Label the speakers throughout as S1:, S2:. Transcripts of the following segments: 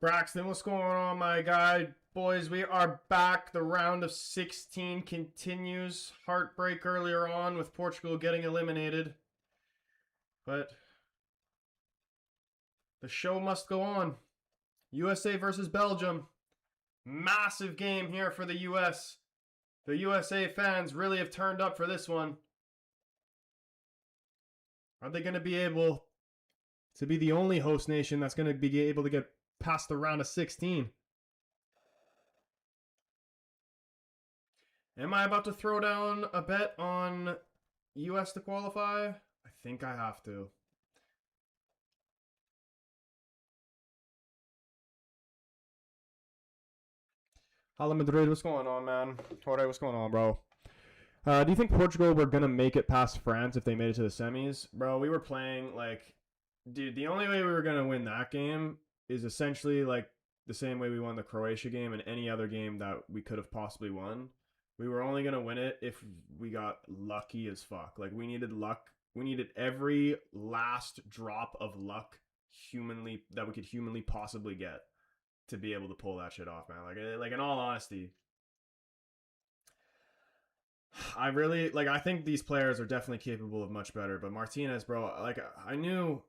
S1: Braxton, what's going on, my guy? Boys, we are back. The round of 16 continues. Heartbreak earlier on with Portugal getting eliminated. But the show must go on. USA versus Belgium. Massive game here for the US. The USA fans really have turned up for this one. Are they going to be able to be the only host nation that's going to be able to get past the round of 16? Am I about to throw down a bet on US to qualify? I think I have to. Hala Madrid, what's going on, man? Jorge, what's going on, bro? Do you think Portugal were going to make it past France if they made it to the semis? Bro, we were playing like, dude, the only way we were going to win that game is essentially like the same way we won the Croatia game and any other game that we could have possibly won. We were only going to win it if we got lucky as fuck. Like, we needed luck. We needed every last drop of luck that we could humanly possibly get to be able to pull that shit off, man. Like in all honesty, I think these players are definitely capable of much better. But Martinez, bro, like I knew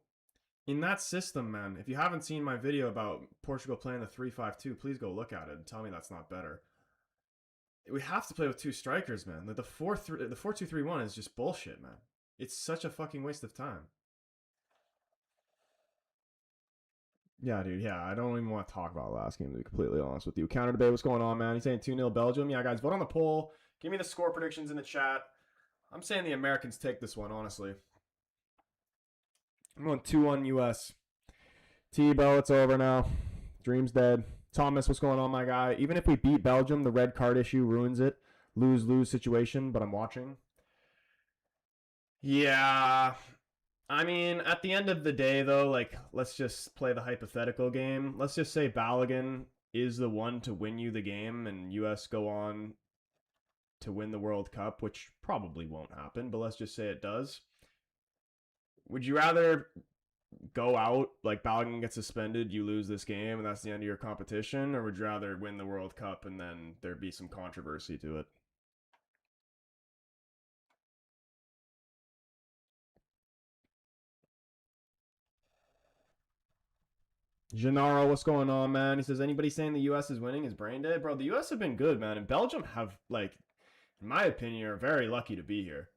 S1: in that system, man. If you haven't seen my video about Portugal playing the 3-5-2, please go look at it and tell me that's not better. We have to play with two strikers, man. Like the 4-2-3-1 is just bullshit, man. It's such a fucking waste of time. Yeah, dude. Yeah, I don't even want to talk about last game, to be completely honest with you. Counter debate, what's going on, man? He's saying 2-0 Belgium. Yeah, guys, vote on the poll. Give me the score predictions in the chat. I'm saying the Americans take this one, honestly. I'm going 2-1 US. T-Bell, it's over now. Dream's dead. Thomas, what's going on, my guy? Even if we beat Belgium, the red card issue ruins it. Lose-lose situation, but I'm watching. Yeah. I mean, at the end of the day, though, like, let's just play the hypothetical game. Let's just say Balogun is the one to win you the game and US go on to win the World Cup, which probably won't happen, but let's just say it does. Would you rather go out, like Balogun gets suspended, you lose this game, and that's the end of your competition, or would you rather win the World Cup and then there be some controversy to it? Gennaro, what's going on, man? He says, anybody saying the U.S. is winning is brain dead? Bro, the U.S. have been good, man, and Belgium have, like, in my opinion, are very lucky to be here.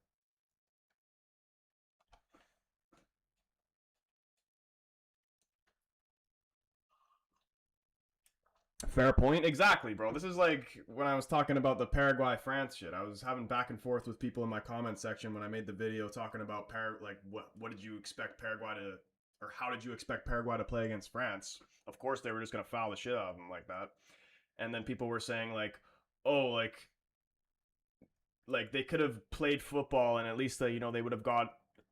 S1: Fair point. Exactly, bro. This is like when I was talking about the Paraguay France shit. I was having back and forth with people in my comment section when I made the video talking about what did you expect Paraguay to, or how did you expect Paraguay to play against France? Of course, they were just gonna foul the shit out of them like that. And then people were saying like, oh, like they could have played football and at least they would have got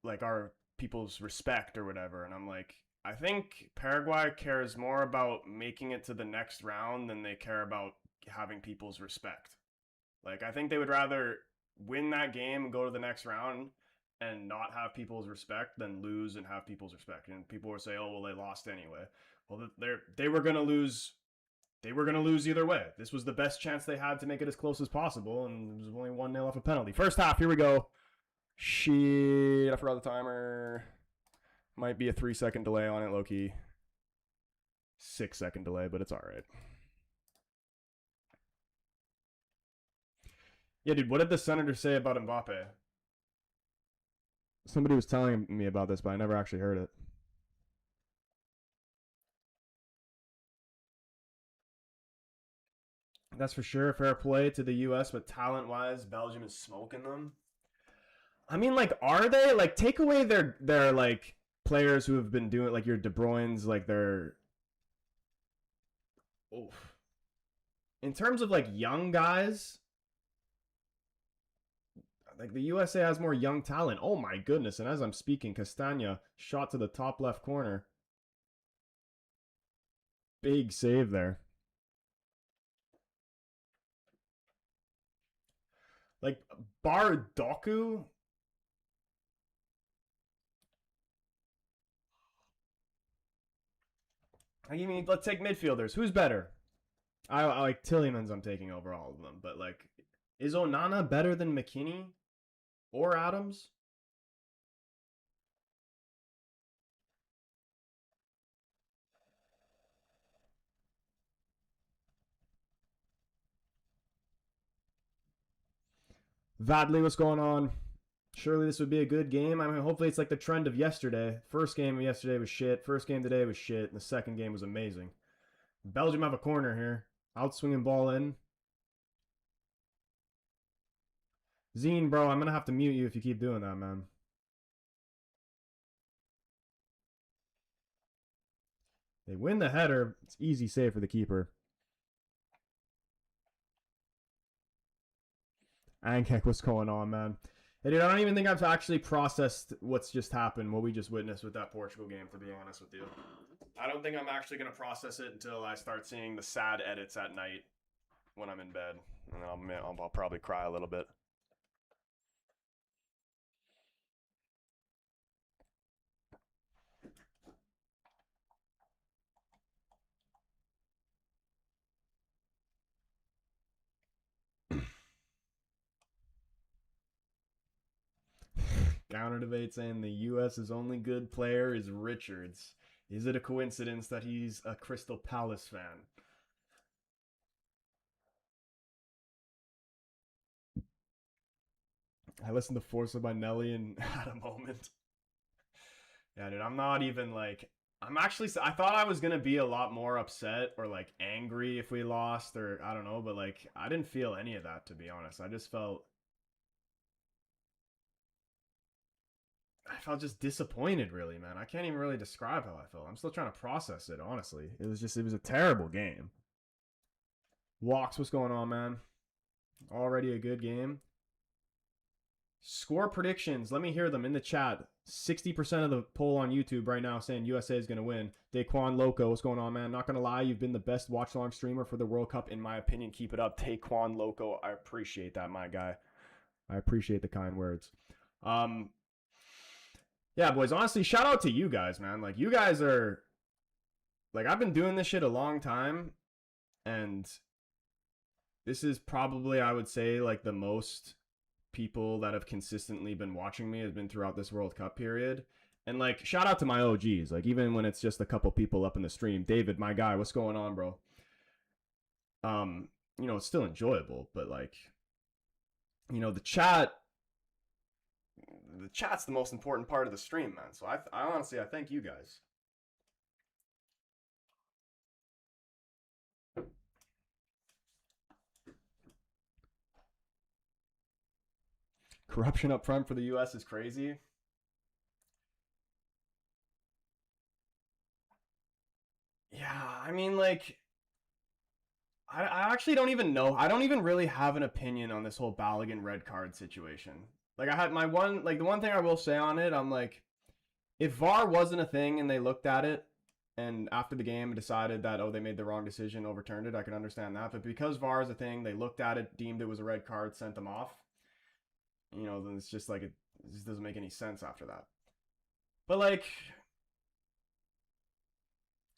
S1: like our people's respect or whatever. And I'm like, I think Paraguay cares more about making it to the next round than they care about having people's respect. Like, I think they would rather win that game and go to the next round and not have people's respect than lose and have people's respect. And people would say, "Oh, well, they lost anyway." Well, they were gonna lose. They were gonna lose either way. This was the best chance they had to make it as close as possible, and it was only 1-0 off a penalty. First half, here we go. Shit, I forgot the timer. Might be a 3-second delay on it, low-key. 6-second delay, but it's all right. Yeah, dude, what did the senator say about Mbappe? Somebody was telling me about this, but I never actually heard it. That's for sure. Fair play to the U.S., but talent-wise, Belgium is smoking them. I mean, like, are they? Like, take away their like players who have been doing like your De Bruyne's, like their. Oof. In terms of like young guys, like the USA has more young talent. Oh my goodness! And as I'm speaking, Castagna shot to the top left corner. Big save there. Like Bardoku. I mean, let's take midfielders. Who's better? I like Tillmans. I'm taking over all of them, but like, is Onana better than McKinney or Adams? Vadley, what's going on? Surely this would be a good game. I mean, hopefully it's like the trend of yesterday. First game of yesterday was shit. First game today was shit. And the second game was amazing. Belgium have a corner here. Outswinging ball in. Zine, bro, I'm going to have to mute you if you keep doing that, man. They win the header. It's easy save for the keeper. Ankek, what's going on, man? Hey, dude, I don't even think I've actually processed what's just happened, what we just witnessed with that Portugal game, to be honest with you. I don't think I'm actually going to process it until I start seeing the sad edits at night when I'm in bed. And I'll probably cry a little bit. Counter debate saying the U.S.'s only good player is Richards. Is it a coincidence that he's a Crystal Palace fan? I listened to Forza by Nelly and had a moment. Yeah, dude, I'm not even like. I'm actually. I thought I was gonna be a lot more upset or like angry if we lost or I don't know, but like I didn't feel any of that, to be honest. I felt just disappointed, really, man. I can't even really describe how I felt. I'm still trying to process it, honestly. It was a terrible game. Walks, what's going on, man? Already a good game. Score predictions. Let me hear them in the chat. 60% of the poll on YouTube right now saying USA is going to win. Daquan Loco, what's going on, man? Not going to lie, you've been the best watch-along streamer for the World Cup, in my opinion. Keep it up, Daquan Loco. I appreciate that, my guy. I appreciate the kind words. Yeah, boys, honestly, shout out to you guys, man. Like, you guys are... Like, I've been doing this shit a long time, and this is probably, I would say, like, the most people that have consistently been watching me has been throughout this World Cup period. And like, shout out to my OGs. Like, even when it's just a couple people up in the stream, David, my guy, what's going on, bro? You know, it's still enjoyable, but like, you know, the chat's the most important part of the stream, man. So I honestly, I thank you guys. Corruption up front for the U.S. is crazy. Yeah, I mean, like, I actually don't even know. I don't even really have an opinion on this whole Balogun red card situation. Like, I had my one, like, the one thing I will say on it, I'm like, if VAR wasn't a thing and they looked at it and after the game decided that, oh, they made the wrong decision, overturned it, I can understand that. But because VAR is a thing, they looked at it, deemed it was a red card, sent them off. You know, then it's just like, it just doesn't make any sense after that. But like,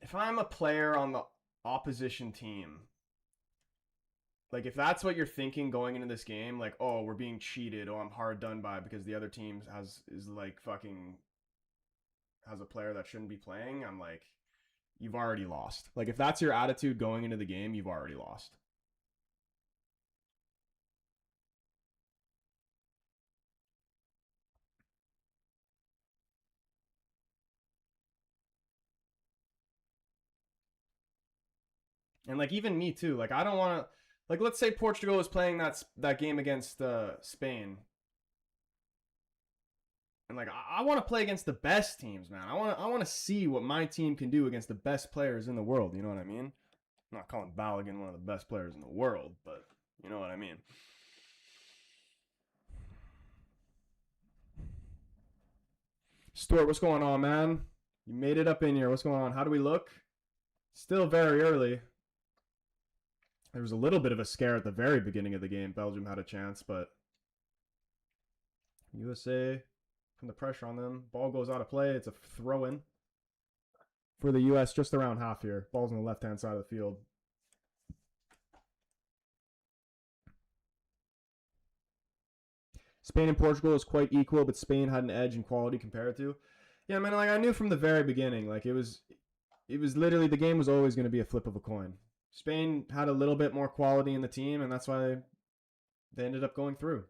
S1: if I'm a player on the opposition team, like if that's what you're thinking going into this game, like, oh, we're being cheated, oh, I'm hard done by because the other team is like fucking has a player that shouldn't be playing, I'm like, you've already lost. Like, if that's your attitude going into the game, you've already lost. And like, even me too. Like, I don't want to. Like, let's say Portugal is playing that game against Spain, and like, I want to play against the best teams, man. I want to see what my team can do against the best players in the world. You know what I mean? I'm not calling Balogun one of the best players in the world, but you know what I mean. Stuart, what's going on, man? You made it up in here. What's going on? How do we look? Still very early. There was a little bit of a scare at the very beginning of the game. Belgium had a chance, but USA from the pressure on them. Ball goes out of play. It's a throw in for the U.S. just around half here. Ball's on the left-hand side of the field. Spain and Portugal is quite equal, but Spain had an edge in quality compared to. Yeah, man, like I knew from the very beginning, like it was literally the game was always going to be a flip of a coin. Spain had a little bit more quality in the team, and that's why they ended up going through.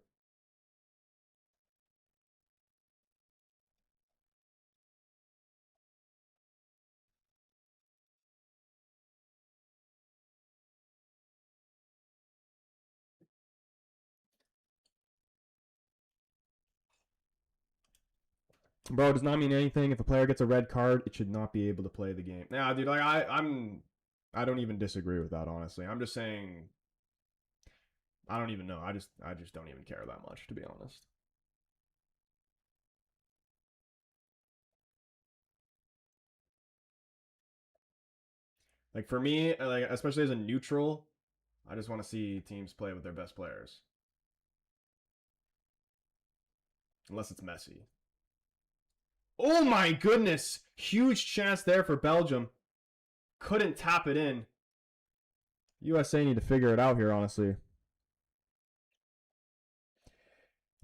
S1: Bro, it does not mean anything. If a player gets a red card, it should not be able to play the game. Nah, dude, like I don't even disagree with that, honestly. I'm just saying I don't even know. I just don't even care that much, to be honest. Like for me, like especially as a neutral, I just want to see teams play with their best players. Unless it's Messi. Oh my goodness! Huge chance there for Belgium. Couldn't tap it in. USA need to figure it out here, honestly.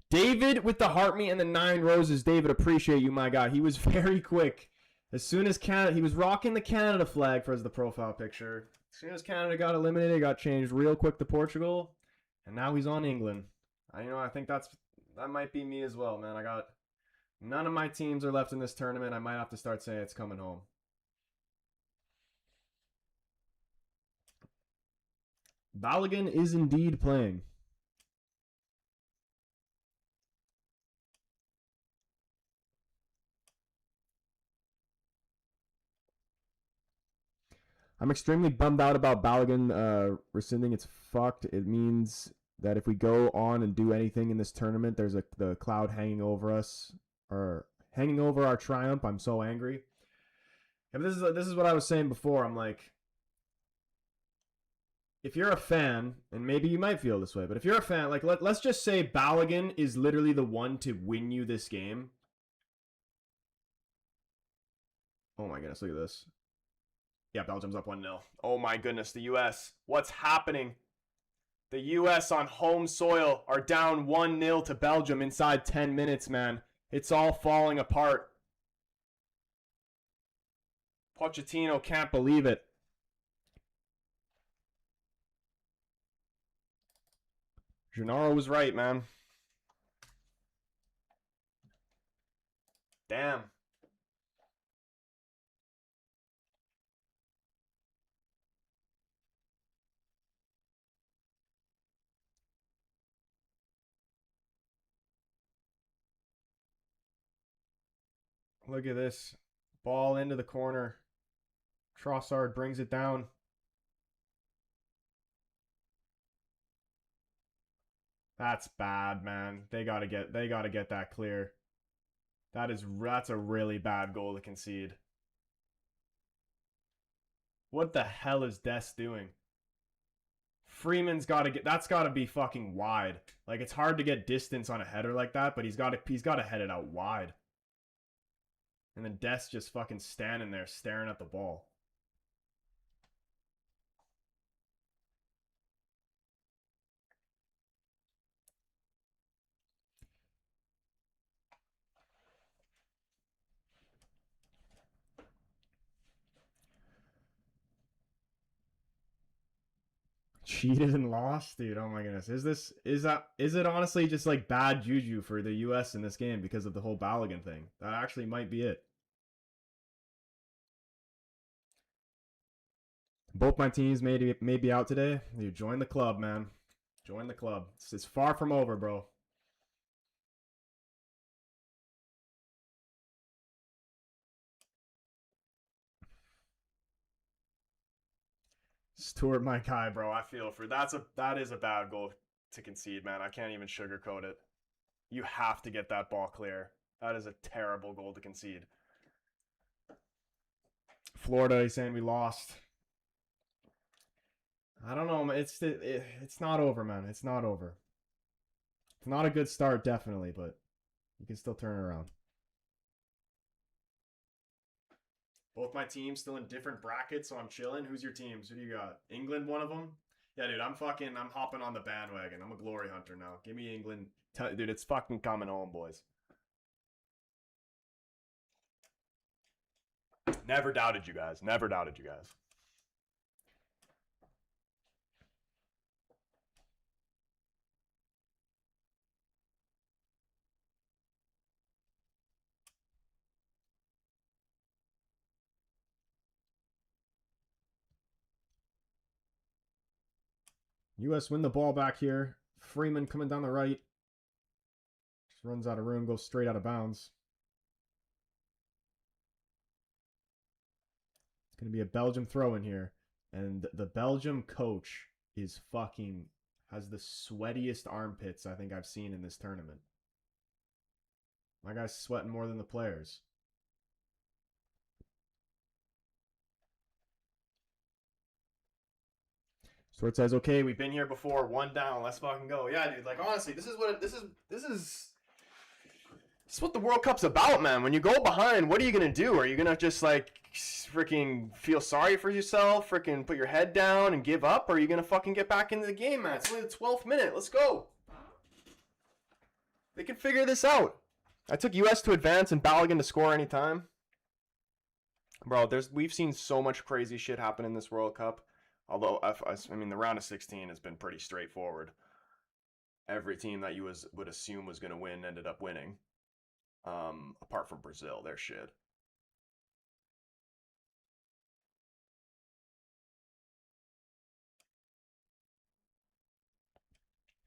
S1: David with the heart me and the 9 roses. David, appreciate you, my guy. He was very quick. As soon as Canada, he was rocking the Canada flag for the profile picture. As soon as Canada got eliminated, it got changed real quick to Portugal, and now he's on England. I think that might be me as well, man. I got none of my teams are left in this tournament. I might have to start saying it's coming home. Balogun is indeed playing. I'm extremely bummed out about Balogun rescinding. It's fucked. It means that if we go on and do anything in this tournament, there's the cloud hanging over us, or hanging over our triumph. I'm so angry. And this is what I was saying before. I'm like, if you're a fan, and maybe you might feel this way, but if you're a fan, like let's just say Balogun is literally the one to win you this game. Oh my goodness, look at this. Yeah, Belgium's up 1-0. Oh my goodness, the U.S. What's happening? The U.S. on home soil are down 1-0 to Belgium inside 10 minutes, man. It's all falling apart. Pochettino can't believe it. Gennaro was right, man. Damn. Look at this. Ball into the corner. Trossard brings it down. That's bad, man. They gotta get that clear. That's a really bad goal to concede. What the hell is Dest doing? Freeman's that's gotta be fucking wide. Like it's hard to get distance on a header like that, but he's gotta head it out wide. And then Dest just fucking standing there staring at the ball. Cheated and lost, dude. Oh my goodness. Is it honestly just like bad juju for the US in this game because of the whole Balogun thing? That actually might be it. Both my teams may be out today. You join the club, man. Join the club. It's far from over, bro. Stuart, my guy, bro. I feel for that is a bad goal to concede, man. I can't even sugarcoat it. You have to get that ball clear. That is a terrible goal to concede. Florida, he's saying we lost. I don't know. It's not over, man. It's not over. It's not a good start, definitely, but you can still turn it around. Both my teams still in different brackets, so I'm chilling. Who's your teams? Who do you got? England, one of them? Yeah, dude, I'm hopping on the bandwagon. I'm a glory hunter now. Give me England. Dude, it's fucking coming home, boys. Never doubted you guys. Never doubted you guys. U.S. win the ball back here. Freeman coming down the right. Just runs out of room, goes straight out of bounds. It's going to be a Belgium throw in here. And the Belgium coach is fucking, has the sweatiest armpits I think I've seen in this tournament. My guy's sweating more than the players. Stewart says, "Okay, we've been here before. One down. Let's fucking go." Yeah, dude. Like honestly, this is what the World Cup's about, man. When you go behind, what are you gonna do? Are you gonna just like freaking feel sorry for yourself, freaking put your head down and give up, or are you gonna fucking get back into the game, man? It's only the 12th minute. Let's go. They can figure this out. I took U.S. to advance and Balogun to score anytime. Bro, we've seen so much crazy shit happen in this World Cup. Although, I mean, the round of 16 has been pretty straightforward. Every team that you would assume was going to win ended up winning. Apart from Brazil, they're shit.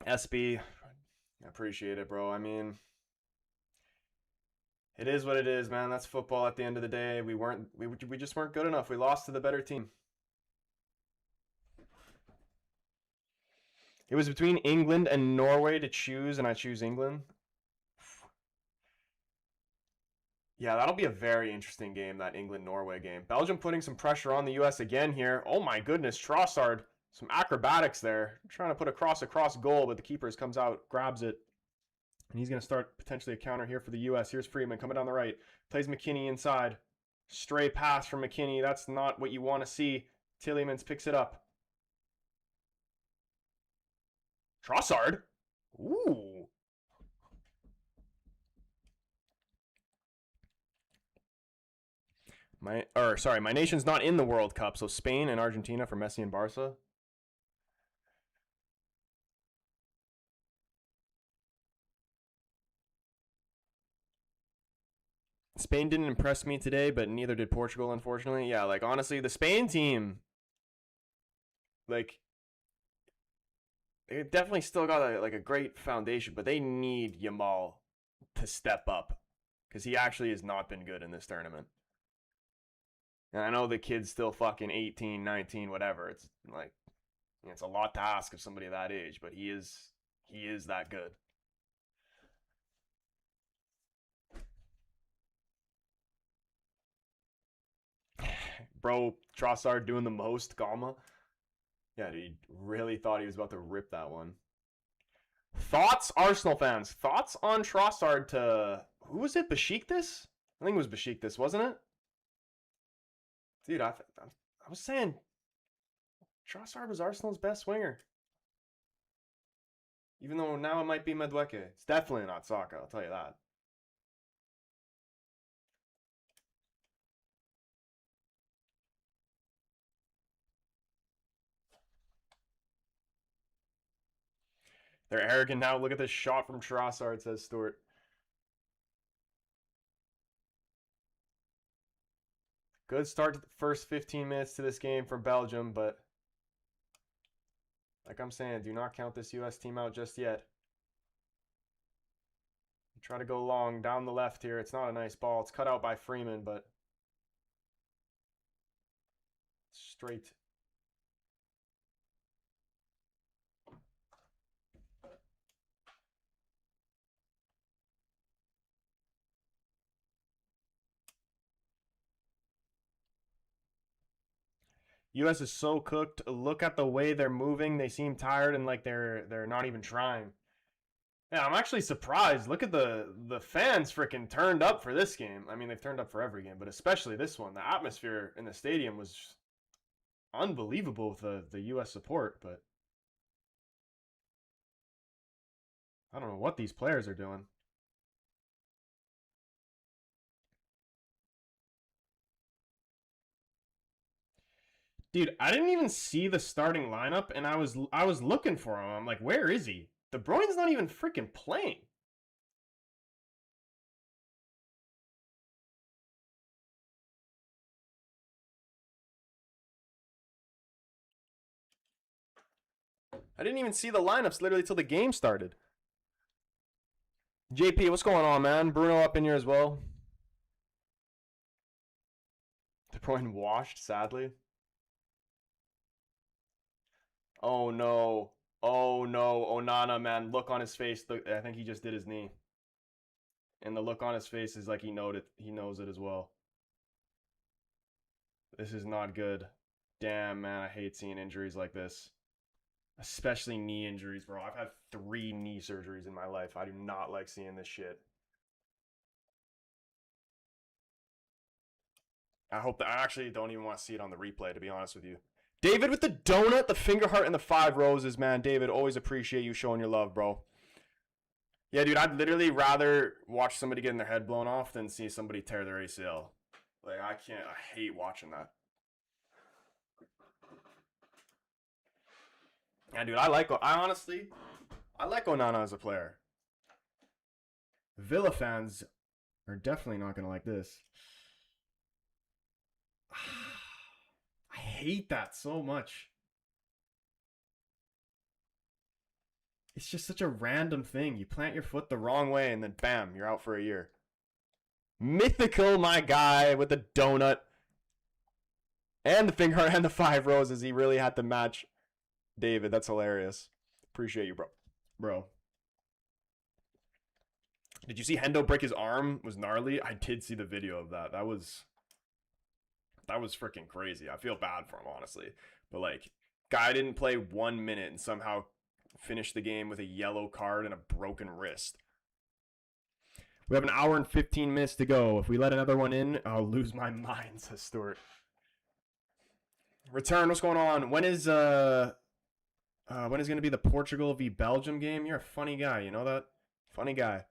S1: SB, I appreciate it, bro. I mean, it is what it is, man. That's football at the end of the day. We just weren't good enough. We lost to the better team. It was between England and Norway to choose, and I choose England. Yeah, that'll be a very interesting game, that England-Norway game. Belgium putting some pressure on the U.S. again here. Oh my goodness, Trossard. Some acrobatics there. Trying to put a cross across goal, but the keeper comes out, grabs it. And he's going to start potentially a counter here for the U.S. Here's Freeman coming down the right. Plays McKinney inside. Stray pass from McKinney. That's not what you want to see. Tillemans picks it up. Trossard? Ooh. My nation's not in the World Cup, so Spain and Argentina for Messi and Barca. Spain didn't impress me today, but neither did Portugal, unfortunately. Yeah, like honestly, the Spain team, like, they definitely still got a great foundation, but they need Yamal to step up because he actually has not been good in this tournament. And I know the kid's still fucking 18, 19, whatever. It's like, it's a lot to ask of somebody that age, but he is that good. Bro, Trossard doing the most, Galma. Yeah, dude, he really thought he was about to rip that one. Thoughts, Arsenal fans? Thoughts on Trossard to... Who was it? Besiktas? I think it was Besiktas, wasn't it? Dude, I was saying Trossard was Arsenal's best winger. Even though now it might be Madueke. It's definitely not Saka, I'll tell you that. They're arrogant now. Look at this shot from Trossard, says Stuart. Good start to the first 15 minutes to this game from Belgium, but like I'm saying, do not count this U.S. team out just yet. Try to go long down the left here. It's not a nice ball. It's cut out by Freeman, but straight. U.S. is so cooked. Look at the way they're moving. They seem tired and like they're not even trying. Yeah, I'm actually surprised. Look at the fans freaking turned up for this game. I mean, they've turned up for every game, but especially this one. The atmosphere in the stadium was unbelievable with the U.S. support. But I don't know what these players are doing. Dude, I didn't even see the starting lineup, and I was looking for him. I'm like, where is he? De Bruyne's not even freaking playing. I didn't even see the lineups literally till the game started. JP, what's going on, man? Bruno up in here as well. De Bruyne washed, sadly. Oh no. Oh no. Onana, man. Look on his face. Look, I think he just did his knee. And the look on his face is like he knows it as well. This is not good. Damn, man, I hate seeing injuries like this. Especially knee injuries, bro. I've had 3 knee surgeries in my life. I do not like seeing this shit. I hope that I actually don't even want to see it on the replay, to be honest with you. David with the donut, the finger heart, and the 5 roses, man. David, always appreciate you showing your love, bro. Yeah, dude, I'd literally rather watch somebody getting their head blown off than see somebody tear their ACL. Like, I can't, I hate watching that. Yeah, dude, I like Onana as a player. Villa fans are definitely not going to like this. I hate that so much. It's just such a random thing. You plant your foot the wrong way and then bam, you're out for a year. Mythical, my guy, with the donut and the finger and the 5 roses. He really had to match David. That's hilarious. Appreciate you, bro. Bro. Did you see Hendo break his arm? It was gnarly. I did see the video of that. That was freaking crazy. I feel bad for him, honestly. But like, guy didn't play 1 minute and somehow finished the game with a yellow card and a broken wrist. We have an hour and 15 minutes to go. If we let another one in, I'll lose my mind, says Stuart. Return, what's going on? When is going to be the Portugal v Belgium game? You're a funny guy, you know that? Funny guy.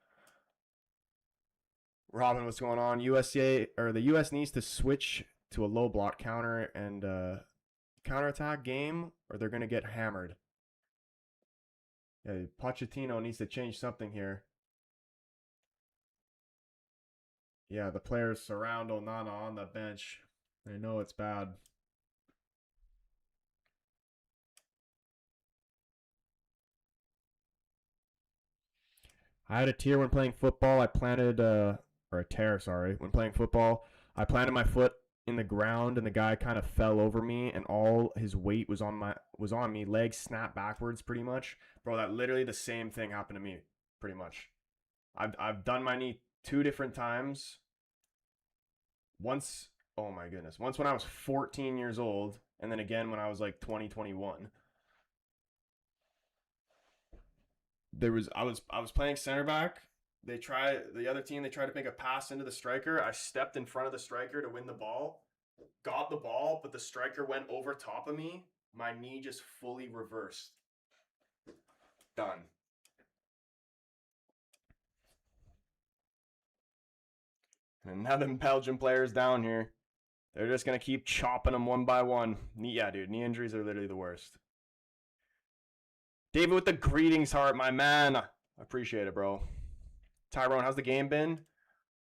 S1: Robin, what's going on? USA or the US needs to switch to a low block counter and counterattack game, or they're gonna get hammered. Yeah, Pochettino needs to change something here. Yeah, the players surround Onana on the bench. They know it's bad. I had a tear when playing football. I planted or a tear, sorry, when playing football. I planted my foot in the ground and the guy kind of fell over me and all his weight was on me. Legs snapped backwards pretty much. Bro, that literally the same thing happened to me pretty much. I've done my knee 2 different times. Once, oh my goodness. Once when I was 14 years old and then again when I was like 20, 21. I was playing center back. The other team they tried to make a pass into the striker. I stepped in front of the striker to win the ball. Got the ball, but the striker went over top of me. My knee just fully reversed. Done. And now the Belgian players down here. They're just gonna keep chopping them one by one. Yeah, dude, knee injuries are literally the worst. David with the greetings heart, my man. I appreciate it, bro. Tyrone, how's the game been?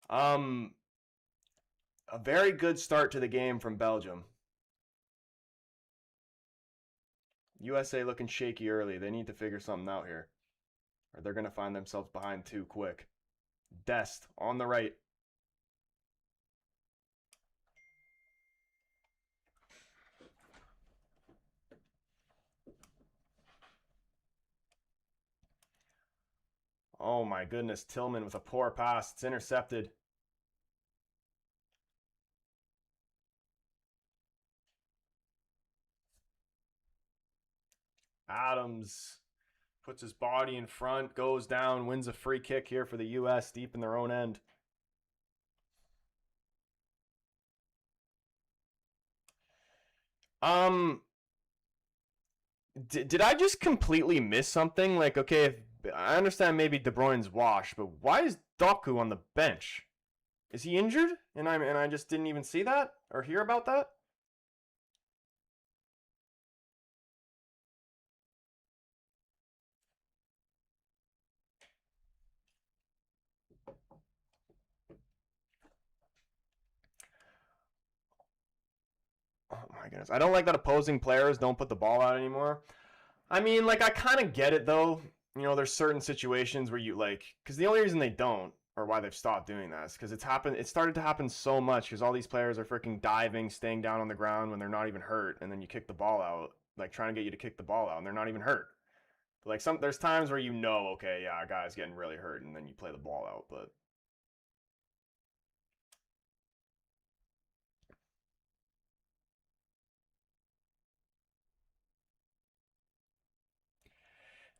S1: Um, a very good start to the game from Belgium. USA looking shaky early. They need to figure something out here, or they're gonna find themselves behind too quick. Dest on the right. Oh my goodness, Tillman with a poor pass. It's intercepted. Adams. Puts his body in front, goes down, wins a free kick here for the U.S. deep in their own end. Did I just completely miss something? Like, okay, if, I understand maybe De Bruyne's washed, but why is Doku on the bench? Is he injured? And I just didn't even see that or hear about that? Oh my goodness. I don't like that opposing players don't put the ball out anymore. I mean, like, I kind of get it though. You know, there's certain situations where you like, because the only reason they don't, or why they've stopped doing that, is because it started to happen so much because all these players are freaking diving, staying down on the ground when they're not even hurt, and then you kick the ball out, like trying to get you to kick the ball out, and they're not even hurt. But like there's times where you know, okay, yeah, a guy's getting really hurt, and then you play the ball out, but.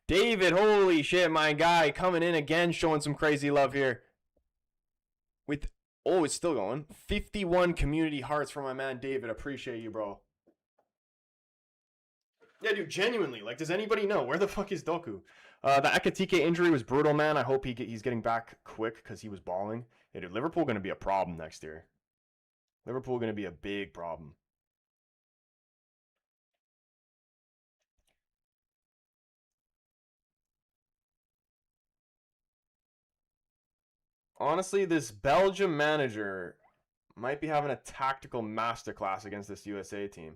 S1: David, holy shit, my guy, coming in again, showing some crazy love here. With it's still going. 51 community hearts for my man David. Appreciate you, bro. Yeah, dude, genuinely. Like, does anybody know where the fuck is Doku? The Ekitike injury was brutal, man. I hope he's getting back quick because he was balling. Yeah, dude, Liverpool going to be a problem next year. Liverpool going to be a big problem. Honestly, this Belgium manager might be having a tactical masterclass against this USA team.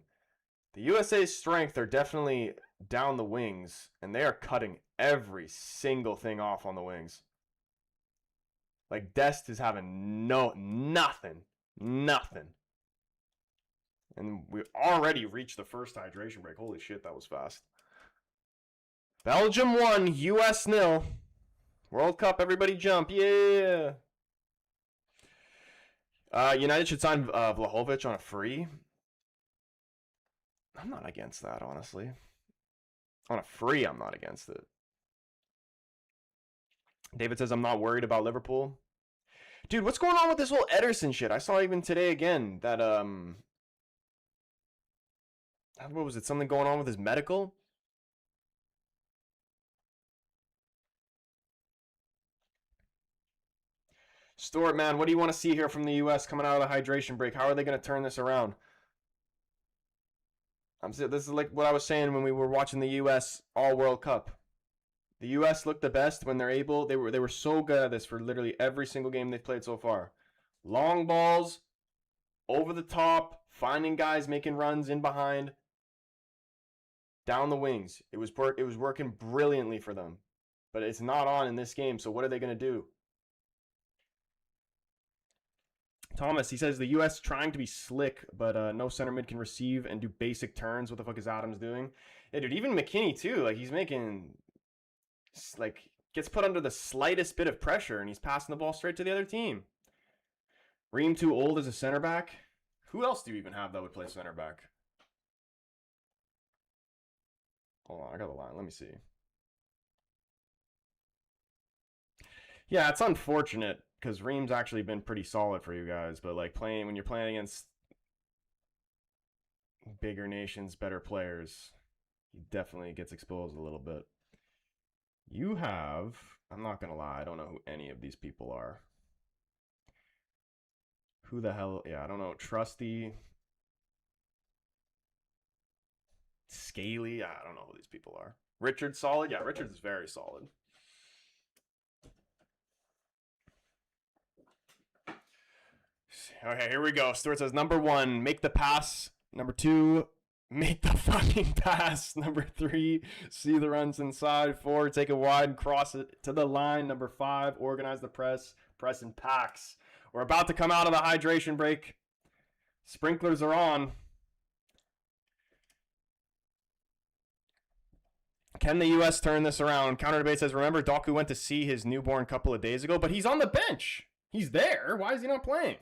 S1: The USA's strength are definitely down the wings, and they are cutting every single thing off on the wings. Like, Dest is having nothing. And we already reached the first hydration break. Holy shit, that was fast. Belgium 1, US 0. World Cup, everybody jump. Yeah. United should sign Vlahovic on a free. I'm not against that, honestly. On a free, I'm not against it. David says, I'm not worried about Liverpool. Dude, what's going on with this whole Ederson shit? I saw even today again that, what was it? Something going on with his medical? Stuart, man, what do you want to see here from the U.S. coming out of the hydration break? How are they going to turn this around? This is like what I was saying when we were watching the U.S. All World Cup. The U.S. looked the best when they're able. They were so good at this for literally every single game they've played so far. Long balls, over the top, finding guys making runs in behind, down the wings. It was working brilliantly for them, but it's not on in this game. So what are they going to do? Thomas, he says the U.S. trying to be slick, but no center mid can receive and do basic turns. What the fuck is Adams doing? Yeah, dude, even McKinney too. Like, he's making, like, gets put under the slightest bit of pressure, and he's passing the ball straight to the other team. Ream too old as a center back. Who else do you even have that would play center back? Hold on, I got the line. Let me see. Yeah, it's unfortunate because Ream's actually been pretty solid for you guys, but like when you're playing against bigger nations, better players, he definitely gets exposed a little bit. You have, I'm not gonna lie, I don't know who any of these people are. Who the hell? Yeah, I don't know. Trusty, Scaly. I don't know who these people are. Richard's solid. Yeah, Richard's is very solid. Okay, here we go. Stuart says, number 1, make the pass. Number 2, make the fucking pass. Number 3, see the runs inside. 4, take it wide and cross it to the line. Number 5, organize the press in packs. We're about to come out of the hydration break. Sprinklers are on. Can the U.S. turn this around? Counter debate says, remember, Doku went to see his newborn a couple of days ago, but he's on the bench. He's there. Why is he not playing?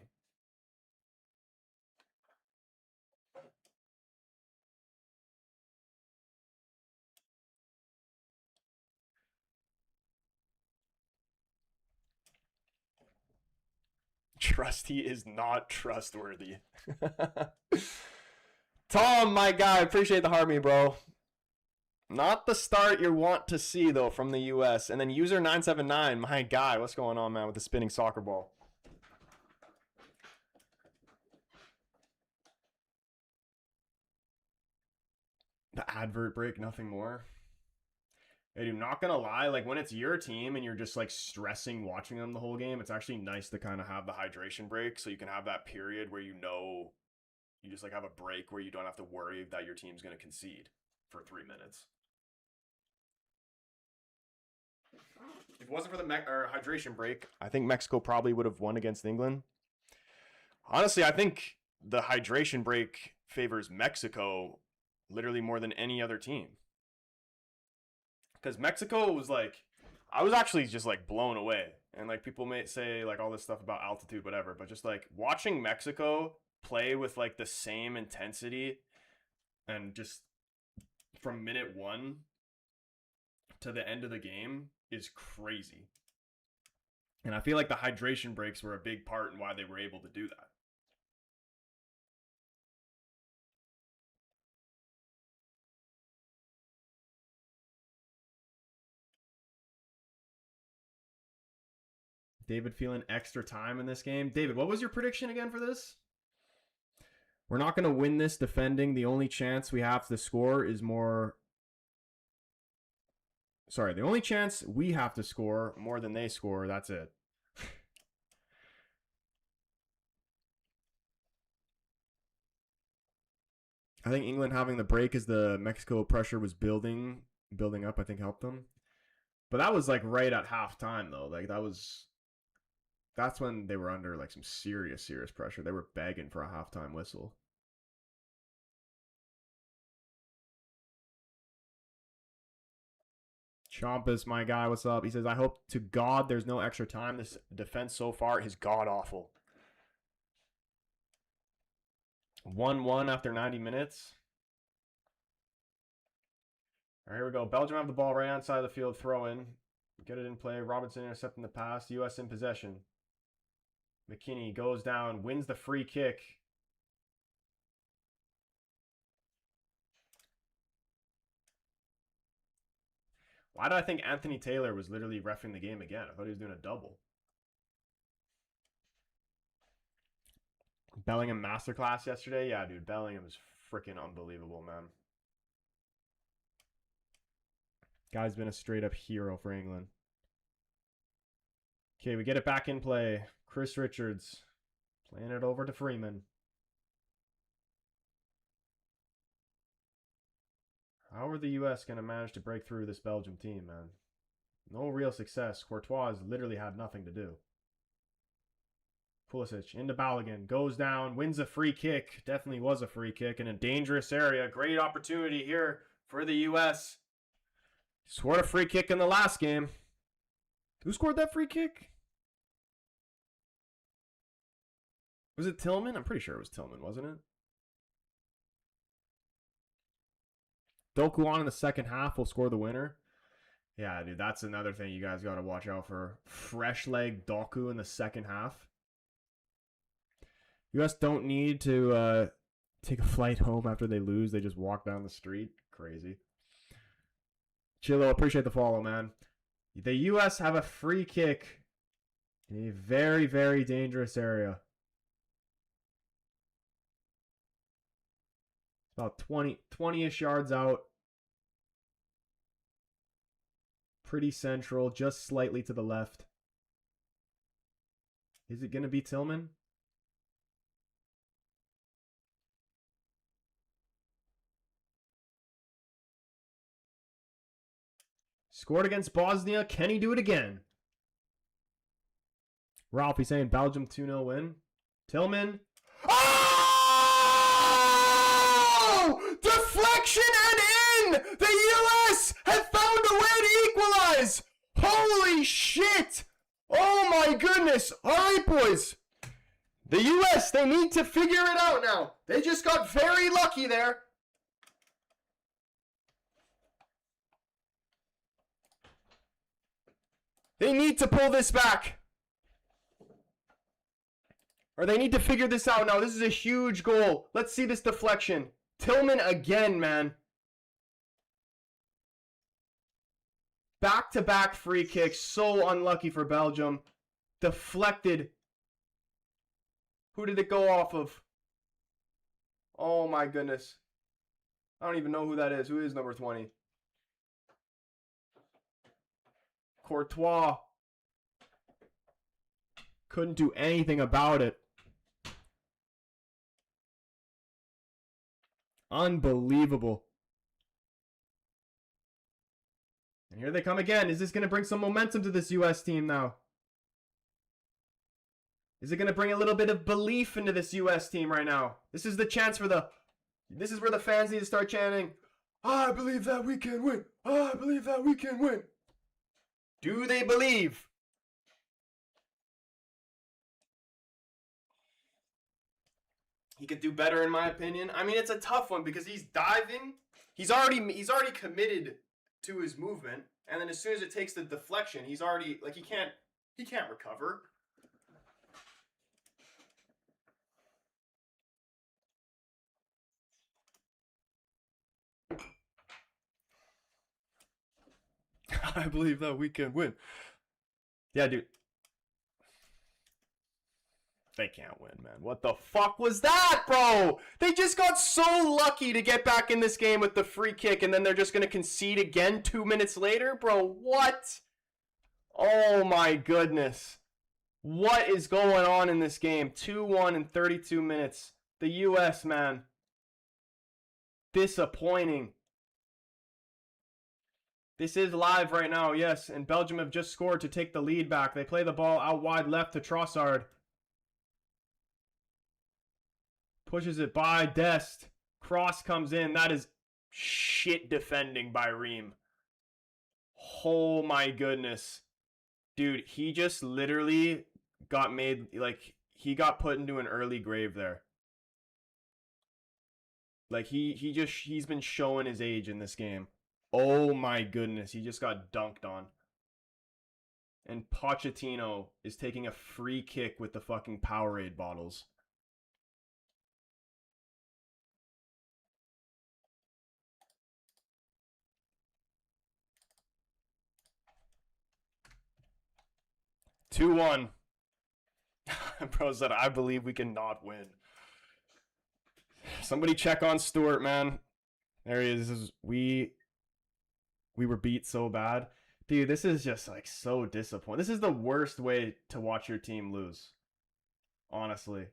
S1: He is not trustworthy. Tom, my guy, appreciate the harmony, bro. Not the start you want to see, though, from the U.S. And then user 979, my guy, what's going on, man, with the spinning soccer ball? The advert break, nothing more. Hey, dude, not gonna lie, like when it's your team and you're just like stressing watching them the whole game, it's actually nice to kind of have the hydration break so you can have that period where you know you just like have a break where you don't have to worry that your team's gonna concede for 3 minutes. If it wasn't for the hydration break, I think Mexico probably would have won against England. Honestly, I think the hydration break favors Mexico literally more than any other team. Because Mexico was like, I was actually just like blown away. And like people may say like all this stuff about altitude, whatever, but just like watching Mexico play with like the same intensity and just from minute 1 to the end of the game is crazy. And I feel like the hydration breaks were a big part in why they were able to do that. David feeling extra time in this game. David, what was your prediction again for this? We're not going to win this defending. The only chance we have to score is more... Sorry, the only chance we have to score more than they score, that's it. I think England having the break as the Mexico pressure was building up, I think helped them. But that was like right at halftime though. Like that's when they were under like some serious pressure. They were begging for a halftime whistle. Chompus, my guy, what's up? He says, I hope to God there's no extra time. This defense so far is god-awful. 1-1 after 90 minutes. All right, here we go. Belgium have the ball right outside of the field. Throw in. Get it in play. Robinson intercepting the pass. U.S. in possession. McKinney goes down. Wins the free kick. Why did I think Anthony Taylor was literally reffing the game again? I thought he was doing a double. Bellingham masterclass yesterday? Yeah, dude. Bellingham is freaking unbelievable, man. Guy's been a straight-up hero for England. Okay, we get it back in play. Chris Richards playing it over to Freeman. How are the U.S. going to manage to break through this Belgium team, man? No real success. Courtois literally had nothing to do. Pulisic into Balogun. Goes down. Wins a free kick. Definitely was a free kick in a dangerous area. Great opportunity here for the U.S. Scored a free kick in the last game. Who scored that free kick? Was it Tillman? I'm pretty sure it was Tillman, wasn't it? Doku on in the second half will score the winner. Yeah, dude, that's another thing you guys got to watch out for. Fresh leg Doku in the second half. U.S. don't need to take a flight home after they lose. They just walk down the street. Crazy. Chilo, appreciate the follow, man. The U.S. have a free kick in a very, very dangerous area. About 20-ish yards out. Pretty central, just slightly to the left. Is it going to be Tillman? Scored against Bosnia. Can he do it again? Ralph, he's saying Belgium 2-0 win. Tillman. Oh! Deflection and in! The U.S. have found a way to equalize! Holy shit! Oh my goodness! Alright, boys. The U.S., they need to figure it out now. They just got very lucky there. They need to pull this back. Or they need to figure this out now. This is a huge goal. Let's see this deflection. Tillman again, man. Back-to-back free kicks. So unlucky for Belgium. Deflected. Who did it go off of? Oh my goodness. I don't even know who that is. Who is number 20? Courtois. Couldn't do anything about it. Unbelievable. And here they come again. Is this going to bring some momentum to this U.S. team now? Is it going to bring a little bit of belief into this U.S. team right now? This is the chance for the... This is where the fans need to start chanting, I believe that we can win. I believe that we can win. Do they believe? He could do better, in my opinion. I mean, it's a tough one because he's diving. He's already committed to his movement, and then as soon as it takes the deflection, he's already like he can't recover. I believe that we can win. Yeah, dude. They can't win, man. What the fuck was that, bro? They just got so lucky to get back in this game with the free kick, and then they're just going to concede again 2 minutes later? Bro, what? Oh, my goodness. What is going on in this game? 2-1 in 32 minutes. The U.S., man. Disappointing. This is live right now, yes, and Belgium have just scored to take the lead back. They play the ball out wide left to Trossard. Pushes it by Dest. Cross comes in. That is shit defending by Ream. Oh my goodness. Dude, he just literally got made, like, he got put into an early grave there. Like, he's been showing his age in this game. Oh my goodness, he just got dunked on. And Pochettino is taking a free kick with the fucking Powerade bottles. (2-1). Bro said, I believe we cannot win. Somebody check on Stewart, man. There he is. We were beat so bad. Dude, this is just like so disappointing. This is the worst way to watch your team lose. Honestly.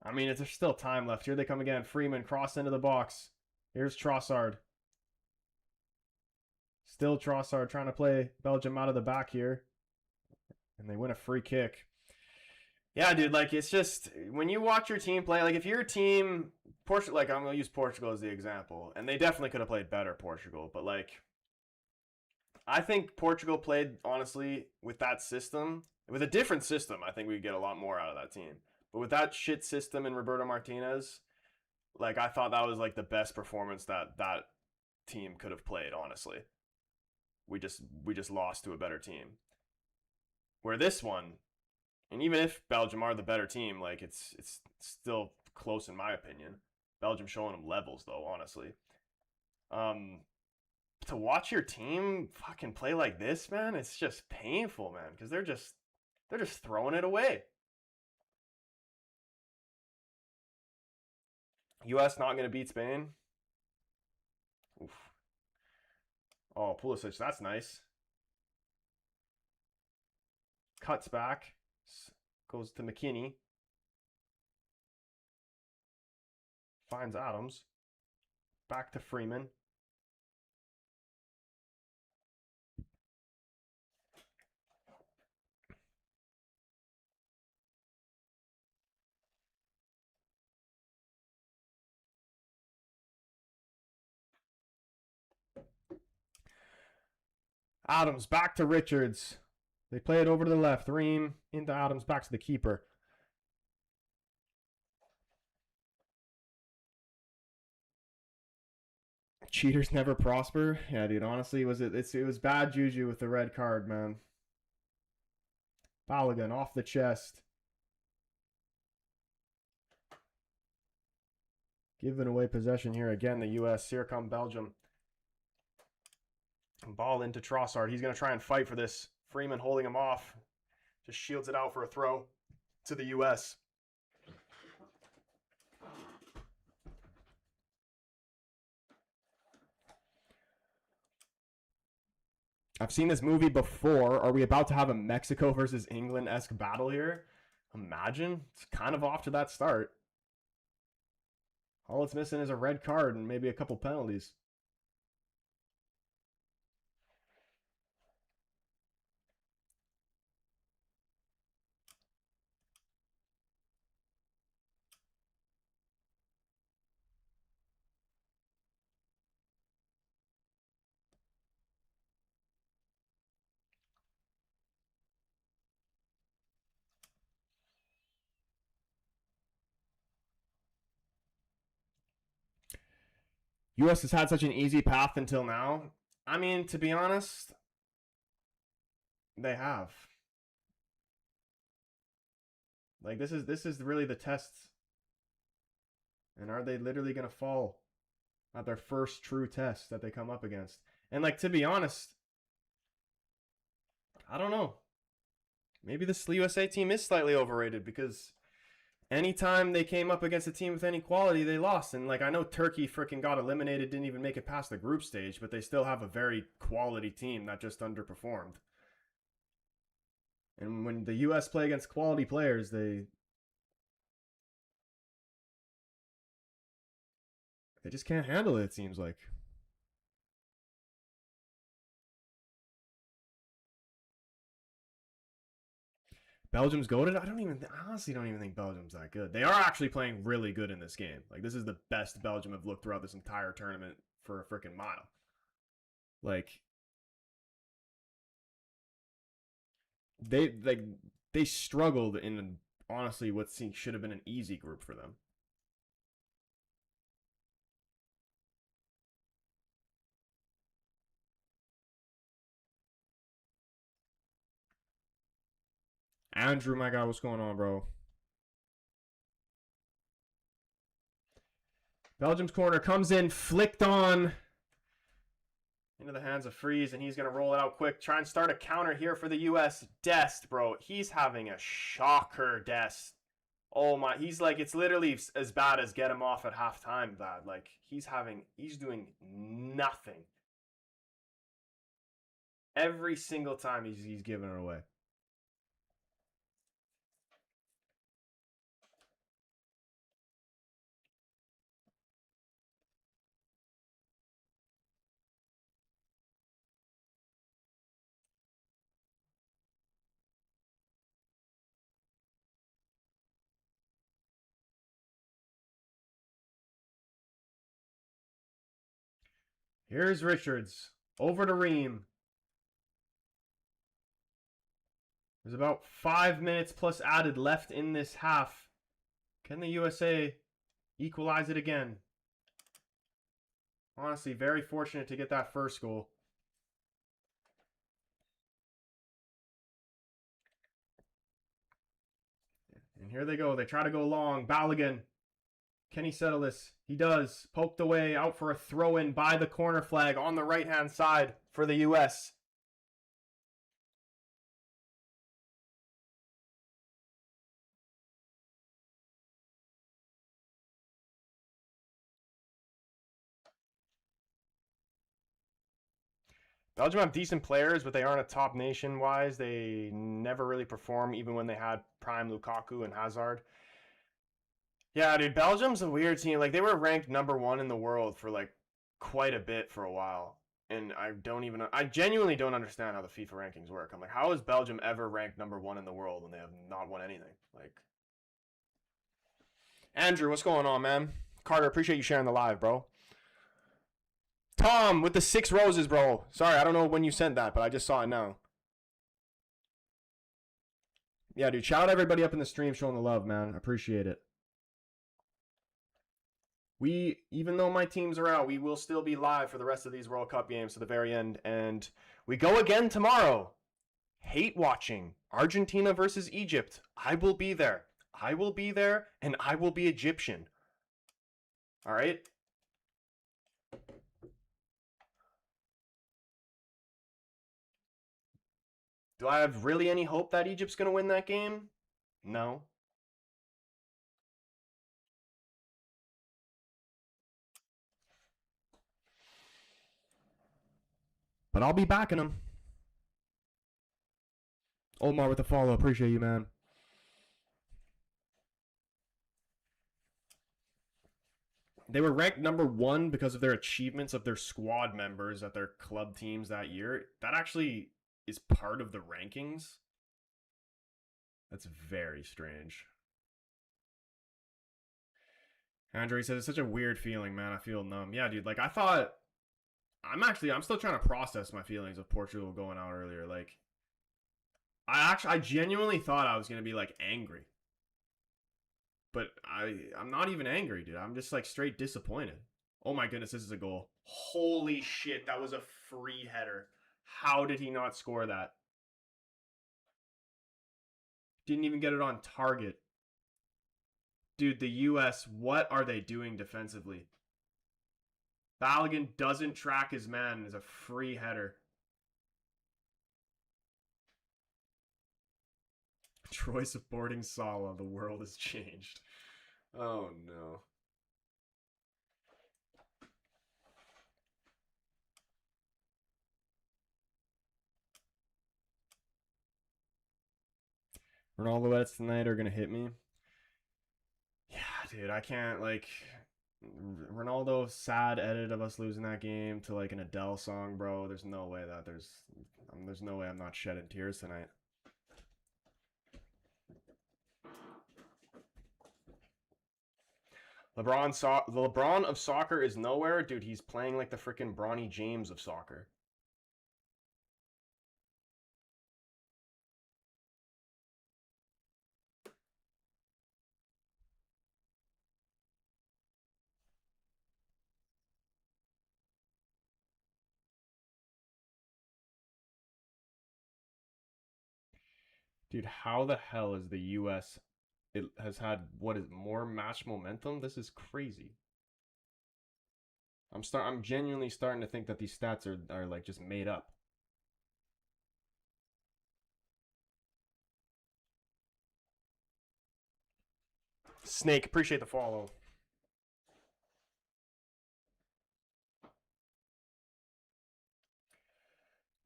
S1: I mean, there's still time left. Here they come again. Freeman cross into the box. Here's Trossard. Still Trossard trying to play Belgium out of the back here. And they win a free kick. Yeah, dude, like, it's just, when you watch your team play, like, if your team, Portugal, like, I'm going to use Portugal as the example, and they definitely could have played better, Portugal, but, like, I think Portugal played, honestly, with that system, with a different system, I think we'd get a lot more out of that team. But with that shit system in Roberto Martinez, like, I thought that was, like, the best performance that team could have played, honestly. We just lost to a better team. Where this one, and even if Belgium are the better team, like, it's still close in my opinion. Belgium showing them levels, though, honestly. To watch your team fucking play like this, man, it's just painful, man, because they're just throwing it away. U.S. not going to beat Spain. Oof. Oh, Pulisic, that's nice. Cuts back. Goes to McKinney. Finds Adams. Back to Freeman. Adams back to Richards. They play it over to the left. Ream into Adams, back to the keeper. Cheaters never prosper. Yeah, dude. Honestly, it was bad juju with the red card, man. Balogun off the chest. Giving away possession here again, the U.S. Here come Belgium. Ball into Trossard. He's going to try and fight for this. Freeman holding him off. Just shields it out for a throw to the U.S. I've seen this movie before. Are we about to have a Mexico versus England-esque battle here? Imagine. It's kind of off to that start. All it's missing is a red card and maybe a couple penalties. U.S. has had such an easy path until now. I mean, to be honest, they have. Like, this is really the test. And are they literally going to fall at their first true test that they come up against? And, like, to be honest, I don't know. Maybe this USA team is slightly overrated because anytime they came up against a team with any quality, they lost. And, like, I know Turkey freaking got eliminated, didn't even make it past the group stage, but they still have a very quality team that just underperformed. And when the U.S. play against quality players, they just can't handle it seems like. Belgium's goated? I honestly don't even think Belgium's that good. They are actually playing really good in this game. Like, this is the best Belgium have looked throughout this entire tournament for a freaking mile. Like, they struggled in honestly what should have been an easy group for them. Andrew, my God, what's going on, bro? Belgium's corner comes in, flicked on into the hands of Freeze, and he's going to roll it out quick. Try and start a counter here for the U.S. Dest, bro. He's having a shocker, Dest. Oh my, he's like, it's literally as bad as get him off at halftime bad. Like, he's doing nothing. Every single time he's giving it away. Here's Richards. Over to Ream. There's about 5 minutes plus added left in this half. Can the USA equalize it again? Honestly, very fortunate to get that first goal. And here they go. They try to go long. Balogun. Can he settle this? He does. Poked away, out for a throw-in by the corner flag on the right-hand side for the U.S. Belgium have decent players, but they aren't a top nation-wise. They never really perform, even when they had prime Lukaku and Hazard. Yeah, dude, Belgium's a weird team. Like, they were ranked #1 in the world for, like, quite a bit for a while. And I genuinely don't understand how the FIFA rankings work. I'm like, how is Belgium ever ranked #1 in the world when they have not won anything? Like, Andrew, what's going on, man? Carter, appreciate you sharing the live, bro. Tom with the 6 roses, bro. Sorry, I don't know when you sent that, but I just saw it now. Yeah, dude, shout out everybody up in the stream showing the love, man. Appreciate it. Even though my teams are out, we will still be live for the rest of these World Cup games to the very end. And we go again tomorrow. hate watching Argentina versus Egypt. I will be there. I will be there, and I will be Egyptian. All right? Do I have really any hope that Egypt's going to win that game? No. But I'll be backing them. Omar with the follow. Appreciate you, man. They were ranked number 1 because of their achievements of their squad members at their club teams that year. That actually is part of the rankings. That's very strange. Andre says it's such a weird feeling, man. I feel numb. Yeah, dude. Like I thought, I'm still trying to process my feelings of Portugal going out earlier. Like, I genuinely thought I was gonna be like angry, but I'm not even angry, dude. I'm just like straight disappointed. Oh my goodness, this is a goal. Holy shit, that was a free header. How did he not score that? Didn't even get it on target. Dude, the US, what are they doing defensively? Balogun doesn't track his man as a free header. Troy supporting Salah. The world has changed. Oh no. Ronaldo edits tonight are gonna hit me. Yeah, dude, I can't like Ronaldo sad edit of us losing that game to like an Adele song, bro. There's no way that there's no way I'm not shedding tears tonight. The LeBron of soccer is nowhere, dude. He's playing like the freaking Bronny James of soccer. Dude, how the hell is the US it has had what is more match momentum? This is crazy. I'm genuinely starting to think that these stats are like just made up. Snake, appreciate the follow.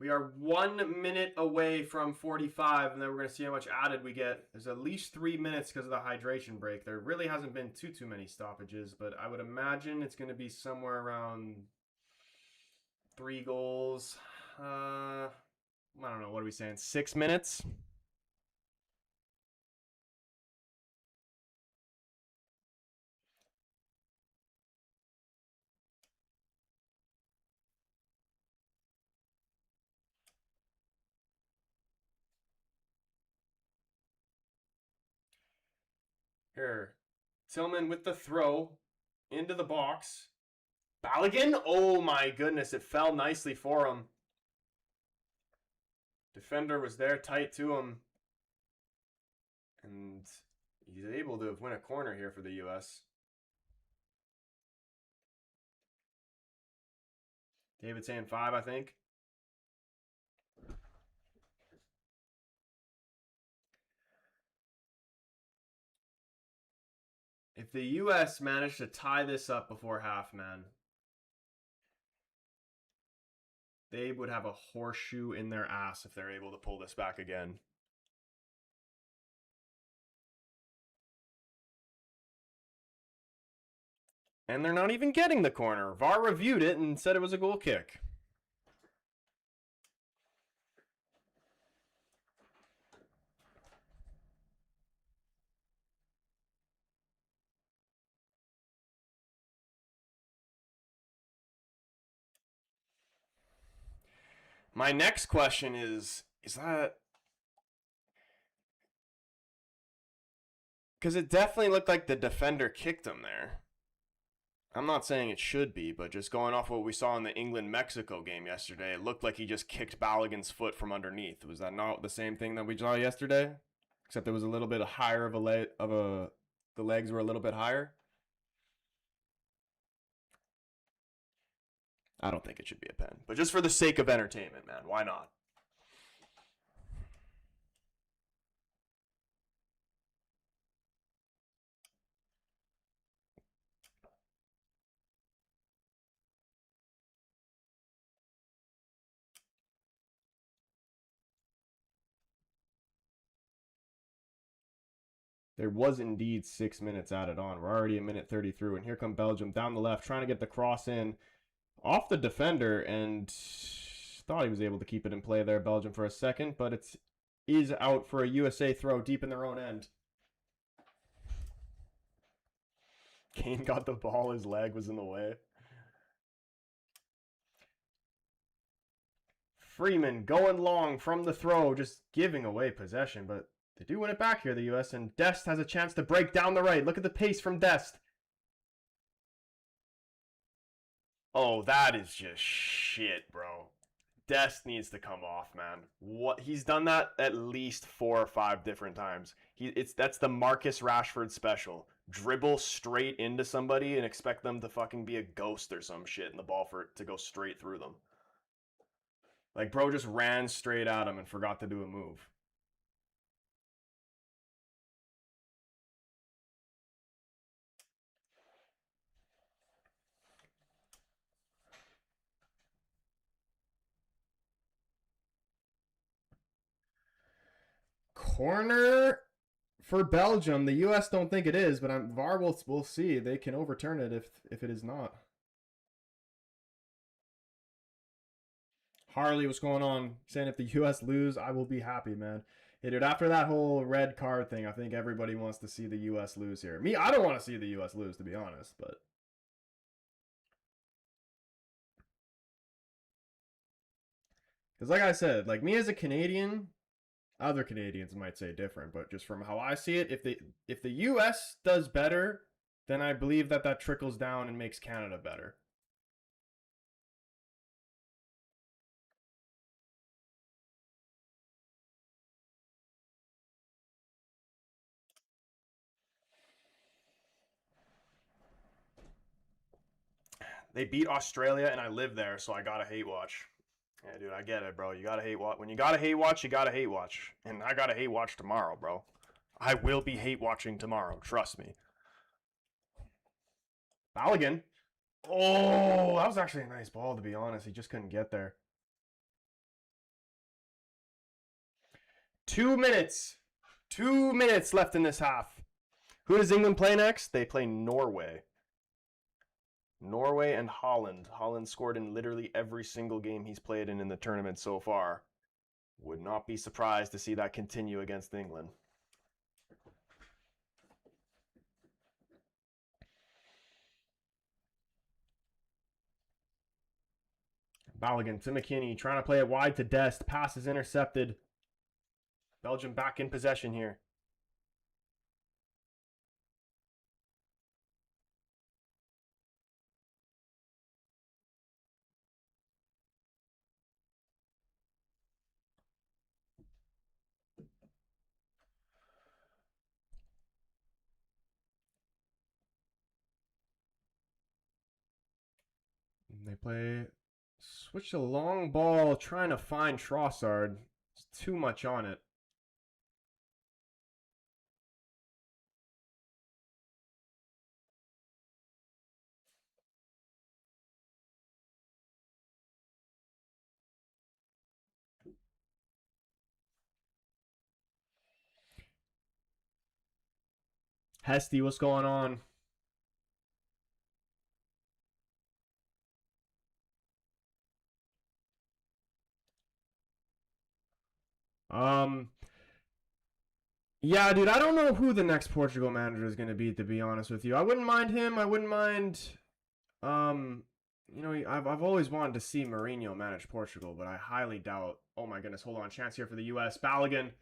S1: We are 1 minute away from 45, and then we're going to see how much added we get. There's at least 3 minutes because of the hydration break. There really hasn't been too many stoppages, but I would imagine it's going to be somewhere around 3 goals. I don't know. What are we saying? 6 minutes? Here. Tillman with the throw into the box. Balogun? Oh my goodness, it fell nicely for him. Defender was there tight to him. And he's able to win a corner here for the US. David saying 5, I think. If the US managed to tie this up before half, man, they would have a horseshoe in their ass if they're able to pull this back again. And they're not even getting the corner. VAR reviewed it and said it was a goal kick. My next question is that... Because it definitely looked like the defender kicked him there. I'm not saying it should be, but just going off what we saw in the England-Mexico game yesterday, it looked like he just kicked Balogun's foot from underneath. Was that not the same thing that we saw yesterday? Except it was a little bit higher of a the legs were a little bit higher. I don't think it should be a pen, but just for the sake of entertainment, man, why not? There was indeed 6 minutes added on. We're already a minute 30 through, and here come Belgium down the left, trying to get the cross in off the defender, and thought he was able to keep it in play there, Belgium, for a second, but it is out for a USA throw deep in their own end. Kane got the ball, his leg was in the way. Freeman going long from the throw, just giving away possession, but they do win it back here, the US, and Dest has a chance to break down the right. Look at the pace from Dest. Oh, that is just shit, bro. Dest needs to come off, man. What he's done that at least 4 or 5 different times. That's the Marcus Rashford special. Dribble straight into somebody and expect them to fucking be a ghost or some shit, and the ball for it to go straight through them. Like, bro just ran straight at him and forgot to do a move. Corner for Belgium. The U.S. don't think it is, but VAR will see. They can overturn it if it is not. Harley, what's going on? Saying if the U.S. lose, I will be happy, man. Hey, dude, after that whole red card thing, I think everybody wants to see the U.S. lose here. Me, I don't want to see the U.S. lose, to be honest, but... Because like I said, like me as a Canadian, other Canadians might say different, but just from how I see it, if the U.S. does better, then I believe that trickles down and makes Canada better. They beat Australia, and I live there, so I gotta hate watch. Yeah, dude, I get it, bro. You gotta hate watch. When you gotta hate watch, you gotta hate watch. And I gotta hate watch tomorrow, bro. I will be hate watching tomorrow. Trust me. Balogun. Oh, that was actually a nice ball, to be honest. He just couldn't get there. 2 minutes. 2 minutes left in this half. Who does England play next? They play Norway. Norway and Holland. Holland scored in literally every single game he's played in the tournament so far. Would not be surprised to see that continue against England. Balogun to McKinney, trying to play it wide to Dest. Pass is intercepted. Belgium back in possession here. They play switch a long ball, trying to find Trossard. It's too much on it. Hesty, what's going on? Um, yeah, dude, I don't know who the next Portugal manager is going to be, to be honest with you. I wouldn't mind him. I wouldn't mind, um, you know, I've always wanted to see Mourinho manage Portugal, but I highly doubt. Oh my goodness, hold on, chance here for the U.S. Balogun.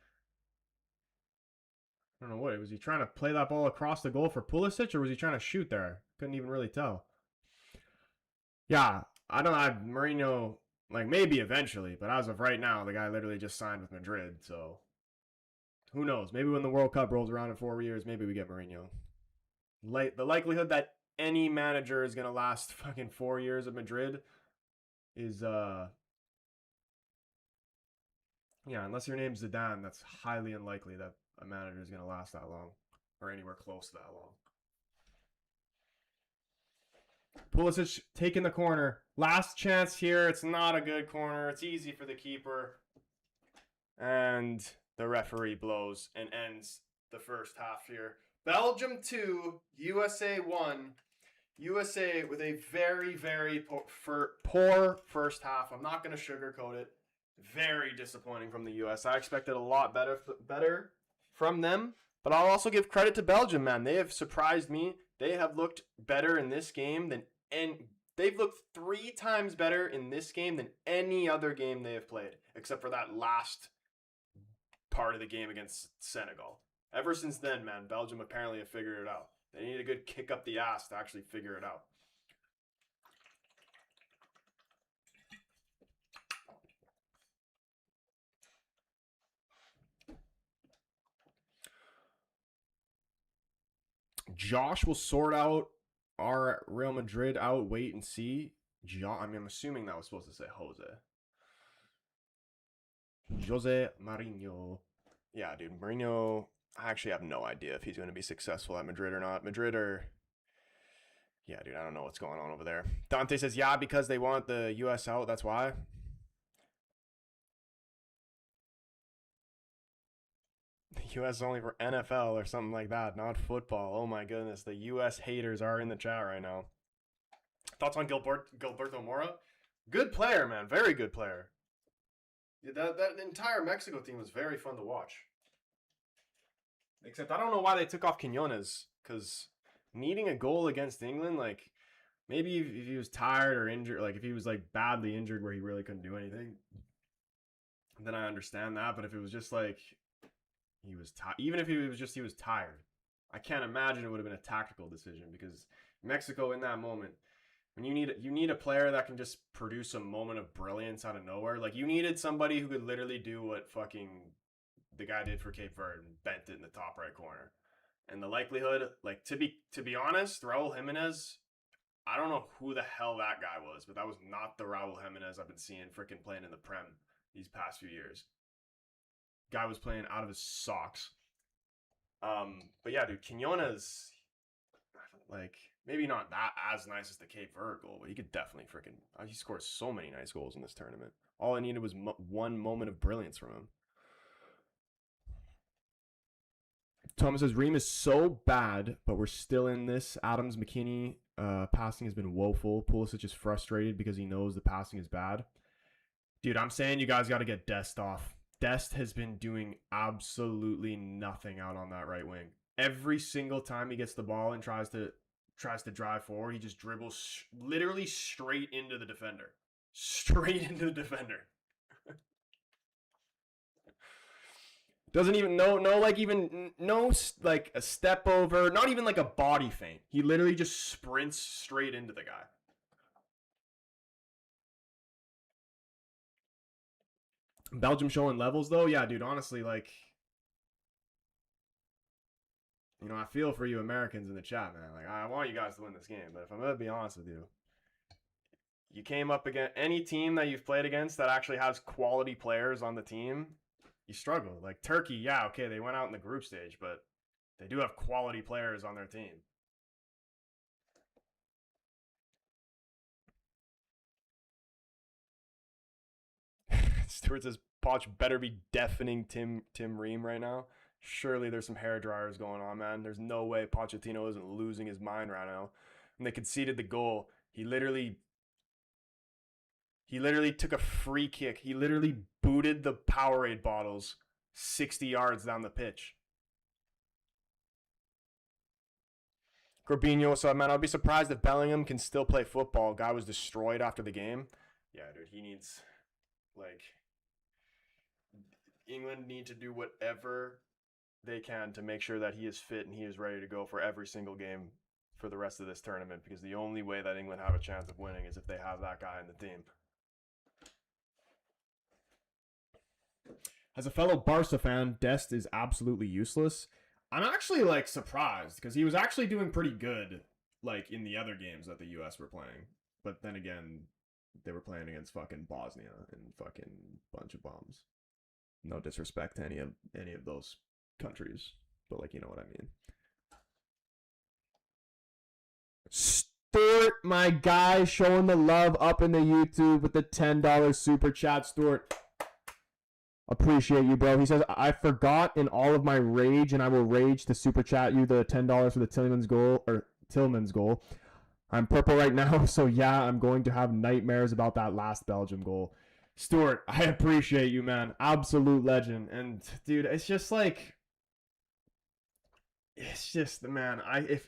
S1: I don't know what was he trying to play that ball across the goal for Pulisic, or was he trying to shoot there? Couldn't even really tell. Yeah, I don't have Mourinho. Like maybe eventually, but as of right now, the guy literally just signed with Madrid. So who knows? Maybe when the World Cup rolls around in 4 years, maybe we get Mourinho. The likelihood that any manager is gonna last fucking 4 years at Madrid is yeah, unless your name's Zidane, that's highly unlikely that a manager is gonna last that long or anywhere close to that long. Pulisic taking the corner. Last chance here. It's not a good corner. It's easy for the keeper. And the referee blows and ends the first half here. Belgium 2, USA 1. USA with a very, very poor first half. I'm not going to sugarcoat it. Very disappointing from the US. I expected a lot better from them. But I'll also give credit to Belgium, man. They have surprised me. They have looked better in this game and they've looked 3 times better in this game than any other game they have played, except for that last part of the game against Senegal. Ever since then, man, Belgium apparently have figured it out. They need a good kick up the ass to actually figure it out. Josh will sort out our Real Madrid out. Wait and see. I mean, I'm assuming that was supposed to say Jose. Jose Mourinho. Yeah, dude, Mourinho. I actually have no idea if he's going to be successful at Madrid or not. Madrid are. Yeah, dude, I don't know what's going on over there. Dante says, yeah, because they want the US out. That's why. The US is only for NFL or something like that, not football. Oh my goodness, the US haters are in the chat right now. Thoughts on Gilberto Mora? Good player, man. Very good player. That entire Mexico team was very fun to watch. Except I don't know why they took off Quinones, because needing a goal against England, like maybe if he was tired or injured, like if he was like badly injured where he really couldn't do anything, then I understand that. But if it was just like he was tired, even if he was just he was tired, I can't imagine it would have been a tactical decision because Mexico in that moment, when you need a player that can just produce a moment of brilliance out of nowhere. Like you needed somebody who could literally do what fucking the guy did for Cape Verde and bent it in the top right corner. And the likelihood, like to be honest, Raul Jimenez, I don't know who the hell that guy was, but that was not the Raul Jimenez I've been seeing freaking playing in the Prem these past few years. Guy was playing out of his socks. But yeah, dude, Quinones, like maybe not that as nice as the Cape Verde goal, but he could definitely freaking. He scores so many nice goals in this tournament. All I needed was one moment of brilliance from him. Thomas says Ream is so bad, but we're still in this. Adams McKinney passing has been woeful. Pulisic is frustrated because he knows the passing is bad. Dude, I'm saying you guys got to get Dest off. Dest has been doing absolutely nothing out on that right wing. Every single time he gets the ball and tries to drive forward, he just dribbles literally straight into the defender. Straight into the defender. Doesn't even no like a step over, not even like a body feint. He literally just sprints straight into the guy. Belgium showing levels though, yeah, dude. Honestly, like, I feel for you Americans in the chat, man. Like, I want you guys to win this game, but if I'm gonna be honest with you, you came up against any team that you've played against that actually has quality players on the team, you struggle. Like Turkey, yeah, okay, they went out in the group stage, but they do have quality players on their team. Stuart says Poch better be deafening Tim Ream right now. Surely there's some hair dryers going on, man. There's no way Pochettino isn't losing his mind right now. When they conceded the goal, he literally took a free kick. He literally booted the Powerade bottles 60 yards down the pitch. Corbinho, so man, I'll be surprised if Bellingham can still play football. Guy was destroyed after the game. Yeah, dude, he needs like England need to do whatever they can to make sure that he is fit and he is ready to go for every single game for the rest of this tournament because the only way that England have a chance of winning is if they have that guy in the team. As a fellow Barca fan, Dest is absolutely useless. I'm actually like surprised because he was actually doing pretty good like in the other games that the US were playing. But then again, they were playing against fucking Bosnia and fucking bunch of bums. No disrespect to any of those countries, but like you know what I mean. Stuart, my guy, showing the love up in the YouTube with the $10 super chat. Stuart, appreciate you, bro. He says, I forgot in all of my rage, and I will rage to super chat you the $10 for the Tillman's goal. I'm purple right now, so yeah, I'm going to have nightmares about that last Belgium goal. Stuart, I appreciate you, man. Absolute legend. And dude, it's just like, it's just, man,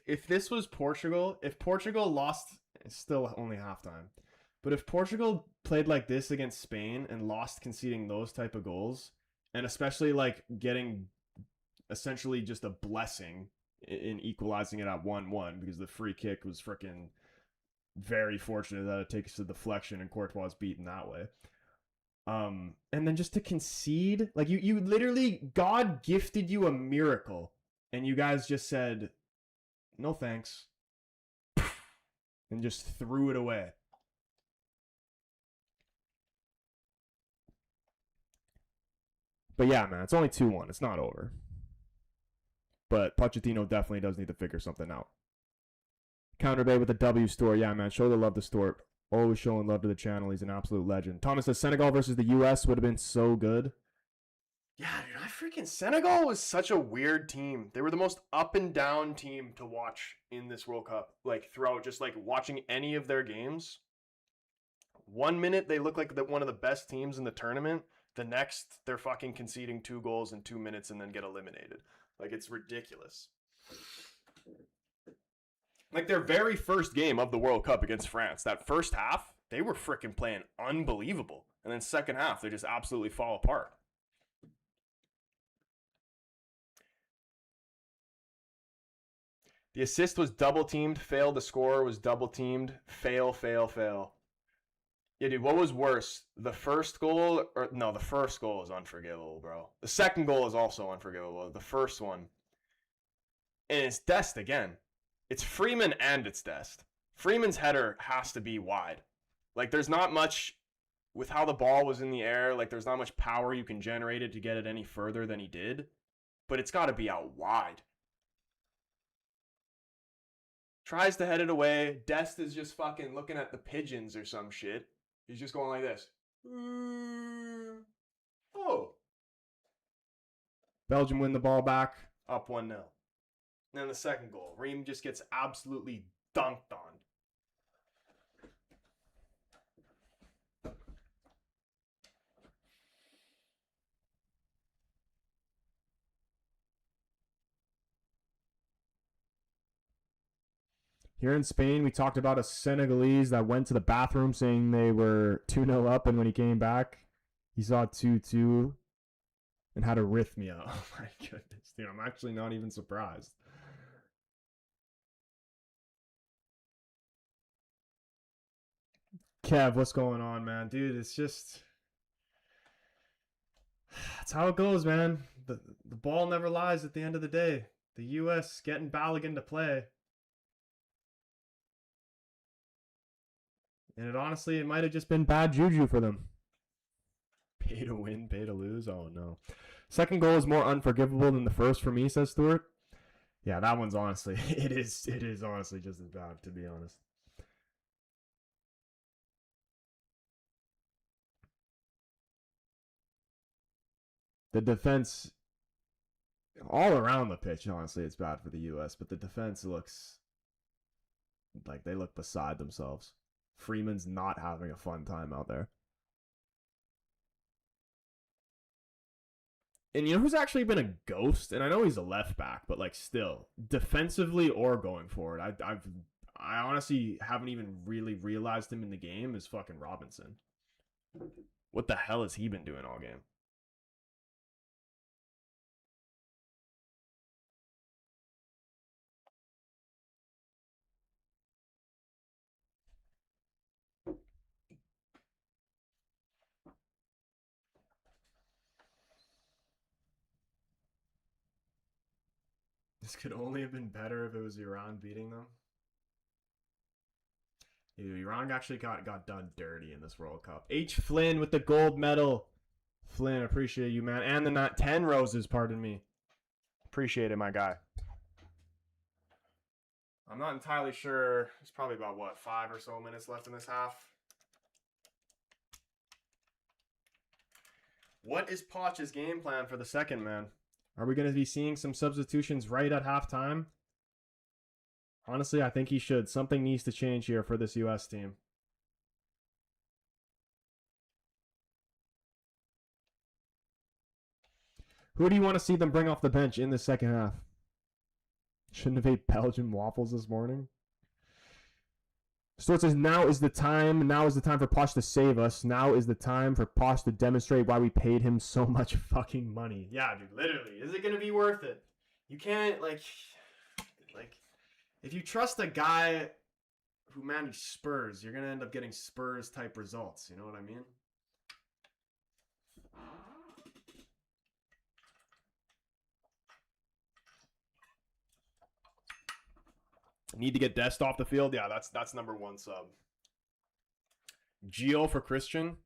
S1: if this was Portugal, if Portugal lost, it's still only halftime. But if Portugal played like this against Spain and lost conceding those type of goals, and especially like getting essentially just a blessing in equalizing it at 1-1 because the free kick was freaking very fortunate that it takes to deflection and Courtois beaten that way. And then just to concede, like you literally, God gifted you a miracle, and you guys just said, no thanks, and just threw it away. But yeah, man, it's only 2-1. It's not over. But Pochettino definitely does need to figure something out. Counter Bay with the W store. Yeah, man, show the love to Stort. Always showing love to the channel. He's an absolute legend. Thomas says Senegal versus the U.S. would have been so good. Yeah, dude, Senegal was such a weird team. They were the most up and down team to watch in this World Cup. Like throughout, just like watching any of their games. 1 minute they look like one of the best teams in the tournament. The next, they're fucking conceding 2 goals in 2 minutes and then get eliminated. Like, it's ridiculous. Like, their very first game of the World Cup against France, that first half, they were freaking playing unbelievable. And then second half, they just absolutely fall apart. The assist was double-teamed. Fail to score was double-teamed. Fail, fail, fail. Yeah, dude, what was worse? The first goal? No, the first goal is unforgivable, bro. The second goal is also unforgivable. The first one. And it's Dest again. It's Freeman and it's Dest. Freeman's header has to be wide. Like, there's not much, with how the ball was in the air, like, there's not much power you can generate it to get it any further than he did. But it's got to be out wide. Tries to head it away. Dest is just fucking looking at the pigeons or some shit. He's just going like this. Oh. Belgium win the ball back. Up 1-0. And then the second goal. Ream just gets absolutely dunked on. Here in Spain, we talked about a Senegalese that went to the bathroom saying they were 2-0 up, and when he came back, he saw 2-2 and had arrhythmia. Oh my goodness, dude, I'm actually not even surprised. Kev, what's going on, man? Dude, it's just... That's how it goes, man. The ball never lies at the end of the day. The U.S. getting Balogun to play. And it might have just been bad juju for them. Pay to win, pay to lose. Oh, no. Second goal is more unforgivable than the first for me, says Stuart. Yeah, that one's honestly, it is honestly just as bad, to be honest. The defense, all around the pitch, honestly, it's bad for the U.S., but the defense looks like they look beside themselves. Freeman's not having a fun time out there. And you know who's actually been a ghost? And I know he's a left back, but like still, defensively or going forward, I honestly haven't even really realized him in the game is fucking Robinson. What the hell has he been doing all game? This could only have been better if it was Iran beating them. Dude, Iran actually got done dirty in this World Cup. H. Flynn with the gold medal. Flynn, appreciate you, man. And the not 10 roses, pardon me. Appreciate it, my guy. I'm not entirely sure. It's probably about, what, 5 or so minutes left in this half. What is Poch's game plan for the second, man? Are we going to be seeing some substitutions right at halftime? Honestly, I think he should. Something needs to change here for this U.S. team. Who do you want to see them bring off the bench in the second half? Shouldn't have ate Belgian waffles this morning. Stuart says, now is the time for Poch to save us. Now is the time for Poch to demonstrate why we paid him so much fucking money. Yeah, dude, literally. Is it going to be worth it? You can't, like, if you trust a guy who managed Spurs, you're going to end up getting Spurs-type results. You know what I mean? Need to get Dest off the field? Yeah, that's number one sub. Gio for Christian.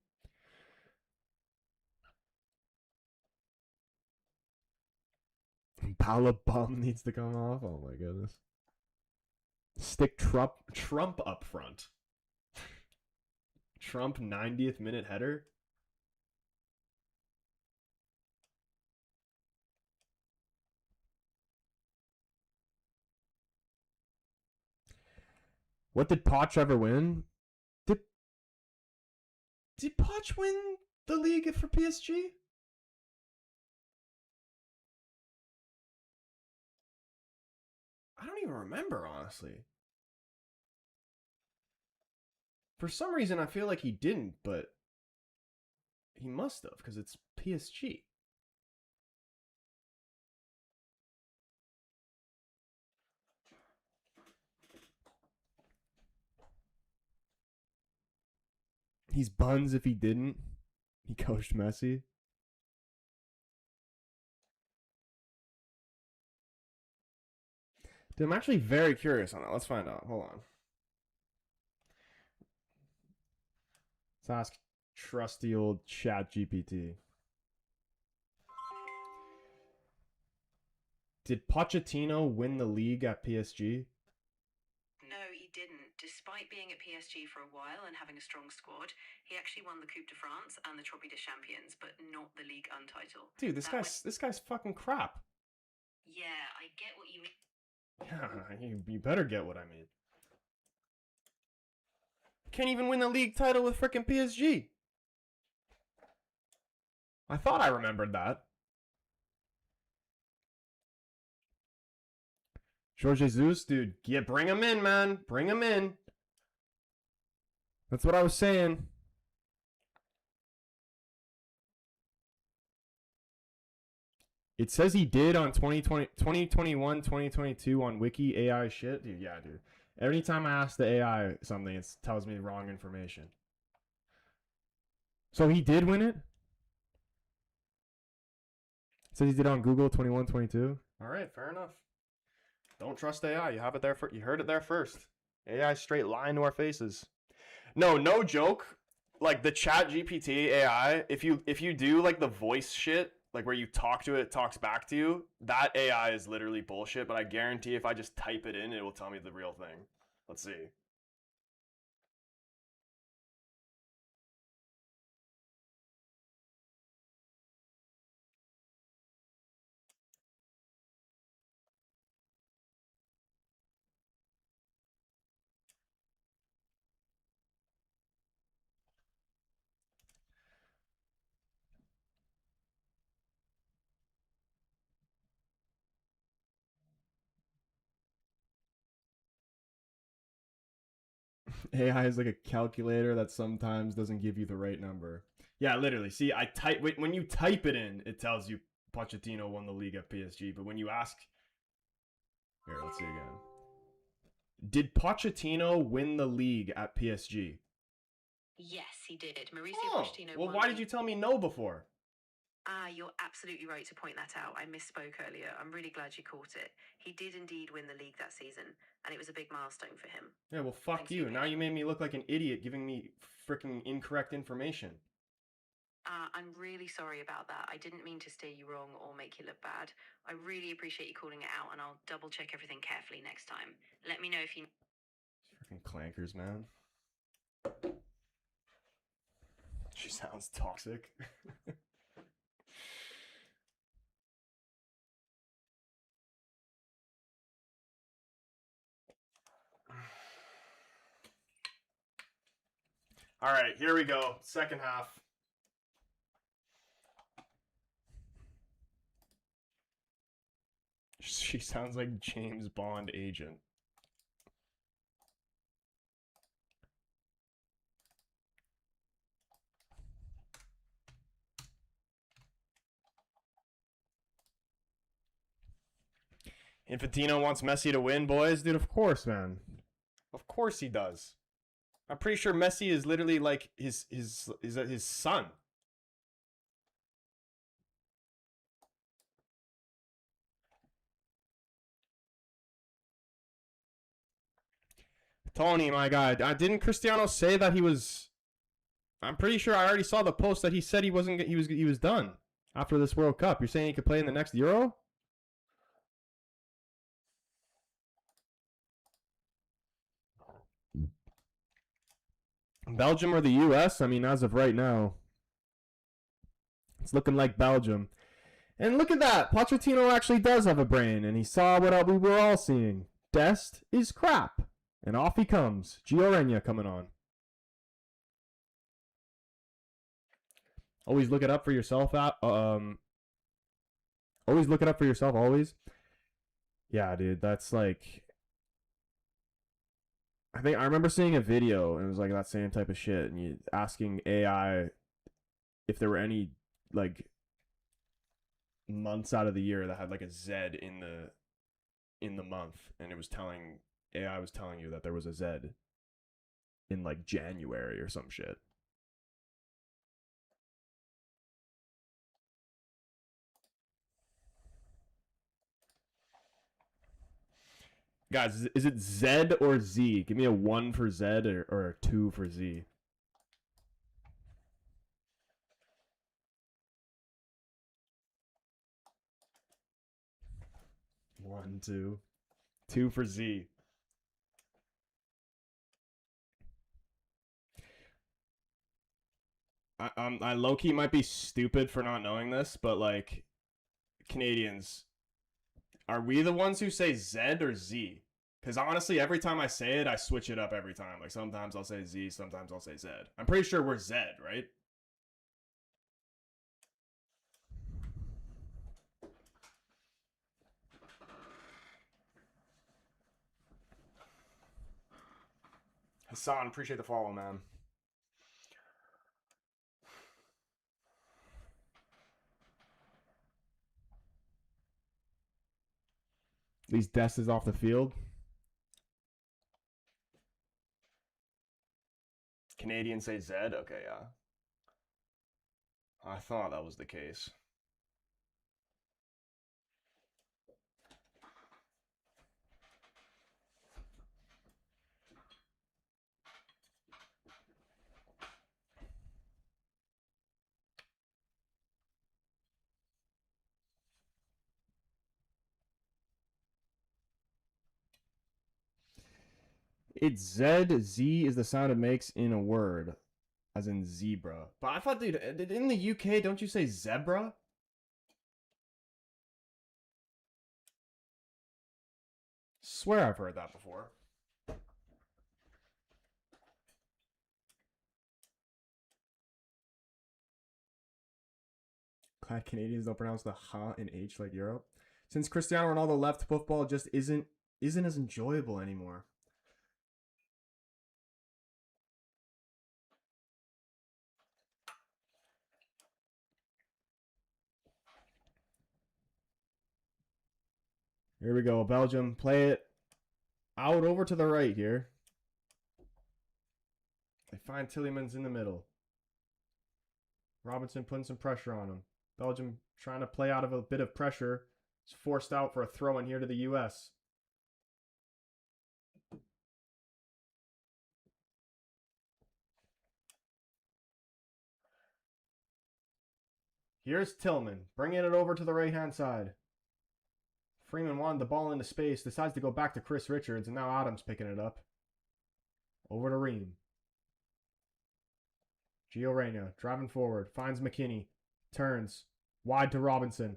S1: Paula Bum needs to come off. Oh my goodness. Stick Trump up front. Trump 90th minute header. What did Poch ever win? Did Poch win the league for PSG? I don't even remember, honestly. For some reason, I feel like he didn't, but he must have, because it's PSG. He's buns if he didn't. He coached Messi. Dude, I'm actually very curious on that. Let's find out. Hold on. Let's ask trusty old Chat GPT. Did Pochettino win the league at PSG?
S2: No, he didn't. Despite being at PSG for a while and having a strong squad, he actually won the Coupe de France and the Trophée des Champions, but not the Ligue 1 title.
S1: Dude, this guy's fucking crap.
S2: Yeah, I get what you mean.
S1: Yeah, you better get what I mean. Can't even win the league title with frickin' PSG. I thought I remembered that. Jorge Jesus, dude, bring him in, man. Bring him in. That's what I was saying. It says he did on 2021, 2022 on Wiki AI shit. Dude, yeah, dude. Every time I ask the AI something, it tells me the wrong information. So he did win it? It says he did on Google 21, 22. All right, fair enough. Don't trust AI. You have it there. You heard it there first. AI straight lying to our faces. No joke. Like the Chat GPT AI, if you do like the voice shit, like where you talk to it, it talks back to you, that AI is literally bullshit, but I guarantee if I just type it in, it will tell me the real thing. Let's see. AI is like a calculator that sometimes doesn't give you the right number. Yeah, literally. See, when you type it in, it tells you Pochettino won the league at PSG. But when you ask, here, let's see again. Did Pochettino win the league at PSG?
S2: Yes, he did. Mauricio
S1: Oh,
S2: Pochettino
S1: well,
S2: won
S1: why did you tell me no before?
S2: You're absolutely right to point that out. I misspoke earlier. I'm really glad you caught it. He did indeed win the league that season, and it was a big milestone for him.
S1: Yeah, well, fuck
S2: Thanks for your
S1: you. Now you
S2: patience.
S1: made me look like an idiot giving me freaking incorrect information.
S2: I'm really sorry about that. I didn't mean to steer you wrong or make you look bad. I really appreciate you calling it out, and I'll double check everything carefully next time. Let me know if you.
S1: Freaking clankers, man. She sounds toxic. All right, here we go. Second half. She sounds like James Bond agent. Infantino wants Messi to win, boys. Dude, of course, man. Of course he does. I'm pretty sure Messi is literally like his son. Tony, my God, didn't Cristiano say that he was? I'm pretty sure I already saw the post that he said he wasn't. He was done after this World Cup. You're saying he could play in the next Euro? Belgium or the U.S.? I mean, as of right now, it's looking like Belgium. And look at that. Pochettino actually does have a brain, and he saw what we were all seeing. Dest is crap. And off he comes. Gio Reyna coming on. Always look it up for yourself. Always look it up for yourself. Always. Yeah, dude. That's like. I think I remember seeing a video, and it was like that same type of shit, and you asking AI if there were any like months out of the year that had like a Z in the month, and it was telling AI was telling you that there was a Z in like January or some shit. Guys, is it Z or Z? Give me a 1 for Z or a 2 for Z. One, two. Two for Z. I low key might be stupid for not knowing this, but like Canadians, are we the ones who say Z or Z? Because honestly, every time I say it, I switch it up every time. Like sometimes I'll say Z, sometimes I'll say Z. I'm pretty sure we're Z, right? Hassan, appreciate the follow, man. These Dest is off the field. Canadians say Z? Okay, yeah. I thought that was the case. It's Z. Z is the sound it makes in a word, as in zebra. But I thought, dude, in the UK, don't you say zebra? Swear I've heard that before. Glad Canadians don't pronounce the ha and H like Europe. Since Cristiano Ronaldo left, football just isn't as enjoyable anymore. Here we go. Belgium play it out over to the right here. They find Tillemans in the middle. Robinson putting some pressure on him. Belgium trying to play out of a bit of pressure. It's forced out for a throw in here to the U.S. Here's Tillman, bringing it over to the right-hand side. Freeman wanted the ball into space, decides to go back to Chris Richards, and now Adams picking it up. Over to Ream. Gio Reyna driving forward, finds McKinney, turns, wide to Robinson.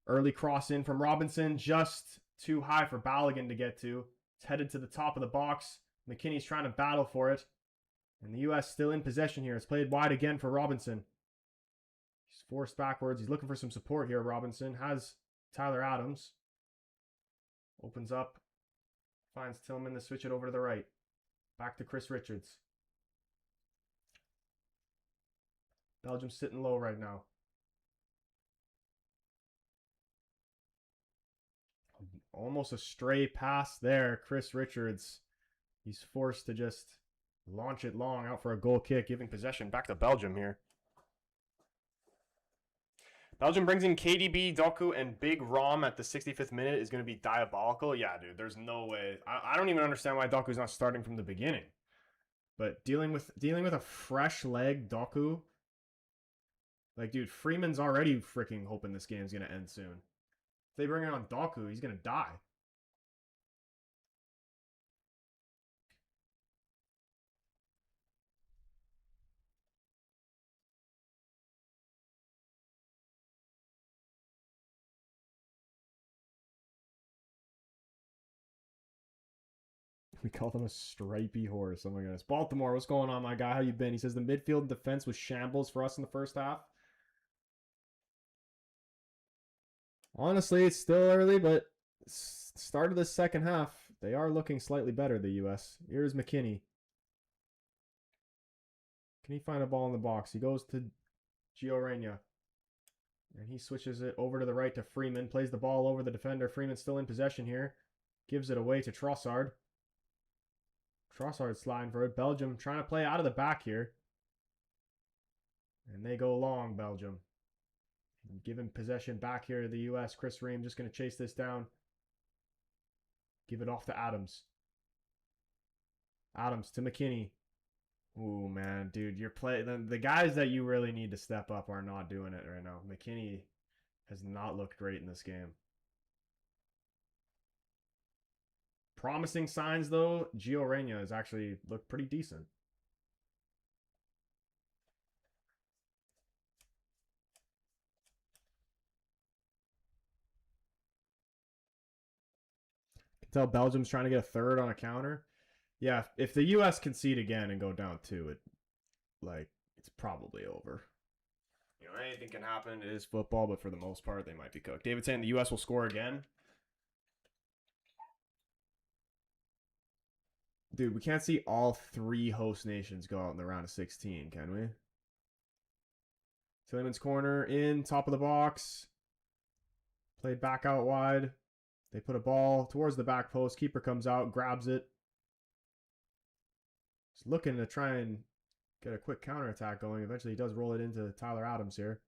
S1: Early cross in from Robinson, just too high for Balogun to get to. It's headed to the top of the box. McKinney's trying to battle for it. And the U.S. still in possession here. It's played wide again for Robinson. He's forced backwards. He's looking for some support here, Robinson. Has Tyler Adams. Opens up. Finds Tillman to switch it over to the right. Back to Chris Richards. Belgium's sitting low right now. Almost a stray pass there. Chris Richards. He's forced to just launch it long out for a goal kick, giving possession back to Belgium here. Belgium brings in KDB, Doku, and Big Rom at the 65th minute is going to be diabolical. Yeah, dude, there's no way. I don't even understand why Doku's not starting from the beginning. But dealing with a fresh leg Doku, like, dude, Freeman's already freaking hoping this game's going to end soon. If they bring it on Doku, he's going to die. We call them a stripy horse. Oh my goodness. Baltimore, what's going on, my guy? How you been? He says the midfield defense was shambles for us in the first half. Honestly, it's still early, but start of the second half, they are looking slightly better, the U.S. Here's McKinney. Can he find a ball in the box? He goes to Gio Reyna. And he switches it over to the right to Freeman. Plays the ball over the defender. Freeman's still in possession here. Gives it away to Trossard. Trossard sliding for it. Belgium trying to play out of the back here. And they go long, Belgium. Giving possession back here to the U.S. Chris Ream just going to chase this down. Give it off to Adams. Adams to McKinney. Ooh, man, dude, you're playing. The guys that you really need to step up are not doing it right now. McKinney has not looked great in this game. Promising signs, though. Gio Reyna has actually looked pretty decent. Can tell Belgium's trying to get a third on a counter. Yeah, if the U.S. concede again and go down 2, it's probably over. You know, anything can happen. It is football, but for the most part, they might be cooked. David saying the U.S. will score again. Dude, we can't see all 3 host nations go out in the round of 16, can we? Tillman's corner in, top of the box. Played back out wide. They put a ball towards the back post. Keeper comes out, grabs it. He's looking to try and get a quick counterattack going. Eventually, he does roll it into Tyler Adams here.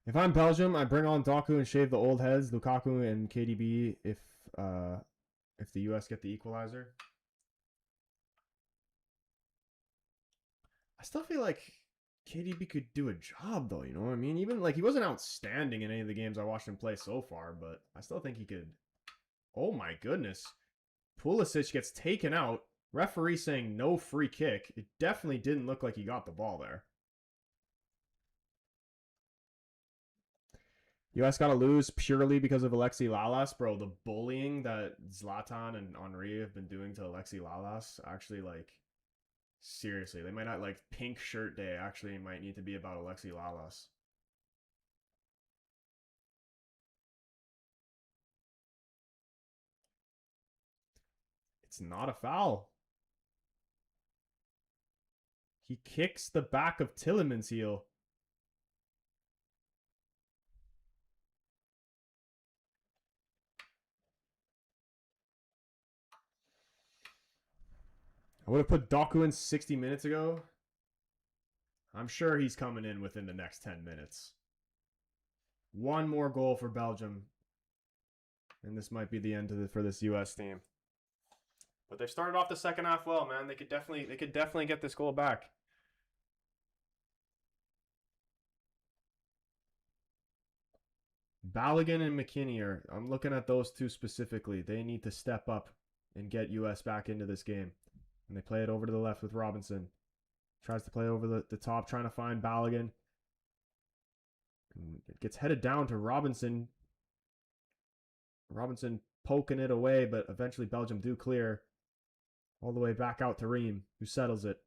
S1: If I'm Belgium, I bring on Doku and shave the old heads, Lukaku and KDB if the US get the equalizer. I still feel like KDB could do a job, though, you know what I mean? Even, he wasn't outstanding in any of the games I watched him play so far, but I still think he could. Oh, my goodness. Pulisic gets taken out. Referee saying no free kick. It definitely didn't look like he got the ball there. US got to lose purely because of Alexi Lalas. Bro, the bullying that Zlatan and Henry have been doing to Alexi Lalas, actually, seriously, they might not, pink shirt day actually might need to be about Alexi Lalas. It's not a foul. He kicks the back of Tillemans' heel. I would have put Doku in 60 minutes ago. I'm sure he's coming in within the next 10 minutes. One more goal for Belgium, and this might be the end for this U.S. team. But they've started off the second half well, man. They could definitely get this goal back. Balogun and McKinney I'm looking at those two specifically. They need to step up and get US back into this game. And they play it over to the left with Robinson. Tries to play over the top, trying to find Balogun. It gets headed down to Robinson. Robinson poking it away, but eventually Belgium do clear. All the way back out to Ream, who settles it.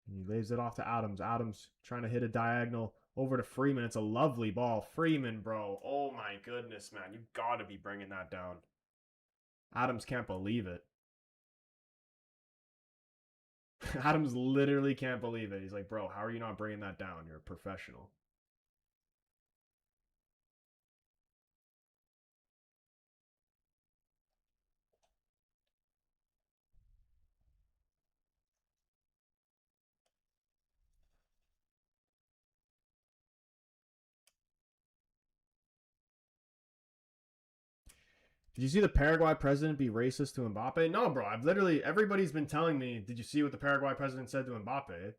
S1: And he lays it off to Adams. Adams trying to hit a diagonal over to Freeman. It's a lovely ball. Freeman, bro. Oh my goodness, man. You got to be bringing that down. Adams can't believe it. Adams literally can't believe it. He's like, bro, how are you not bringing that down? You're a professional. Did you see the Paraguay president be racist to Mbappe? No, bro. Everybody's been telling me, did you see what the Paraguay president said to Mbappe?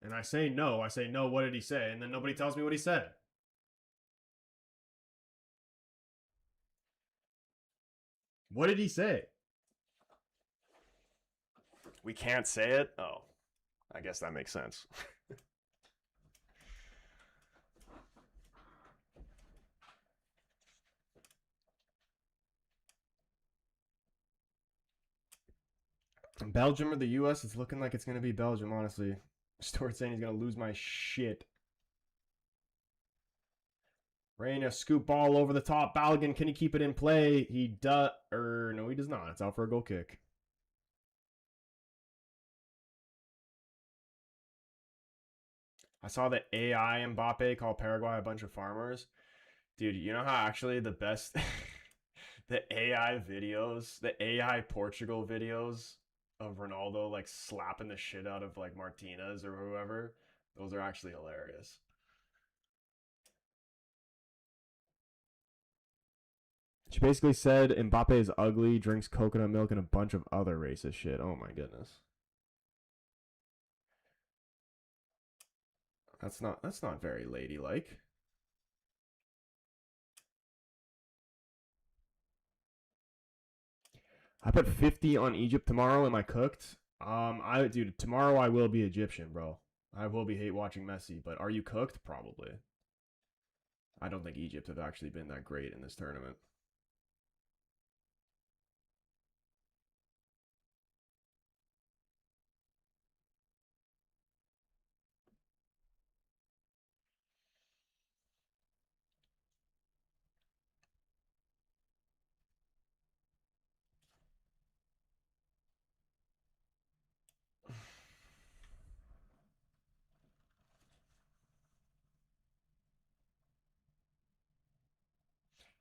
S1: And I say no. I say, no, what did he say? And then nobody tells me what he said. What did he say? We can't say it? Oh, I guess that makes sense. Belgium or the U.S.? It's looking like it's going to be Belgium, honestly. Stuart saying he's going to lose my shit. Reyna, scoop ball over the top. Balogun, can he keep it in play? He does. No, he does not. It's out for a goal kick. I saw the AI Mbappe call Paraguay a bunch of farmers. Dude, you know how actually the best... the AI videos, the AI Portugal videos of Ronaldo like slapping the shit out of like Martinez or whoever, those are actually hilarious. She basically said Mbappe is ugly, drinks coconut milk, and a bunch of other racist shit. Oh my goodness. That's not very ladylike. I put 50 on Egypt tomorrow. Am I cooked? Dude, tomorrow I will be Egyptian, bro. I will be hate watching Messi, but are you cooked? Probably. I don't think Egypt have actually been that great in this tournament.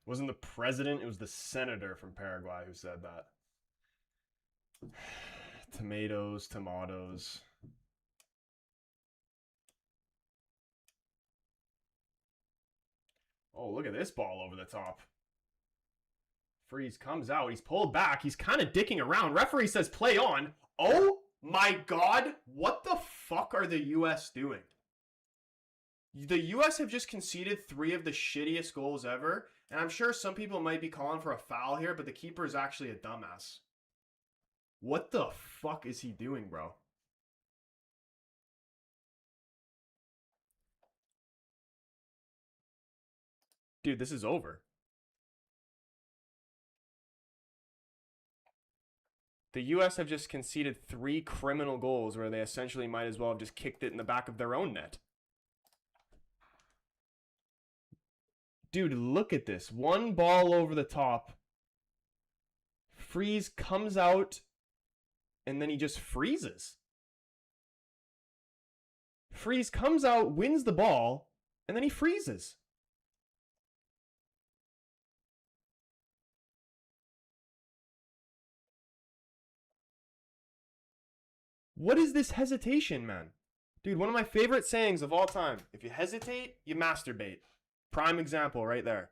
S1: It wasn't the president, it was the senator from Paraguay who said that. Tomatoes, tomatoes. Oh, look at this ball over the top. Freeze comes out. He's pulled back. He's kind of dicking around. Referee says play on. Oh my God. What the fuck are the U.S. doing? The U.S. have just conceded 3 of the shittiest goals ever. And I'm sure some people might be calling for a foul here, but the keeper is actually a dumbass. What the fuck is he doing, bro? Dude, this is over. The U.S. have just conceded 3 criminal goals where they essentially might as well have just kicked it in the back of their own net. Dude, look at this. One ball over the top. Freeze comes out, and then he just freezes. Freeze comes out, wins the ball, and then he freezes. What is this hesitation, man? Dude, one of my favorite sayings of all time. If you hesitate, you masturbate. Prime example right there.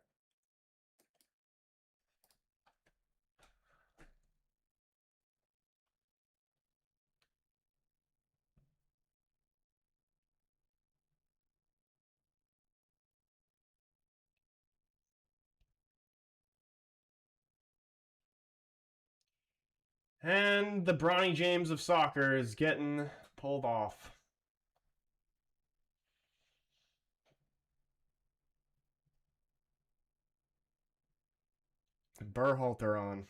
S1: And the Bronny James of soccer is getting pulled off. Berhalter on.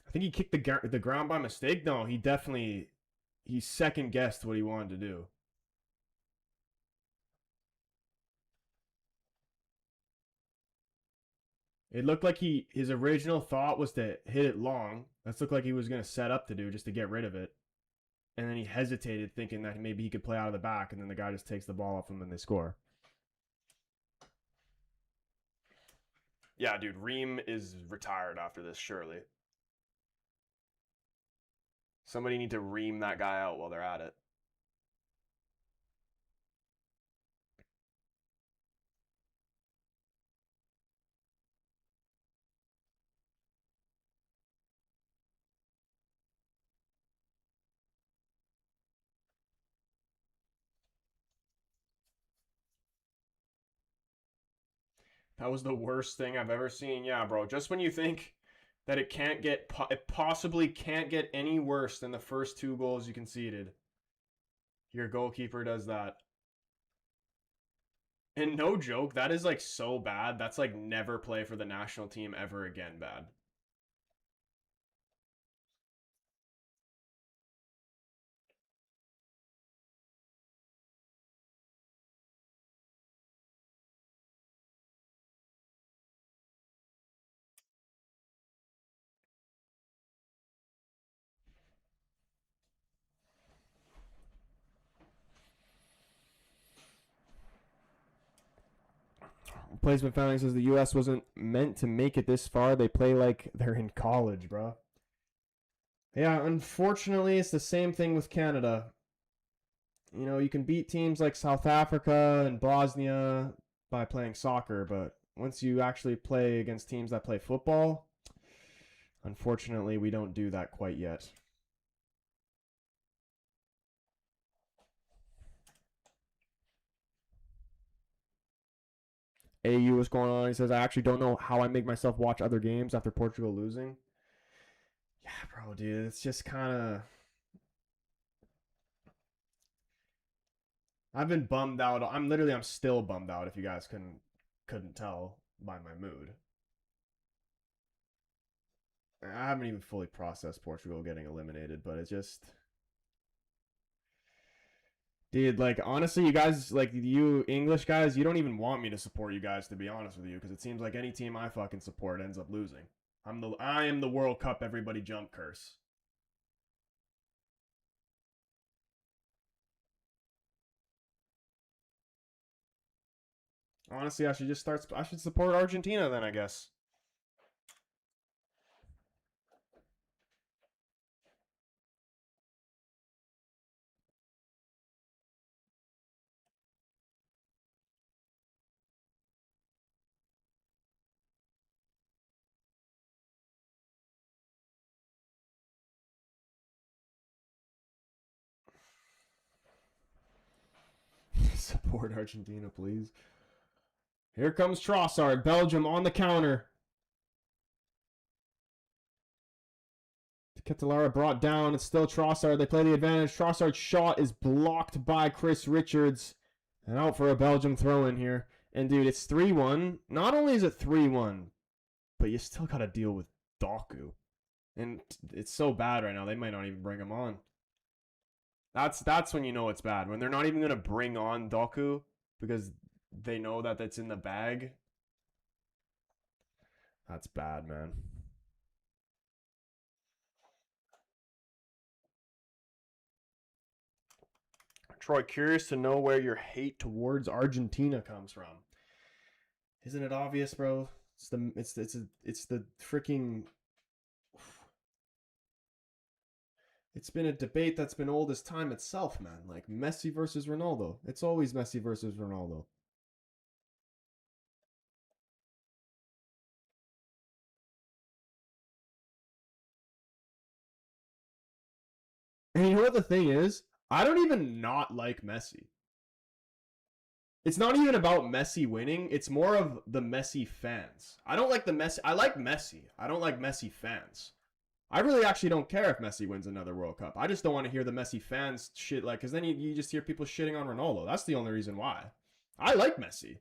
S1: I think he kicked the ground by mistake. No, he second guessed what he wanted to do. It looked like his original thought was to hit it long. That's looked like he was gonna set up to do just to get rid of it. And then he hesitated, thinking that maybe he could play out of the back, and then the guy just takes the ball off him and they score. Yeah, dude, Ream is retired after this, surely. Somebody need to ream that guy out while they're at it. That was the worst thing I've ever seen. Yeah, bro. Just when you think that it possibly can't get any worse than the first two goals you conceded, your goalkeeper does that. And no joke, that is like so bad. That's like never play for the national team ever again bad. Replacement founding says the U.S. wasn't meant to make it this far. They play like they're in college, bro. Yeah, unfortunately, it's the same thing with Canada. You know, you can beat teams like South Africa and Bosnia by playing soccer, but once you actually play against teams that play football, unfortunately, we don't do that quite yet. AU, what's going on? He says, I actually don't know how I make myself watch other games after Portugal losing. Yeah, bro, dude, it's just kind of. I've been bummed out. I'm still bummed out if you guys couldn't tell by my mood. I haven't even fully processed Portugal getting eliminated, but it's just, dude, like honestly, you guys, like you English guys, you don't even want me to support you guys to be honest with you, because it seems like any team I fucking support ends up losing. I am the World Cup everybody jump curse. Honestly, I should support Argentina then, I guess. Support Argentina, please. Here comes Trossard. Belgium on the counter. Ketelara brought down. It's still Trossard. They play the advantage. Trossard's shot is blocked by Chris Richards. And out for a Belgium throw in here. And dude, it's 3-1. Not only is it 3-1, but you still got to deal with Doku. And it's so bad right now, they might not even bring him on. That's when you know it's bad. When they're not even going to bring on Doku because they know that it's in the bag. That's bad, man. Troy, curious to know where your hate towards Argentina comes from. Isn't it obvious, bro? It's the freaking. It's been a debate that's been old as time itself, man. Like Messi versus Ronaldo. It's always Messi versus Ronaldo. And you know what the thing is? I don't even not like Messi. It's not even about Messi winning. It's more of the Messi fans. I don't like the Messi. I like Messi. I don't like Messi fans. I really actually don't care if Messi wins another World Cup. I just don't want to hear the Messi fans shit like, because then you just hear people shitting on Ronaldo. That's the only reason why. I like Messi.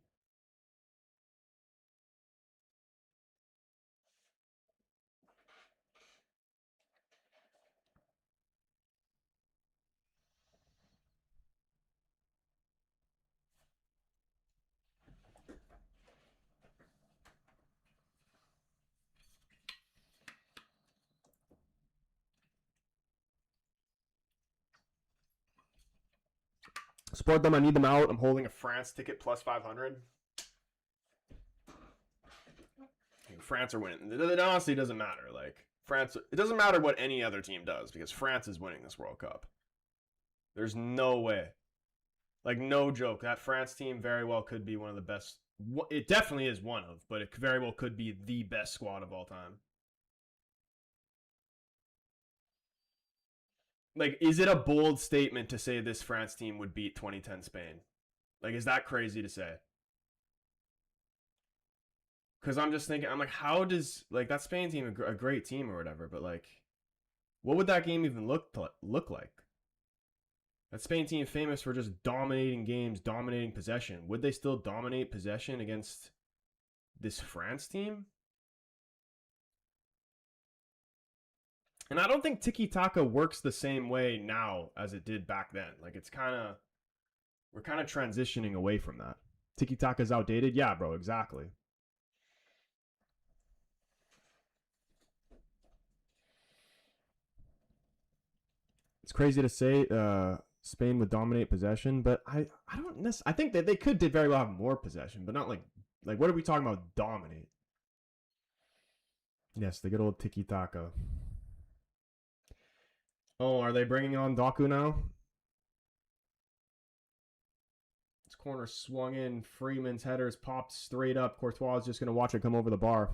S1: Support them. I need them out. I'm holding a France ticket plus 500. France are winning. It honestly doesn't matter. Like France, it doesn't matter what any other team does because France is winning this World Cup. There's no way. Like no joke. That France team very well could be one of the best. It definitely is one of, but it very well could be the best squad of all time. Like, is it a bold statement to say this France team would beat 2010 Spain? Like, is that crazy to say? Because I'm just thinking, I'm like, how does like that Spain team a great team or whatever? But like, what would that game even look like? That Spain team famous for just dominating games, dominating possession. Would they still dominate possession against this France team? And I don't think tiki taka works the same way now as it did back then. Like it's kind of we're kind of transitioning away from that. Tiki taka is outdated. Yeah, bro, exactly. It's crazy to say Spain would dominate possession, but I don't necessarily. I think that they could did very well have more possession, but not like what are we talking about? Dominate. Yes, the good old tiki taka. Oh, are they bringing on Doku now? This corner swung in. Freeman's headers popped straight up. Courtois is just going to watch it come over the bar.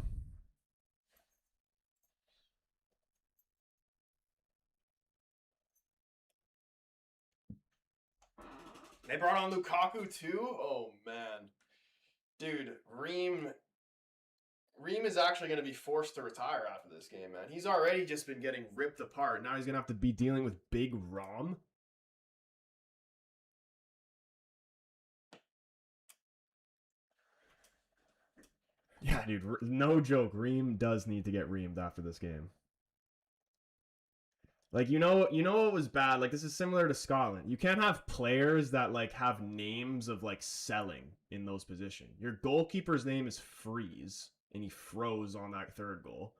S1: They brought on Lukaku too? Oh, man. Dude, Reem is actually going to be forced to retire after this game, man. He's already just been getting ripped apart. Now he's going to have to be dealing with Big Rom. Yeah, dude, no joke. Reem does need to get reamed after this game. Like you know what was bad? Like this is similar to Scotland. You can't have players that like have names of like selling in those positions. Your goalkeeper's name is Freeze, and he froze on that third goal.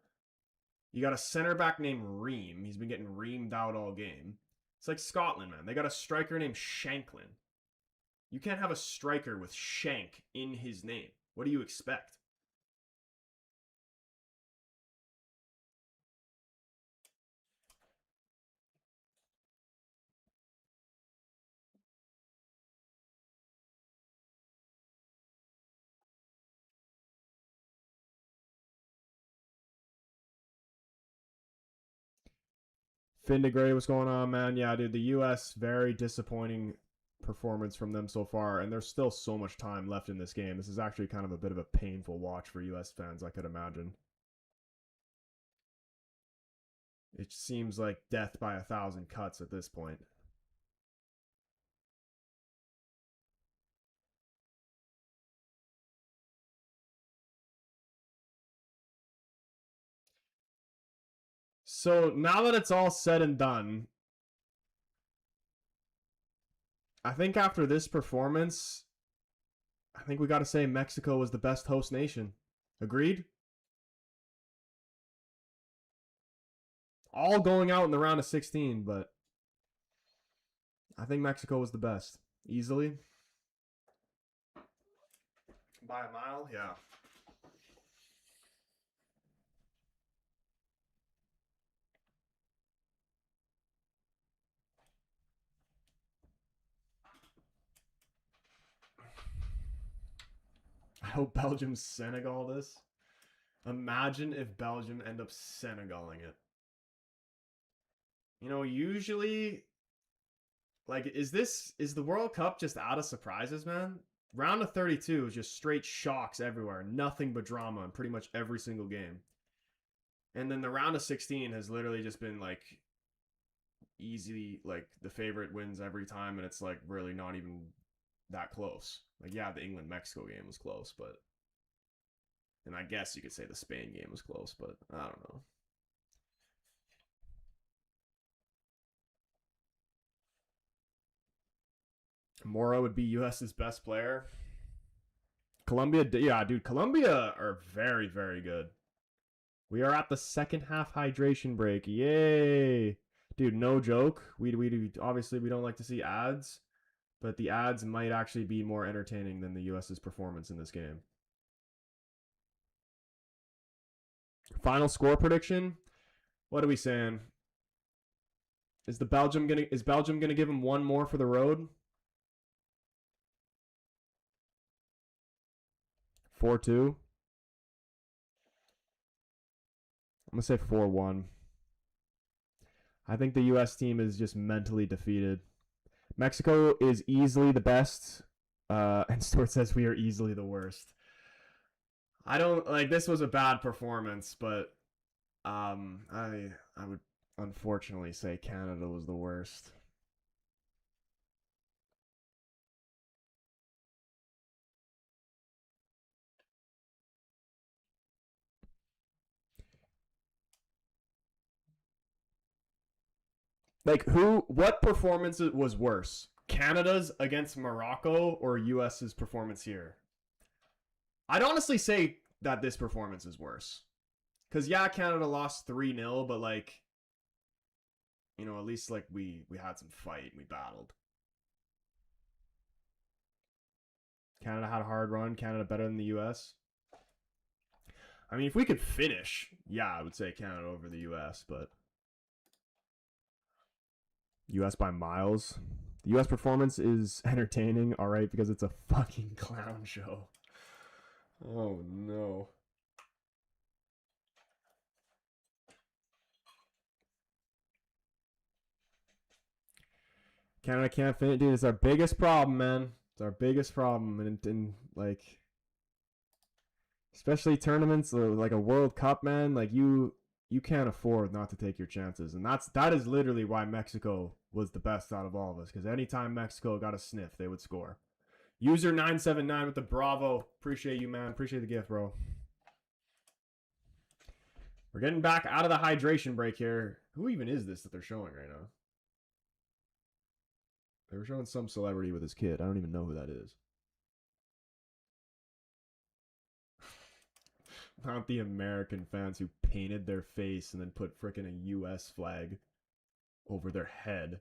S1: You got a center back named Ream. He's been getting reamed out all game. It's like Scotland, man. They got a striker named Shanklin. You can't have a striker with Shank in his name. What do you expect? Finn DeGray, what's going on, man? Yeah, dude, the U.S. very disappointing performance from them so far, and there's still so much time left in this game. This is actually kind of a bit of a painful watch for U.S. fans, I could imagine. It seems like death by 1,000 cuts at this point. So now that it's all said and done, I think after this performance, I think we got to say Mexico was the best host nation. Agreed? All going out in the round of 16, but I think Mexico was the best. Easily. By a mile? Yeah. hope Belgium Senegal this. Imagine if Belgium end up Senegaling it. You know, usually, like, is the World Cup just out of surprises, man? Round of 32 is just straight shocks everywhere, nothing but drama in pretty much every single game. And then the round of 16 has literally just been like easy, like the favorite wins every time, and it's like really not even that close. Like, yeah, the England Mexico game was close, but and I guess you could say the Spain game was close, but I don't know. Mora would be US's best player. Colombia, yeah, dude, Colombia are very, very good. We are at the second half hydration break. Yay. Dude, no joke. We obviously we don't like to see ads, but the ads might actually be more entertaining than the US's performance in this game. Final score prediction? What are we saying? Is Belgium gonna give him one more for the road? 4-2. I'm gonna say 4-1. I think the US team is just mentally defeated. Mexico is easily the best, and Stuart says we are easily the worst. I don't like this was a bad performance, but I would unfortunately say Canada was the worst. Like what performance was worse? Canada's against Morocco or US's performance here? I'd honestly say that this performance is worse. Cuz yeah, Canada lost 3-0, but like you know, at least like we had some fight, we battled. Canada had a hard run, Canada better than the US. I mean, if we could finish, yeah, I would say Canada over the US, but US by miles. The US performance is entertaining, all right, because it's a fucking clown show. Oh no. Canada can't finish, dude. It's our biggest problem, man. It's our biggest problem, and like, especially tournaments like a World Cup, man. Like you can't afford not to take your chances, and that is literally why Mexico was the best out of all of us. Because anytime Mexico got a sniff, they would score. User 979 with the Bravo. Appreciate you, man. Appreciate the gift, bro. We're getting back out of the hydration break here. Who even is this that they're showing right now? They were showing some celebrity with his kid. I don't even know who that is. Not the American fans who painted their face and then put frickin' a US flag over their head.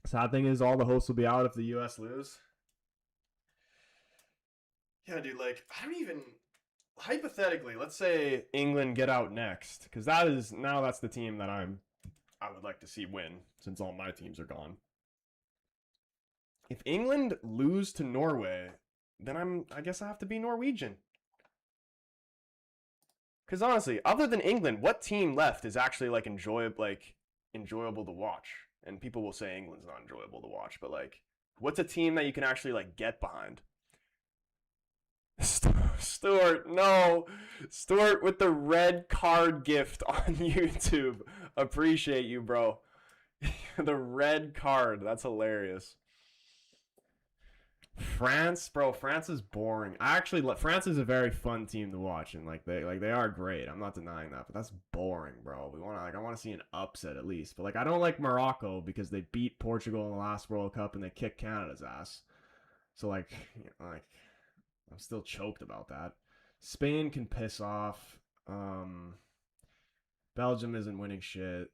S1: Sad thing is, all the hosts will be out if the US lose. Yeah, dude, like, I don't even. Hypothetically, let's say England get out next, because that's the team that I would like to see win, since all my teams are gone. If England lose to Norway, then I guess I have to be Norwegian. Because honestly, other than England, what team left is actually like enjoyable to watch? And people will say England's not enjoyable to watch, but like, what's a team that you can actually like get behind? Stuart, no. Stuart with the red card gift on YouTube. Appreciate you, bro. The red card. That's hilarious. France, bro, France is boring. France is a very fun team to watch, and they are great. I'm not denying that, but that's boring, bro. I want to see an upset at least. But like I don't like Morocco because they beat Portugal in the last World Cup and they kicked Canada's ass. So like I'm still choked about that. Spain can piss off. Belgium isn't winning shit.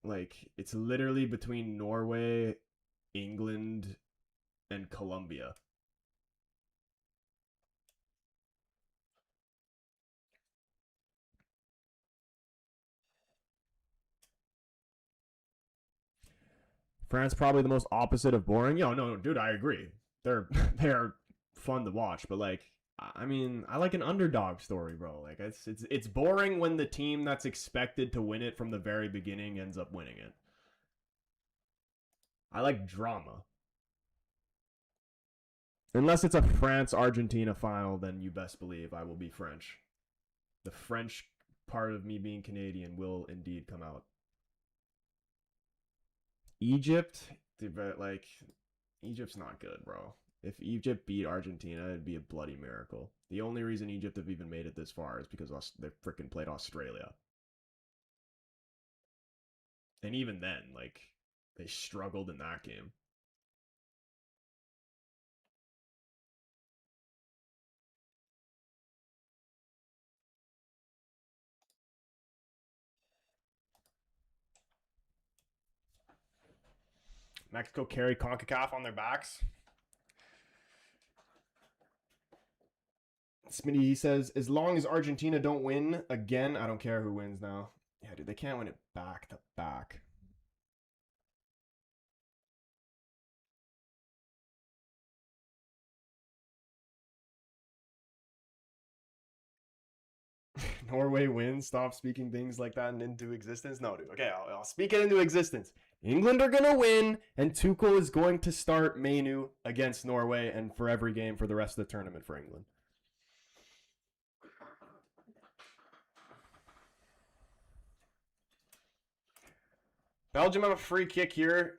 S1: Like it's literally between Norway, England, and Colombia. France probably the most opposite of boring. Yo, no, dude, I agree. They're they're fun to watch, but like, I mean, I like an underdog story, bro. Like, it's boring when the team that's expected to win it from the very beginning ends up winning it. I like drama. Unless it's a France Argentina final, then you best believe I will be French. The French part of me being Canadian will indeed come out. Egypt, but like, Egypt's not good, bro. If Egypt beat Argentina, it'd be a bloody miracle. The only reason Egypt have even made it this far is because they freaking played Australia. And even then, like, they struggled in that game. Mexico carry CONCACAF on their backs. Smitty, he says, as long as Argentina don't win again, I don't care who wins now. Yeah, dude, they can't win it back to back. Norway wins. Stop speaking things like that into existence. No, dude. Okay, I'll speak it into existence. England are gonna win, and Tuchel is going to start Menu against Norway, and for every game for the rest of the tournament for England. Belgium have a free kick here.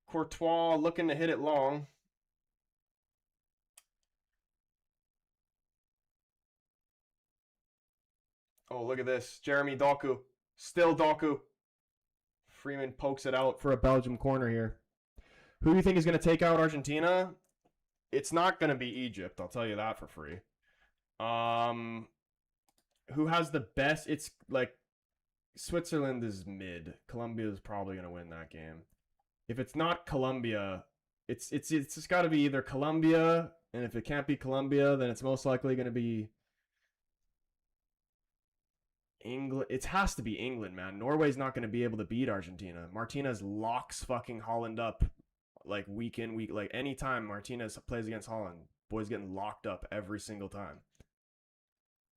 S1: Courtois looking to hit it long. Oh, look at this. Jeremy Doku. Still Doku. Freeman pokes it out for a Belgium corner here. Who do you think is going to take out Argentina? It's not going to be Egypt. I'll tell you that for free. Who has the best? It's like Switzerland is mid. Colombia is probably going to win that game. If it's not Colombia, it's just got to be either Colombia, and if it can't be Colombia, then it's most likely going to be England. It has to be England, man. Norway's not going to be able to beat Argentina. Martinez locks fucking Holland up like week in, week. Like anytime Martinez plays against Holland, boys getting locked up every single time.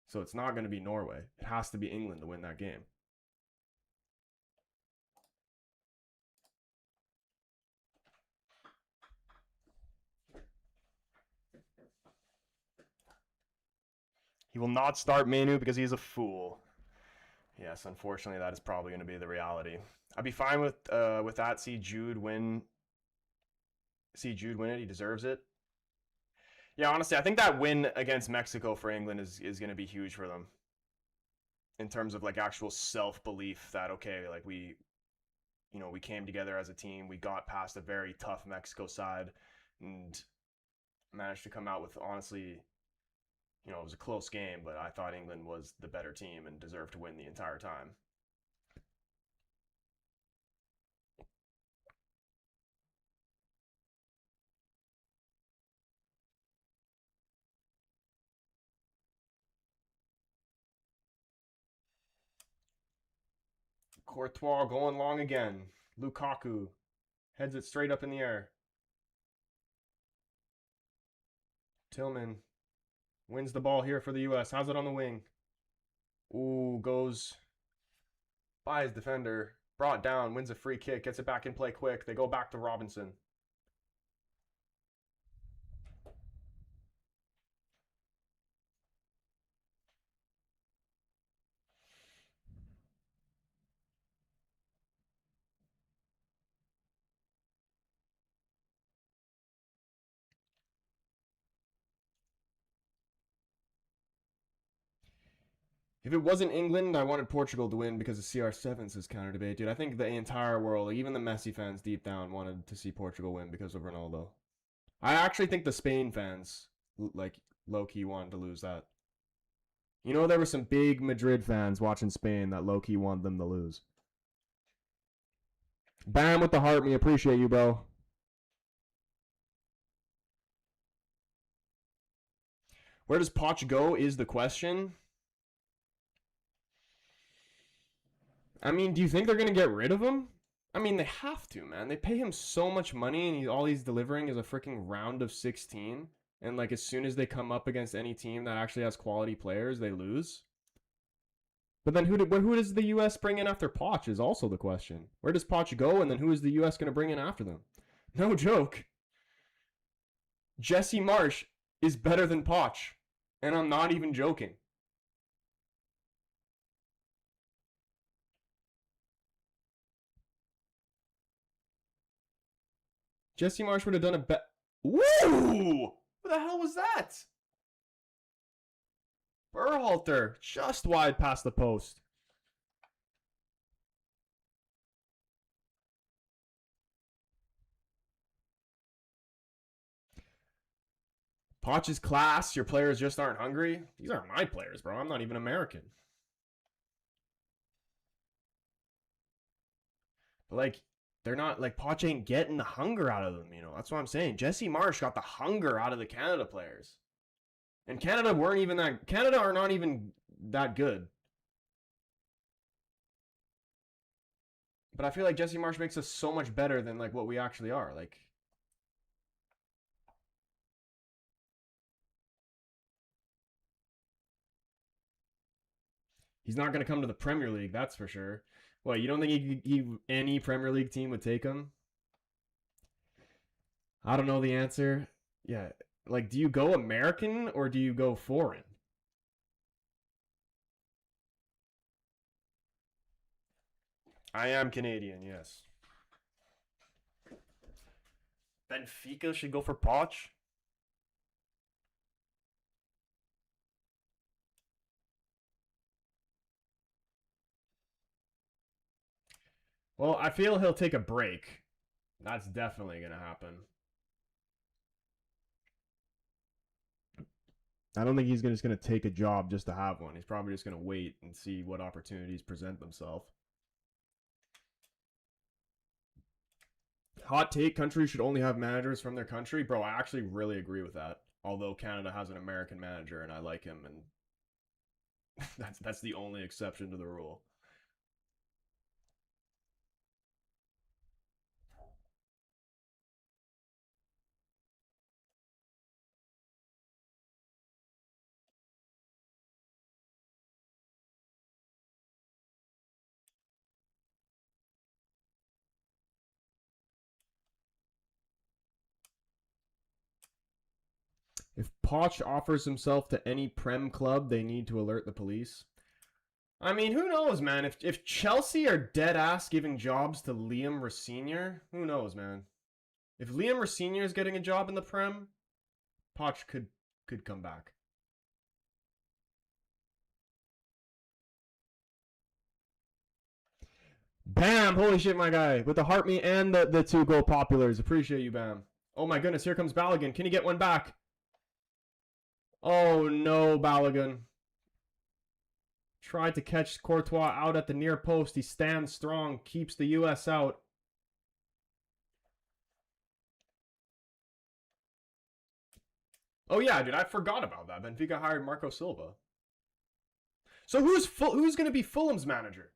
S1: So it's not going to be Norway. It has to be England to win that game. He will not start Manu because he's a fool. Yes, unfortunately, that is probably going to be the reality. I'd be fine with that. See Jude win. See Jude win it. He deserves it. Yeah, honestly, I think that win against Mexico for England is going to be huge for them. In terms of like actual self-belief that, okay, like we came together as a team. We got past a very tough Mexico side and managed to come out with, honestly, it was a close game, but I thought England was the better team and deserved to win the entire time. Courtois going long again. Lukaku heads it straight up in the air. Tillman wins the ball here for the U.S. How's it on the wing? Ooh, goes by his defender. Brought down, wins a free kick, gets it back in play quick. They go back to Robinson. If it wasn't England, I wanted Portugal to win because of CR7's his counter debate, dude. I think the entire world, even the Messi fans deep down, wanted to see Portugal win because of Ronaldo. I actually think the Spain fans, like, low-key wanted to lose that. There were some big Madrid fans watching Spain that low-key wanted them to lose. Bam with the heart, me appreciate you, bro. Where does Poch go is the question. I mean, do you think they're going to get rid of him? I mean, they have to, man. They pay him so much money, and all he's delivering is a freaking round of 16. And like, as soon as they come up against any team that actually has quality players, they lose. But then who does the U.S. bring in after Poch is also the question. Where does Poch go, and then who is the U.S. going to bring in after them? No joke. Jesse Marsh is better than Poch, and I'm not even joking. Jesse Marsh would have done a bet. Woo! What the hell was that? Berhalter just wide past the post. Poch's class. Your players just aren't hungry. These aren't my players, bro. I'm not even American. But like, they're not like Poch ain't getting the hunger out of them. You know, that's what I'm saying. Jesse Marsh got the hunger out of the Canada players, and Canada weren't even that. Canada are not even that good. But I feel like Jesse Marsh makes us so much better than like what we actually are. Like, he's not going to come to the Premier League, that's for sure. What, you don't think any Premier League team would take him? I don't know the answer. Yeah, like, do you go American or do you go foreign? I am Canadian, yes. Benfica should go for Poch. Well, I feel he'll take a break. That's definitely going to happen. I don't think he's just going to take a job just to have one. He's probably just going to wait and see what opportunities present themselves. Hot take: countries should only have managers from their country. Bro, I actually really agree with that. Although Canada has an American manager and I like him, and that's the only exception to the rule. If Poch offers himself to any Prem club, they need to alert the police. I mean, who knows, man? If Chelsea are dead ass giving jobs to Liam Rossinier, who knows, man? If Liam Rossinier is getting a job in the Prem, Poch could come back. Bam! Holy shit, my guy. With the heart me and the 2 goal populars. Appreciate you, Bam. Oh my goodness, here comes Balogun. Can he get one back? Oh no, Balogun. Tried to catch Courtois out at the near post. He stands strong, keeps the US out. Oh yeah, dude, I forgot about that. Benfica hired Marco Silva. So who's going to be Fulham's manager?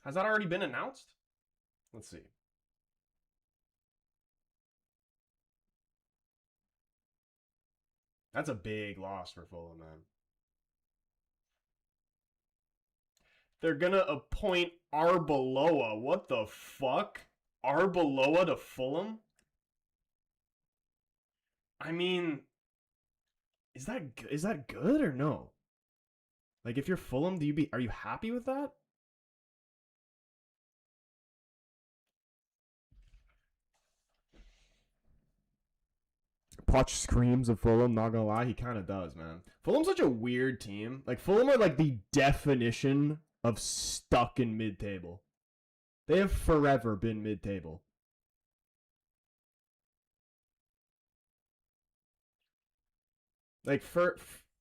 S1: Has that already been announced? Let's see. That's a big loss for Fulham, man. They're gonna appoint Arbeloa. What the fuck? Arbeloa to Fulham? I mean, is that good or no? Like, if you're Fulham, are you happy with that? Poch screams of Fulham, not gonna lie, he kind of does, man. Fulham's such a weird team. Like, Fulham are like the definition of stuck in mid-table. They have forever been mid-table. Like,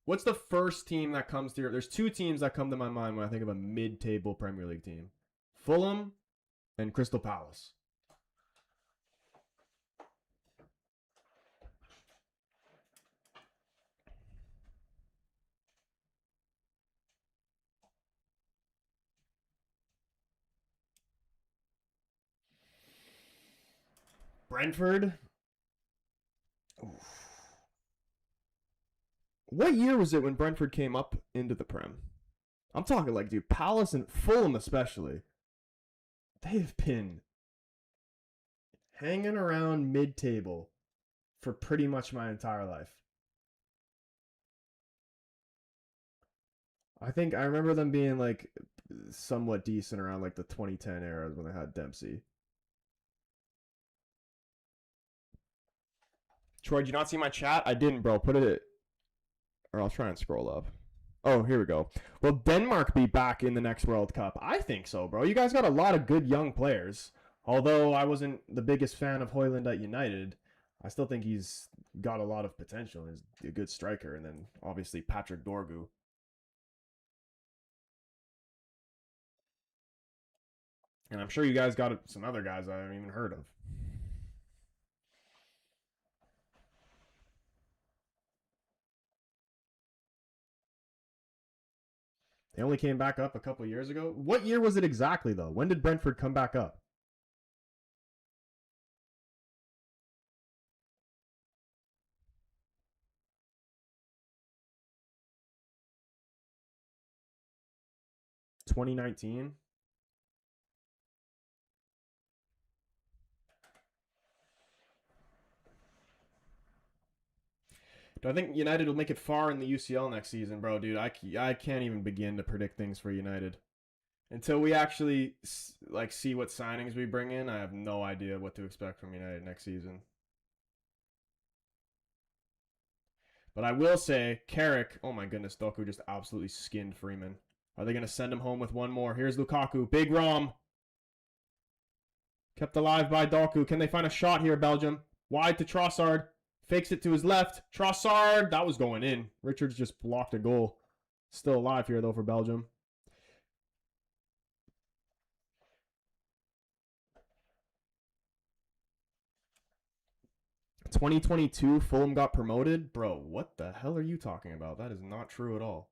S1: what's the first team that comes to your? There's 2 teams that come to my mind when I think of a mid-table Premier League team: Fulham and Crystal Palace. Brentford. What year was it when Brentford came up into the Prem? I'm talking like, dude, Palace and Fulham especially. They've been hanging around mid-table for pretty much my entire life. I think I remember them being like somewhat decent around like the 2010 era when they had Dempsey. Troy, did you not see my chat? I didn't, bro. Put it, or I'll try and scroll up. Oh, here we go. Will Denmark be back in the next World Cup? I think so, bro. You guys got a lot of good young players. Although I wasn't the biggest fan of Højlund at United, I still think he's got a lot of potential. He's a good striker. And then obviously Patrick Dorgu. And I'm sure you guys got some other guys I haven't even heard of. They only came back up a couple years ago. What year was it exactly, though? When did Brentford come back up? (2019) Do I think United will make it far in the UCL next season, bro? Dude, I can't even begin to predict things for United until we actually like see what signings we bring in. I have no idea what to expect from United next season. But I will say, Carrick, oh my goodness, Doku just absolutely skinned Freeman. Are they going to send him home with one more? Here's Lukaku. Big Rom. Kept alive by Doku. Can they find a shot here, Belgium? Wide to Trossard. Fakes it to his left. Trossard. That was going in. Richards just blocked a goal. Still alive here, though, for Belgium. (2022) Fulham got promoted? Bro, what the hell are you talking about? That is not true at all.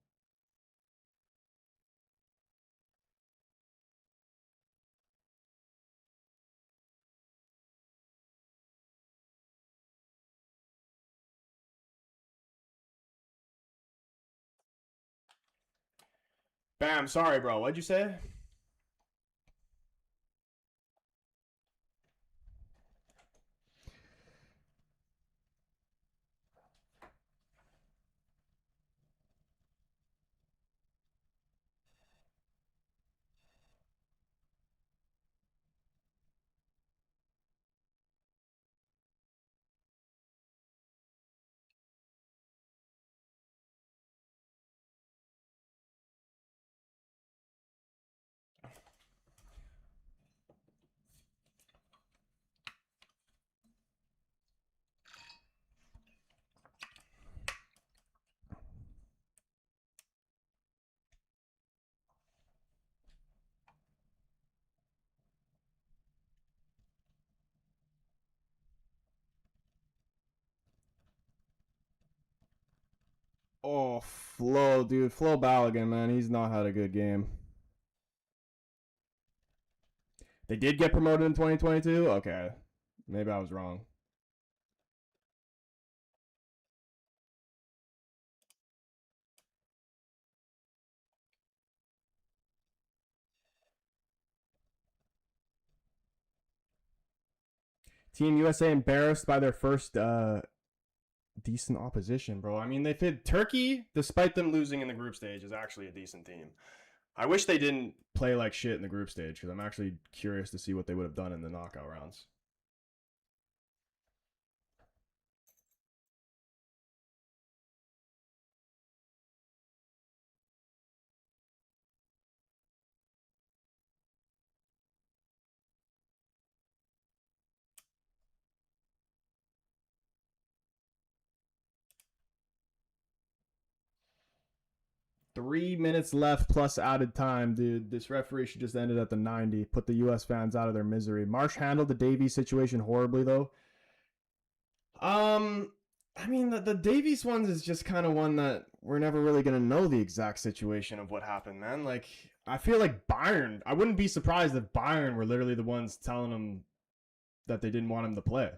S1: Bam, sorry, bro. What'd you say? Oh, Flo, dude. Flo Balogun, man. He's not had a good game. They did get promoted in 2022? Okay. Maybe I was wrong. Team USA embarrassed by their first decent opposition, bro. I mean, they fit Turkey, despite them losing in the group stage, is actually a decent team. I wish they didn't play like shit in the group stage because I'm actually curious to see what they would have done in the knockout rounds. (3 minutes left plus added time, dude. This referee should just end it at the 90. Put the U.S. fans out of their misery. Marsh handled the Davies situation horribly, though. I mean, the Davies ones is just kind of one that we're never really going to know the exact situation of what happened, man. Like, I feel like Bayern, I wouldn't be surprised if Bayern were literally the ones telling him that they didn't want him to play.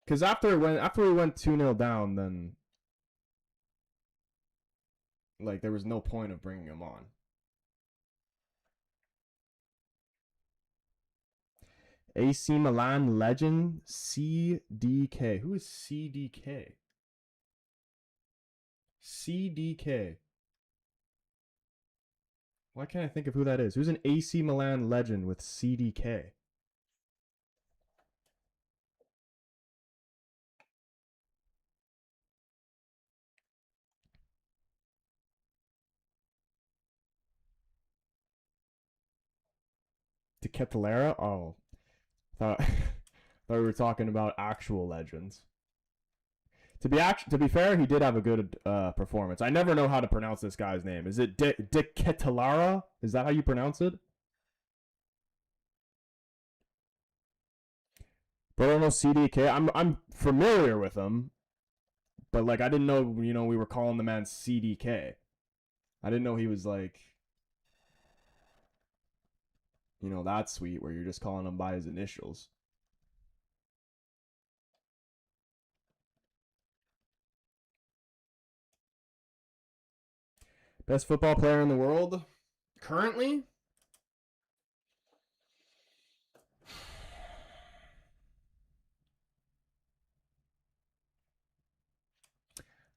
S1: Because after we went 2-0 down, then like there was no point of bringing him on. AC Milan legend CDK. Who is CDK? CDK. Why can't I think of who that is? Who's an AC Milan legend with CDK? De Ketelaere? Oh, thought thought we were talking about actual legends. To be fair, he did have a good performance. I never know how to pronounce this guy's name. Is it De Ketelaere? Is that how you pronounce it? But I don't know CDK. I'm familiar with him, but like I didn't know we were calling the man CDK. I didn't know he was like that sweet where you're just calling him by his initials. Best football player in the world currently?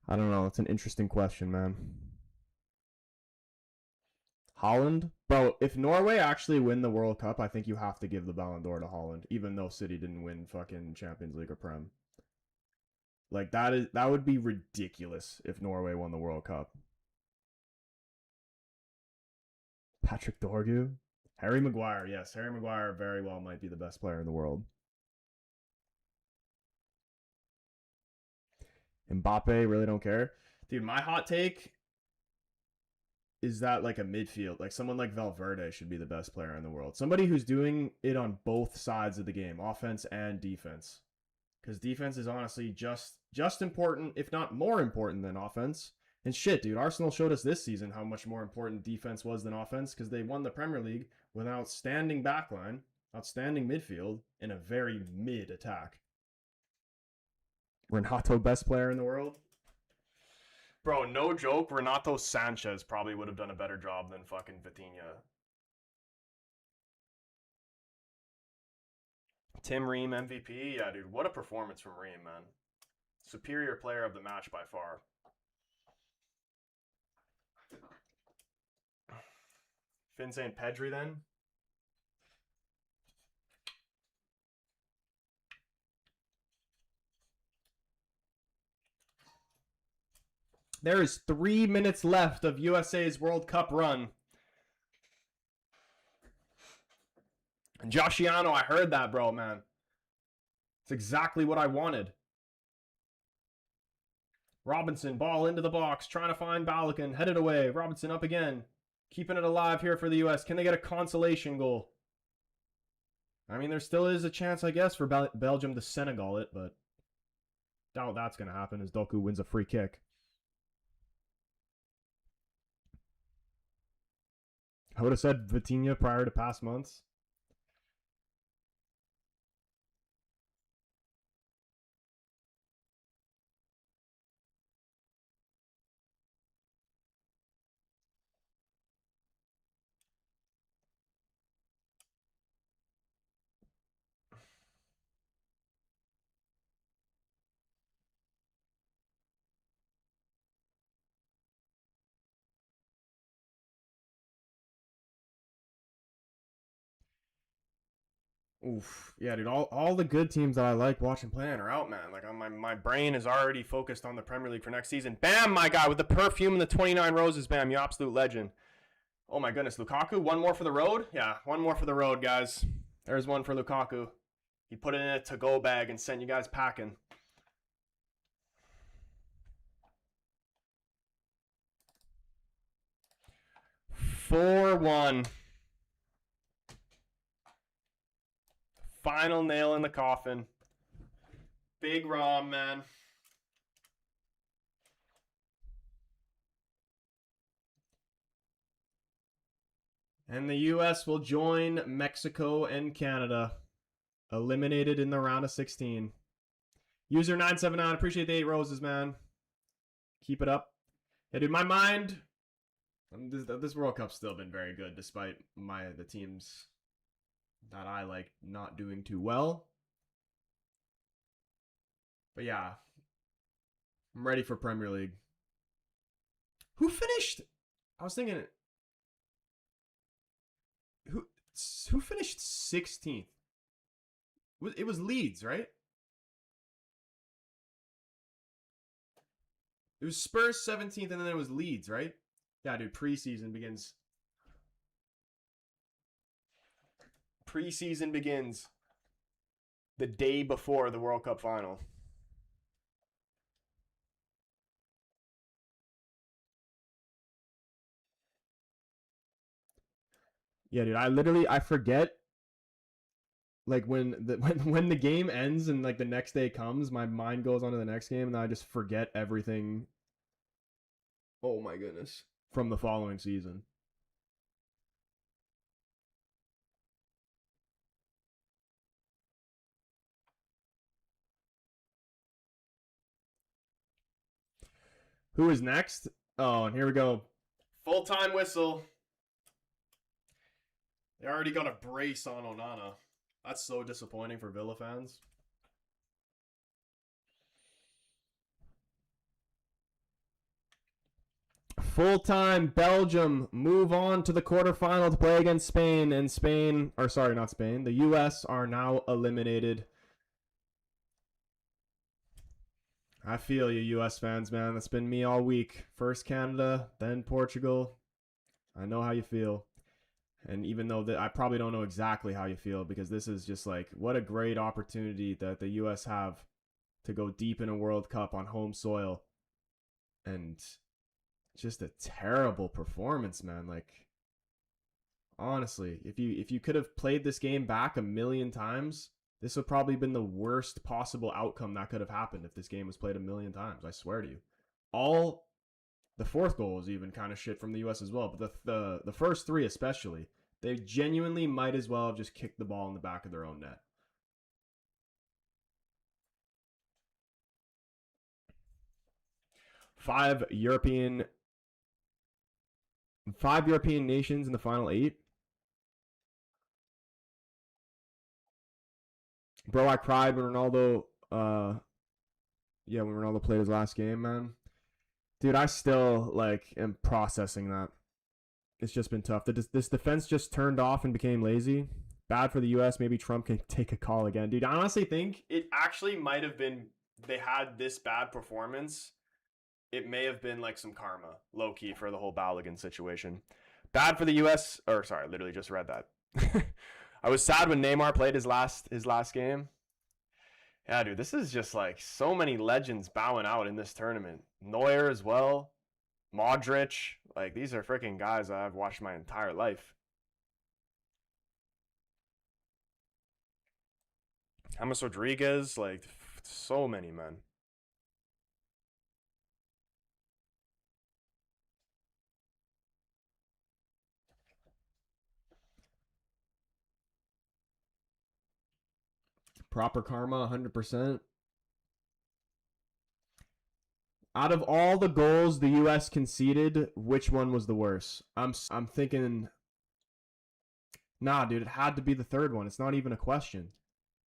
S1: I don't know. It's an interesting question, man. Holland? Bro, if Norway actually win the World Cup, I think you have to give the Ballon d'Or to Holland, even though City didn't win fucking Champions League or Prem. Like that would be ridiculous if Norway won the World Cup. Patrick Dorgu? Harry Maguire, yes. Harry Maguire very well might be the best player in the world. Mbappe, really don't care. Dude, my hot take is that like a midfield, like someone like Valverde should be the best player in the world. Somebody who's doing it on both sides of the game, offense and defense. Because defense is honestly just important, if not more important than offense. And shit, dude, Arsenal showed us this season how much more important defense was than offense because they won the Premier League with an outstanding backline, outstanding midfield, and a very mid attack. Renato, best player in the world? Bro, no joke, Renato Sanchez probably would have done a better job than fucking Vitinha. Tim Ream MVP? Yeah, dude, what a performance from Ream, man. Superior player of the match by far. Vincent Pedri then? There is 3 minutes left of USA's World Cup run. And Joshiano, I heard that, bro, man. It's exactly what I wanted. Robinson, ball into the box, trying to find Balogun, headed away. Robinson up again. Keeping it alive here for the US. Can they get a consolation goal? I mean, there still is a chance, I guess, for Belgium to Senegal it, but doubt that's going to happen as Doku wins a free kick. I would have said Vitinha prior to past months. Oof. Yeah, dude, all the good teams that I like watching playing are out, man. Like my brain is already focused on the Premier League for next season. Bam, my guy, with the perfume and the 29 roses, Bam, you absolute legend. Oh my goodness, Lukaku, one more for the road? Yeah, one more for the road, guys. There's one for Lukaku. He put it in a to-go bag and sent you guys packing. Four one. Final nail in the coffin. Big Rom, man. And the U.S. will join Mexico and Canada, eliminated in the round of 16. User 979, appreciate the 8 roses, man. Keep it up. Yeah, dude, my mind. This World Cup's still been very good, despite the teams that I like not doing too well. But yeah, I'm ready for Premier League. Who finished? I was thinking, who finished 16th? It was Leeds, right? It was Spurs 17th, and then it was Leeds, right? Yeah, dude, preseason begins. Preseason begins the day before the World Cup final. Yeah, dude, I forget like when the game ends and like the next day comes, my mind goes on to the next game and I just forget everything. Oh my goodness, from the following season. Who is next? Oh, and here we go. Full-time whistle. They already got a brace on Onana. That's so disappointing for Villa fans. Full-time Belgium move on to the quarterfinal to play against Spain. And Spain, or sorry, not Spain, the U.S. are now eliminated. I feel you, U.S. fans, man. That's been me all week. First Canada, then Portugal. I know how you feel. And even though I probably don't know exactly how you feel, because this is just like, what a great opportunity that the U.S. have to go deep in a World Cup on home soil. And just a terrible performance, man. Like, honestly, if you could have played this game back a million times, this would probably been the worst possible outcome that could have happened if this game was played a million times. I swear to you. The fourth goal was even kind of shit from the U.S. as well, but the first three especially, they genuinely might as well have just kicked the ball in the back of their own net. Five European nations in the final 8. Bro, I cried when Ronaldo when Ronaldo played his last game, man. Dude, I still like am processing that. It's just been tough. This defense just turned off and became lazy. Bad for the U.S. Maybe Trump can take a call again. Dude, I honestly think it actually might have been they had this bad performance. It may have been like some karma, low key, for the whole Balogun situation. Bad for the U.S. Or sorry, I literally just read that. I was sad when Neymar played his last game. Yeah, dude, this is just like so many legends bowing out in this tournament. Neuer as well, Modric. Like, these are freaking guys I've watched my entire life. James Rodriguez, like, so many, men. Proper karma, 100%. Out of all the goals the U.S. conceded, which one was the worst? I'm thinking, nah, dude, it had to be the third one. It's not even a question.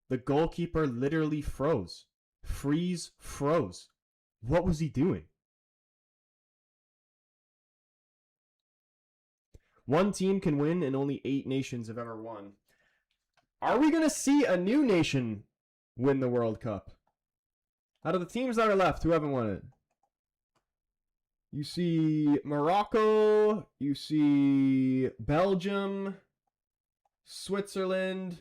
S1: The goalkeeper literally froze. Froze. What was he doing? One team can win and only 8 nations have ever won. Are we going to see a new nation win the World Cup? Out of the teams that are left, who haven't won it? You see Morocco, you see Belgium, Switzerland,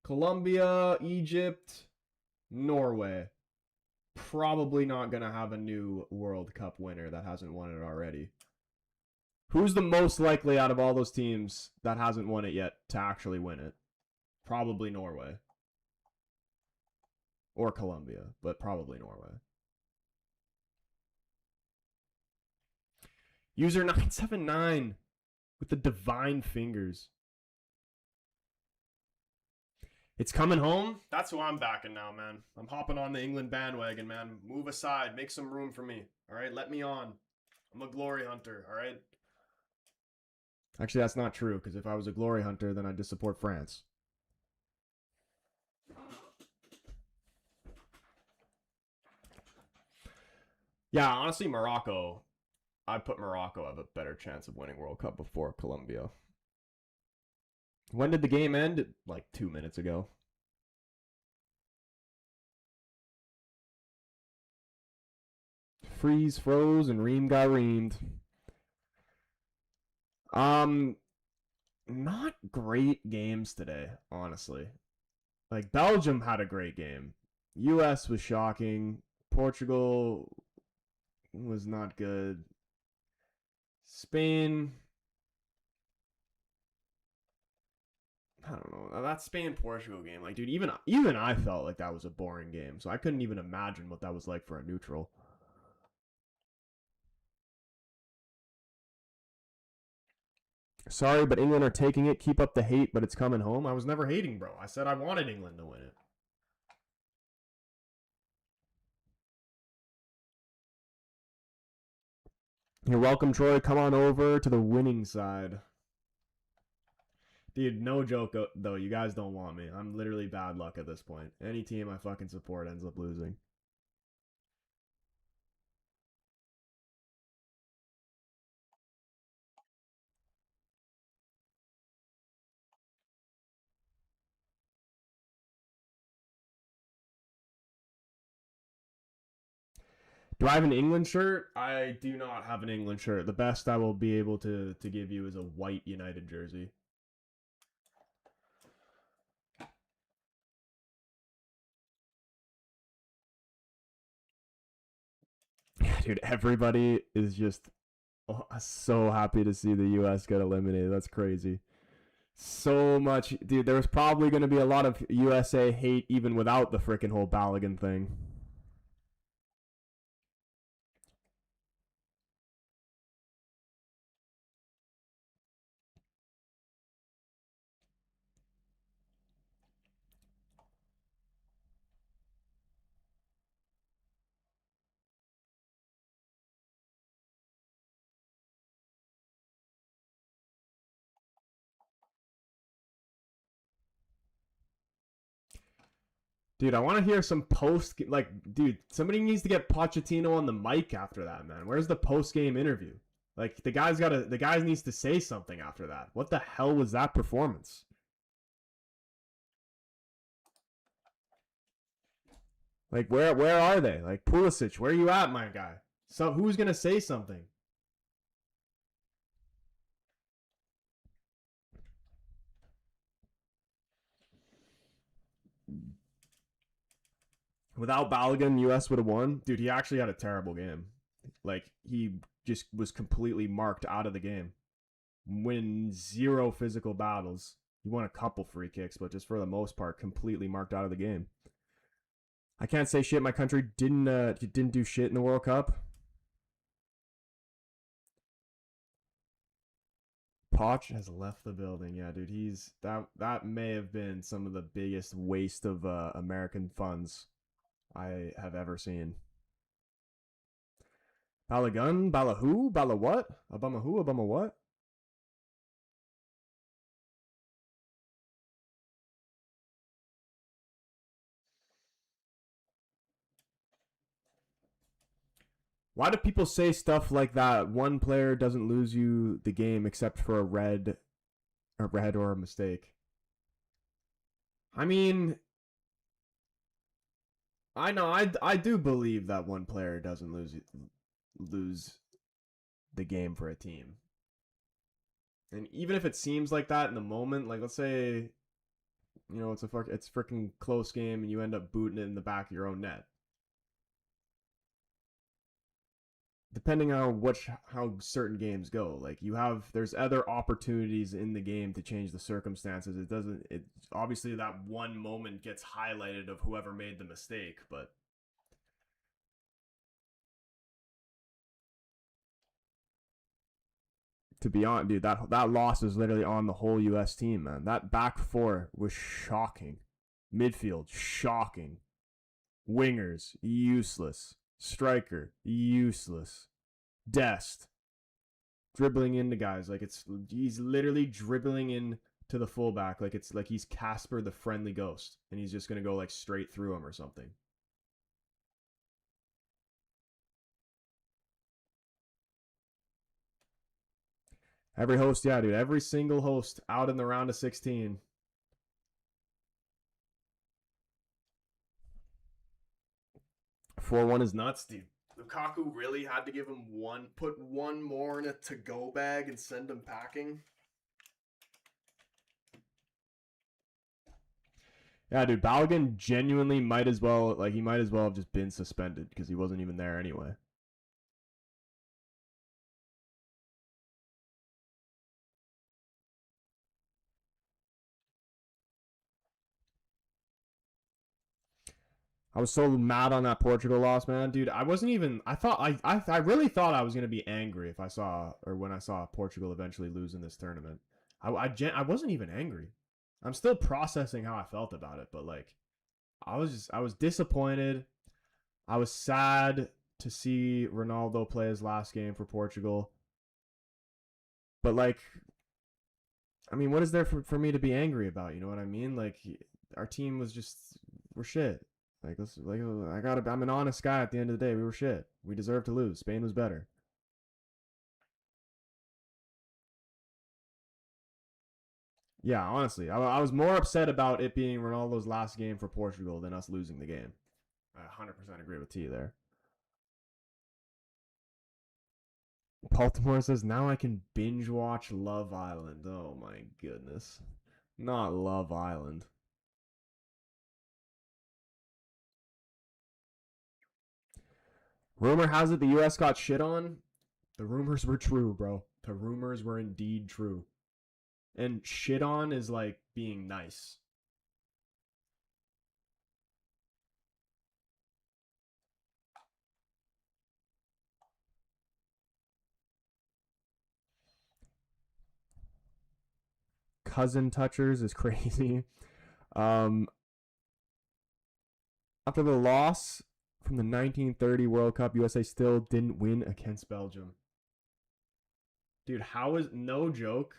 S1: Colombia, Egypt, Norway. Probably not going to have a new World Cup winner that hasn't won it already. Who's the most likely out of all those teams that hasn't won it yet to actually win it? Probably Norway. Or Colombia, but probably Norway. User 979. with the divine fingers. It's coming home. That's who I'm backing now, man. I'm hopping on the England bandwagon, man. Move aside. Make some room for me. All right? Let me on. I'm a glory hunter, all right? Actually, that's not true, because if I was a glory hunter, then I'd just support France. Yeah, honestly, Morocco. I'd put Morocco have a better chance of winning World Cup before Colombia. When did the game end? Like 2 minutes ago. Freeze, froze, and ream got reamed. Not great games today, honestly. Like Belgium had a great game. US was shocking. Portugal was not good. Spain, I don't know. That Spain Portugal game, like dude, even I felt like that was a boring game. So I couldn't even imagine what that was like for a neutral. Sorry, but England are taking it. Keep up the hate, but it's coming home. I was never hating, bro. I said I wanted England to win it. You're welcome, Troy. Come on over to the winning side. Dude, no joke, though. You guys don't want me. I'm literally bad luck at this point. Any team I fucking support ends up losing. Do I have an England shirt? I do not have an England shirt. The best I will be able to give you is a white United jersey. Dude, everybody is just so happy to see the U.S. get eliminated. That's crazy. So much, dude. There was probably going to be a lot of USA hate even without the freaking whole Balogun thing. Dude, I want to hear some dude, somebody needs to get Pochettino on the mic after that, man. Where's the post game interview? Like, the guy needs to say something after that. What the hell was that performance? Like, where are they? Like, Pulisic, where are you at, my guy? So, who's gonna say something? Without Balogun, US would have won. Dude, he actually had a terrible game. Like, he just was completely marked out of the game. Win 0 physical battles. He won a couple free kicks, but just for the most part, completely marked out of the game. I can't say shit. My country didn't do shit in the World Cup. Poch has left the building. Yeah, dude, that may have been some of the biggest waste of American funds I have ever seen. Balagun, Bala who, Bala what? Obama who, Obama what? Why do people say stuff like that? One player doesn't lose you the game except for a red or a mistake. I mean, I know I do believe that one player doesn't lose the game for a team. And even if it seems like that in the moment, like let's say, it's it's a freaking close game and you end up booting it in the back of your own net. Depending on how certain games go, like there's other opportunities in the game to change the circumstances. It obviously that one moment gets highlighted of whoever made the mistake, but To be honest, dude, that loss was literally on the whole U.S. team, man. That back four was shocking. Midfield, shocking. Wingers, useless. Striker, useless. Dest, dribbling into guys like he's literally dribbling in to the fullback like it's like he's Casper the Friendly Ghost and he's just gonna go like straight through him or something. Every host, yeah, dude. Every single host out in the round of 16. Four-one is nuts, dude. Lukaku really had to give him put one more in a to-go bag and send him packing. Yeah, dude, Balogun genuinely might as well have just been suspended because he wasn't even there anyway. I was so mad on that Portugal loss, man, dude. I wasn't even. I really thought I was gonna be angry if I saw or when I saw Portugal eventually lose in this tournament. I wasn't even angry. I'm still processing how I felt about it, but like, I was disappointed. I was sad to see Ronaldo play his last game for Portugal. But like, I mean, what is there for me to be angry about? You know what I mean? Like, our team was just we're shit. I'm an honest guy. At the end of the day, we were shit. We deserved to lose. Spain was better. Yeah, honestly, I was more upset about it being Ronaldo's last game for Portugal than us losing the game. I 100% agree with T there. Baltimore says, now I can binge watch Love Island. Oh my goodness. Not Love Island. Rumor has it the U.S. got shit on. The rumors were true, bro. The rumors were indeed true. And shit on is like being nice. Cousin touchers is crazy. Um, After the loss from the 1930 World Cup, USA still didn't win against Belgium. Dude, how is no joke?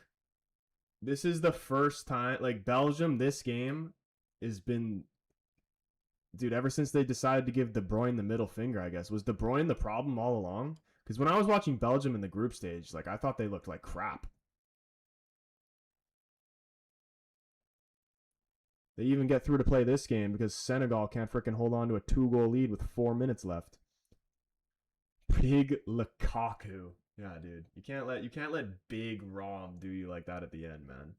S1: This is the first time like Belgium. This game has been, dude. Ever since they decided to give De Bruyne the middle finger, I guess was De Bruyne the problem all along? Because when I was watching Belgium in the group stage, like I thought they looked like crap. They even get through to play this game because Senegal can't freaking hold on to a 2-goal lead with 4 minutes left. Big Lukaku. Yeah, dude. You can't let Big Rom do you like that at the end, man.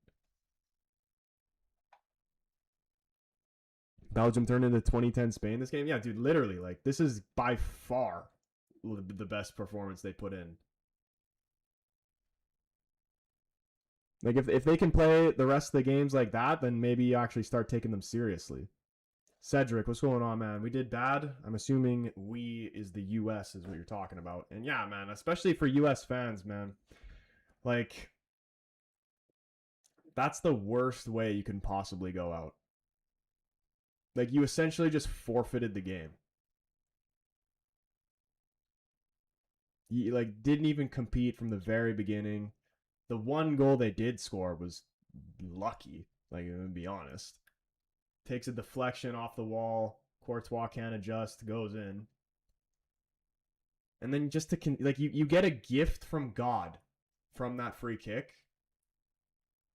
S1: Belgium turned into 2010 Spain this game. Yeah, dude, literally, like this is by far the best performance they put in. Like if they can play the rest of the games like that, then maybe you actually start taking them seriously. Cedric, what's going on, man? We did bad. I'm assuming we is the US is what you're talking about. And yeah, man, especially for US fans, man. Like that's the worst way you can possibly go out. Like you essentially just forfeited the game. You like didn't even compete from the very beginning. The one goal they did score was lucky, like to be honest. Takes a deflection off the wall. Courtois can't adjust, goes in. And then just to like you get a gift from God from that free kick,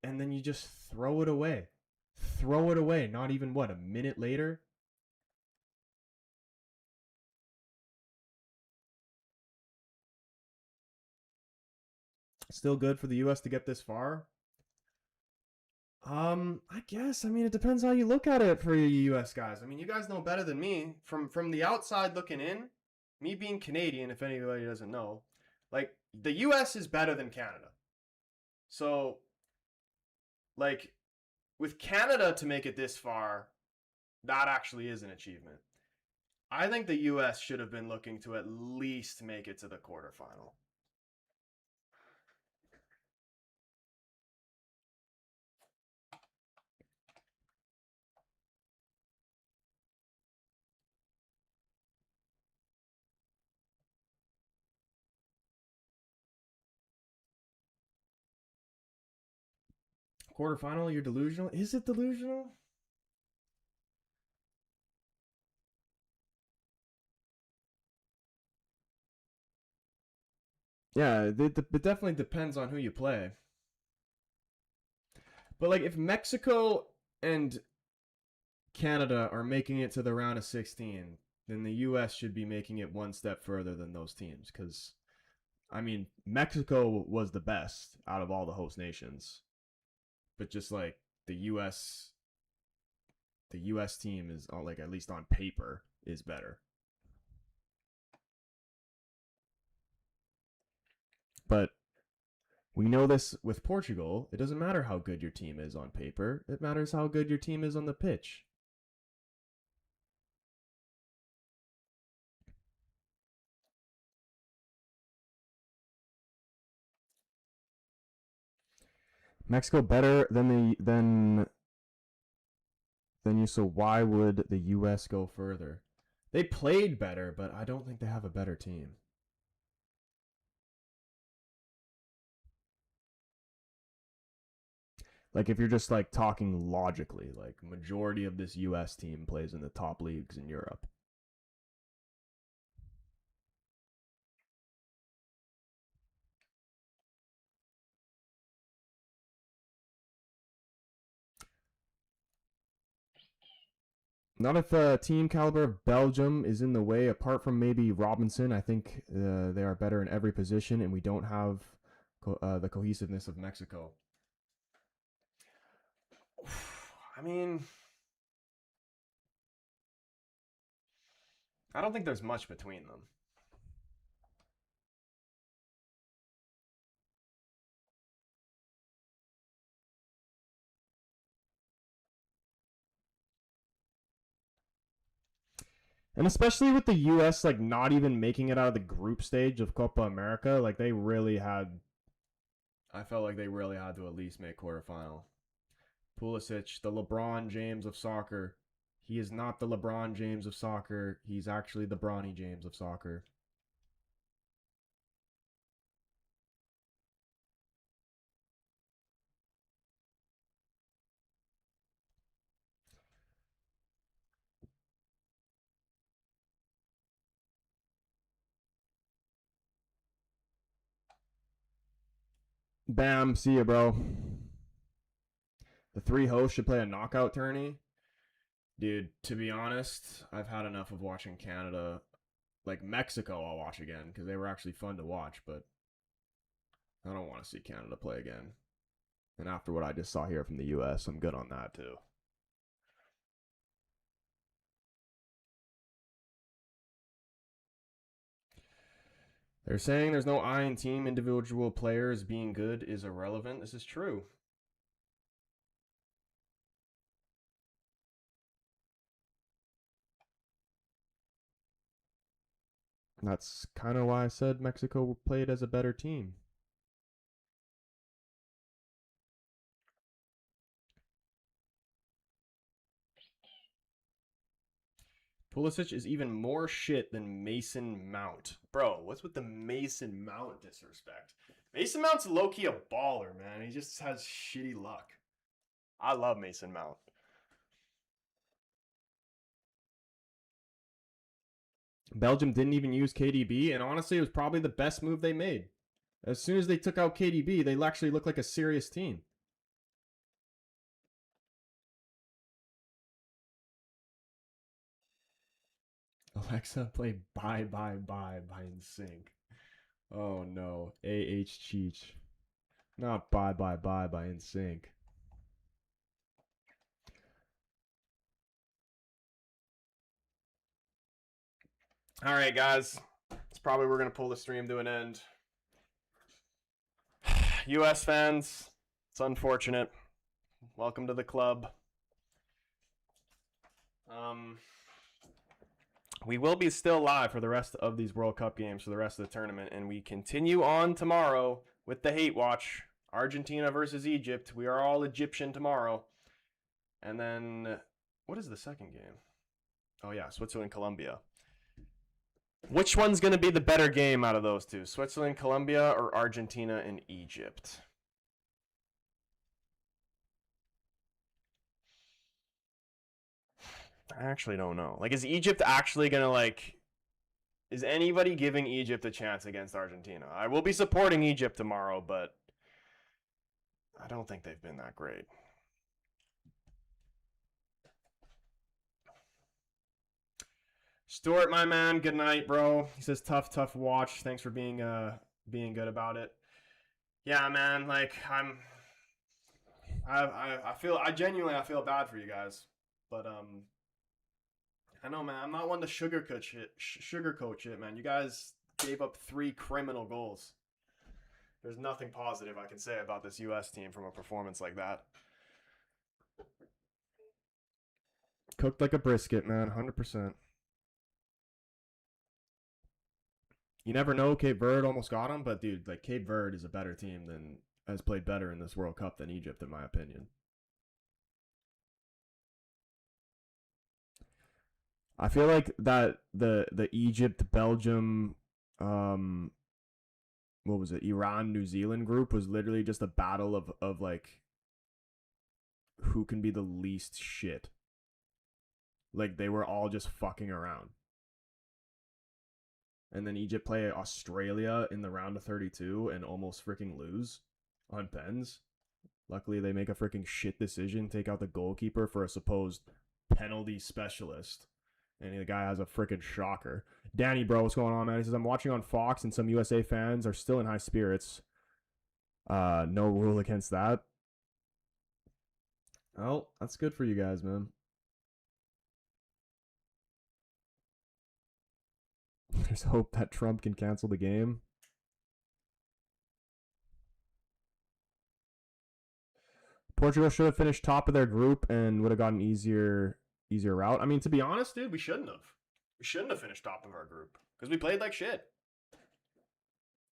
S1: and then you just throw it away. Throw it away. Not even what, a minute later? Still good for the US to get this far. I guess. I mean, it depends how you look at it for you US guys. I mean, you guys know better than me. From the outside looking in, me being Canadian, if anybody doesn't know, like the US is better than Canada. So, like with Canada to make it this far, that actually is an achievement. I think the US should have been looking to at least make it to the quarterfinal. Quarterfinal, you're delusional? Is it delusional? Yeah, it definitely depends on who you play. But like, if Mexico and Canada are making it to the round of 16, then the U.S. should be making it one step further than those teams. Because, I mean, Mexico was the best out of all the host nations. But just like the U.S. The U.S. team is, like, at least on paper, is better. But we know this with Portugal. It doesn't matter how good your team is on paper, it matters how good your team is on the pitch. Mexico better than you, so why would the US go further? They played better, but I don't think they have a better team. Like, if you're just like talking logically, like, majority of this US team plays in the top leagues in Europe. Not if team caliber of Belgium is in the way. Apart from maybe Robinson, I think they are better in every position, and we don't have the cohesiveness of Mexico. I mean, I don't think there's much between them. And especially with the US like not even making it out of the group stage of Copa America, like they really had I felt like they really had to at least make quarterfinal. Pulisic, the LeBron James of soccer. He is not the LeBron James of soccer. He's actually the Bronny James of soccer. Bam, see ya, bro. The three hosts should play a knockout tourney. Dude, to be honest, I've had enough of watching Canada. Like Mexico, I'll watch again because they were actually fun to watch, but I don't want to see Canada play again. And after what I just saw here from the US, I'm good on that too. They're saying there's no I in team. Individual players being good is irrelevant. This is true. That's kind of why I said Mexico played as a better team. Pulisic is even more shit than Mason Mount. Bro, what's with the Mason Mount disrespect? Mason Mount's low-key a baller, man. He just has shitty luck. I love Mason Mount. Belgium didn't even use KDB, and honestly, it was probably the best move they made. As soon as they took out KDB, they actually looked like a serious team. Alexa, play Bye Bye Bye by NSYNC. Oh no, AH Cheech. Not Bye Bye Bye by NSYNC. All right, guys. It's probably we're going to pull the stream to an end. US fans, it's unfortunate. Welcome to the club. We will be still live for the rest of these World Cup games for the rest of the tournament, and we continue on tomorrow with the Hate Watch. Argentina versus Egypt. We are all Egyptian tomorrow. And then, what is the second game? Oh, yeah, Switzerland, Colombia. Which one's going to be the better game out of those two? Switzerland, Colombia, or Argentina and Egypt? I actually don't know. Like, is Egypt actually gonna like? Is anybody giving Egypt a chance against Argentina? I will be supporting Egypt tomorrow, but I don't think they've been that great. Stuart, my man, good night, bro. He says tough watch. Thanks for being good about it. Yeah, man. Like I feel I genuinely I feel bad for you guys, but I know, man. I'm not one to sugarcoat shit, man. You guys gave up 3 criminal goals. There's nothing positive I can say about this U.S. team from a performance like that. Cooked like a brisket, man. 100%. You never know. Cape Verde almost got him, but dude, like Cape Verde is a better team than has played better in this World Cup than Egypt, in my opinion. I feel like that the Egypt Belgium what was it, Iran New Zealand group was literally just a battle of like who can be the least shit. Like they were all just fucking around. And then Egypt play Australia in the round of 32 and almost freaking lose on pens. Luckily, they make a freaking shit decision, take out the goalkeeper for a supposed penalty specialist. And the guy has a freaking shocker. Danny, bro, what's going on, man? He says, I'm watching on Fox and some USA fans are still in high spirits. No rule against that. Well, that's good for you guys, man. There's hope that Trump can cancel the game. Portugal should have finished top of their group and would have gotten easier route. I mean, to be honest, dude, we shouldn't have. We shouldn't have finished top of our group because we played like shit.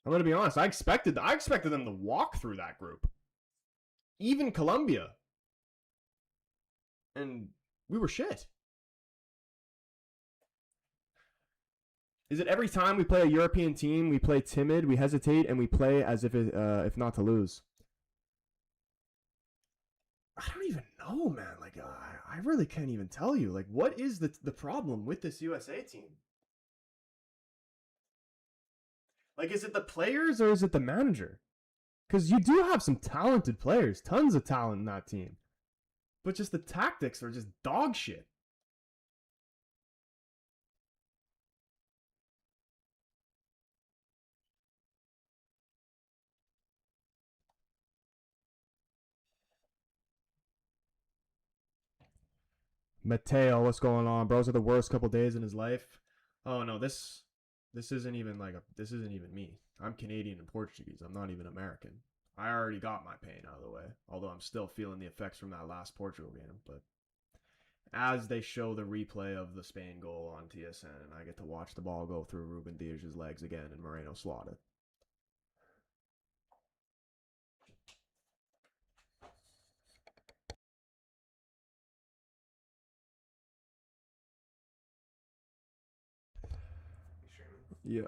S1: I'm gonna be honest. I expected them to walk through that group, even Colombia, and we were shit. Is it every time we play a European team, we play timid, we hesitate, and we play as if not to lose? I don't even know, man. Like, I really can't even tell you. Like, what is the problem with this USA team? Like, is it the players or is it the manager? Because you do have some talented players, tons of talent in that team, but just the tactics are just dog shit. Mateo, what's going on? Bro's had the worst couple days in his life. Oh no, this isn't even this isn't even me. I'm Canadian and Portuguese. I'm not even American. I already got my pain out of the way. Although I'm still feeling the effects from that last Portugal game. But as they show the replay of the Spain goal on TSN, and I get to watch the ball go through Ruben Dias's legs again, and Moreno slot it. Yeah.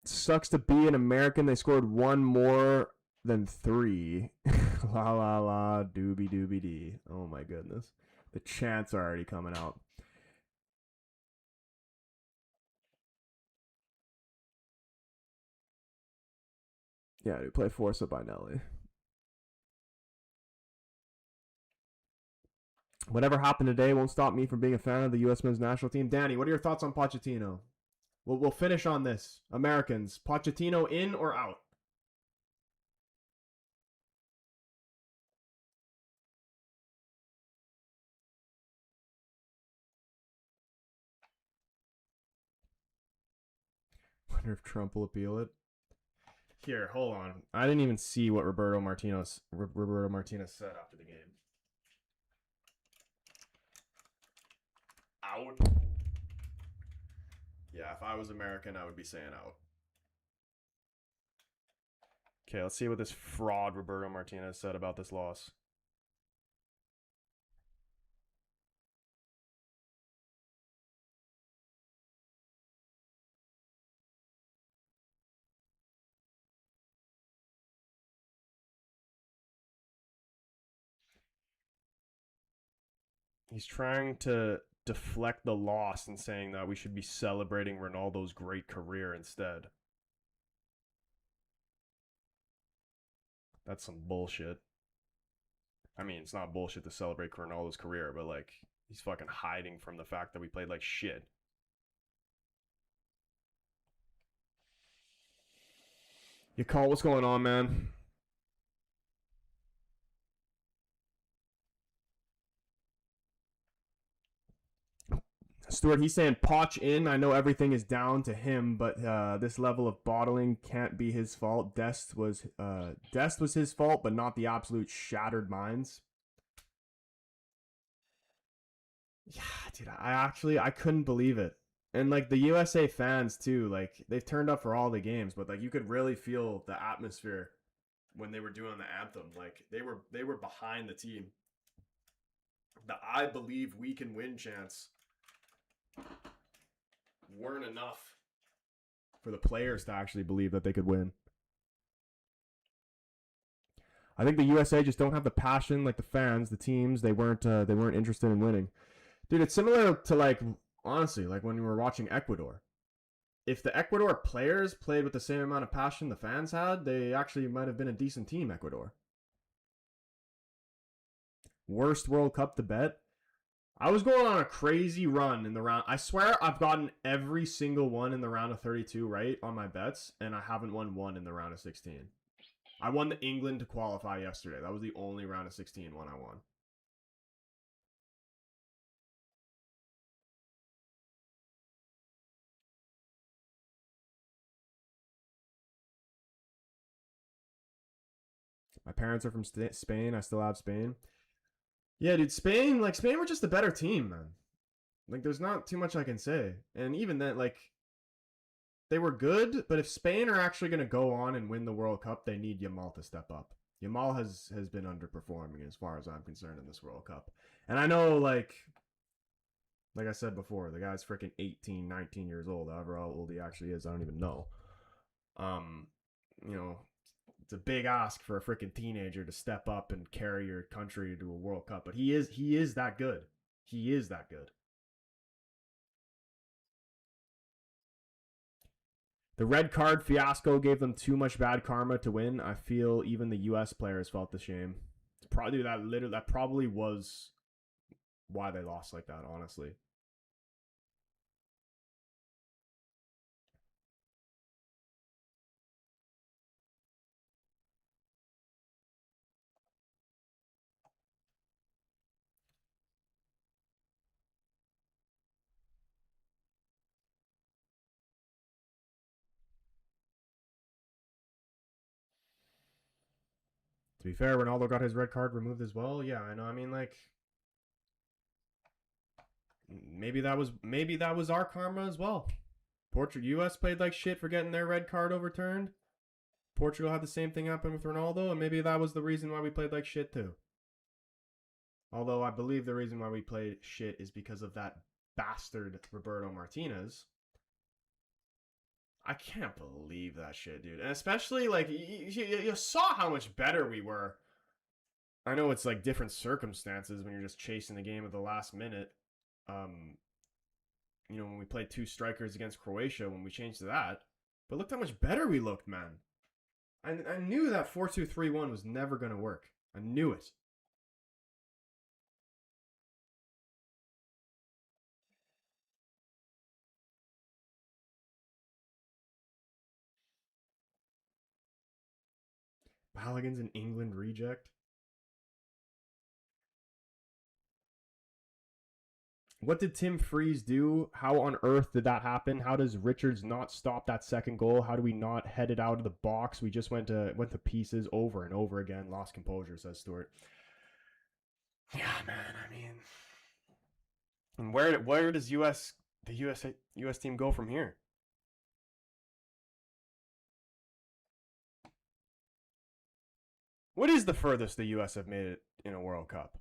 S1: Sucks to be an American. They scored one more than 3. La la la, doobie dee. Oh my goodness. The chants are already coming out. Yeah, dude, play Forza by Nelly. Whatever happened today won't stop me from being a fan of the U.S. men's national team. Danny, what are your thoughts on Pochettino? We'll finish on this. Americans, Pochettino in or out? Wonder if Trump will appeal it. Here, hold on. I didn't even see what Roberto Martinez said after the game. Out. Yeah, if I was American, I would be saying out. Okay, let's see what this fraud Roberto Martinez said about this loss. He's trying to deflect the loss and saying that we should be celebrating Ronaldo's great career instead. That's some bullshit. I mean, it's not bullshit to celebrate Ronaldo's career, but like he's fucking hiding from the fact that we played like shit. You call what's going on, man? Stuart, he's saying Poch in. I know everything is down to him, but this level of bottling can't be his fault. Dest was his fault, but not the absolute shattered minds. Yeah, dude, I couldn't believe it. And like the USA fans too, like they've turned up for all the games, but like you could really feel the atmosphere when they were doing the anthem. Like they were behind the team. The I believe we can win chants weren't enough for the players to actually believe that they could win. I think the USA just don't have the passion like the fans, the teams. They weren't interested in winning. Dude, it's similar to like honestly, like when we were watching Ecuador. If the Ecuador players played with the same amount of passion the fans had, they actually might have been a decent team, Ecuador. Worst World Cup to bet. I was going on a crazy run in the round. I swear I've gotten every single one in the round of 32 right on my bets, and I haven't won one in the round of 16. I won the England to qualify yesterday. That was the only round of 16 one I won. My parents are from Spain. I still have Spain. Yeah, dude, Spain were just a better team, man. Like, there's not too much I can say. And even then, like, they were good, but if Spain are actually going to go on and win the World Cup, they need Yamal to step up. Yamal has been underperforming as far as I'm concerned in this World Cup. And I know, like I said before, the guy's freaking 18, 19 years old, however old he actually is, I don't even know. Um, you know, it's a big ask for a freaking teenager to step up and carry your country to a World Cup, but he is that good. He is that good. The red card fiasco gave them too much bad karma to win. I feel even the U.S. players felt the shame. It's probably that probably was why they lost like that. Honestly, to be fair, Ronaldo got his red card removed as well. Yeah, I know. I mean, like maybe that was our karma as well. Portugal, U.S. played like shit for getting their red card overturned. Portugal had the same thing happen with Ronaldo, and maybe that was the reason why we played like shit too. Although I believe the reason why we played shit is because of that bastard Roberto Martinez. I can't believe that shit, dude. And especially like you saw how much better we were. I know it's like different circumstances when you're just chasing the game at the last minute. Um, when we played two strikers against Croatia, when we changed to that, but look how much better we looked, man. I knew that 4-2-3-1 was never gonna work. I knew it. Balogun's an England reject. What did Tim Freeze do? How on earth did that happen? How does Richards not stop that second goal? How do we not head it out of the box? We just went to pieces over and over again. Lost composure, says Stuart. Yeah, man. I mean, and where does the US team go from here? What is the furthest the US have made it in a World Cup?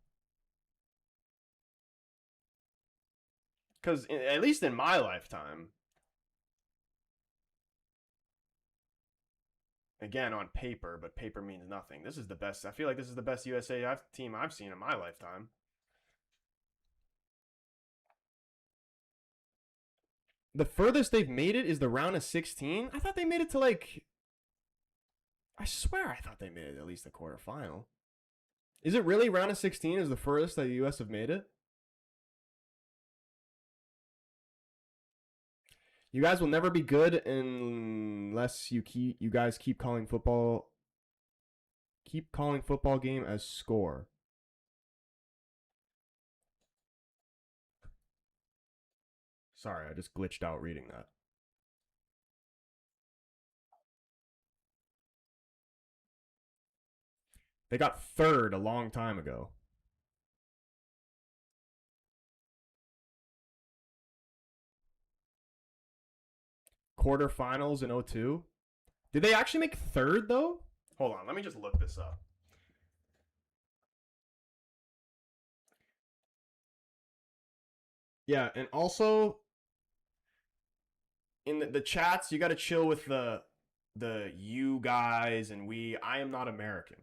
S1: Because at least in my lifetime, again on paper, but paper means nothing. This is the best. I feel like this is the best USA team I've seen in my lifetime. The furthest they've made it is the round of 16. I thought they made it to like. I swear I thought they made it at least the quarterfinal. Is it really round of 16 is the furthest that the U.S. have made it? You guys will never be good unless you guys keep calling football game as score. Sorry, I just glitched out reading that. They got third a long time ago. Quarterfinals in '02. Did they actually make third though? Hold on, let me just look this up. Yeah, and also in the chats, you got to chill with the you guys and we. I am not American.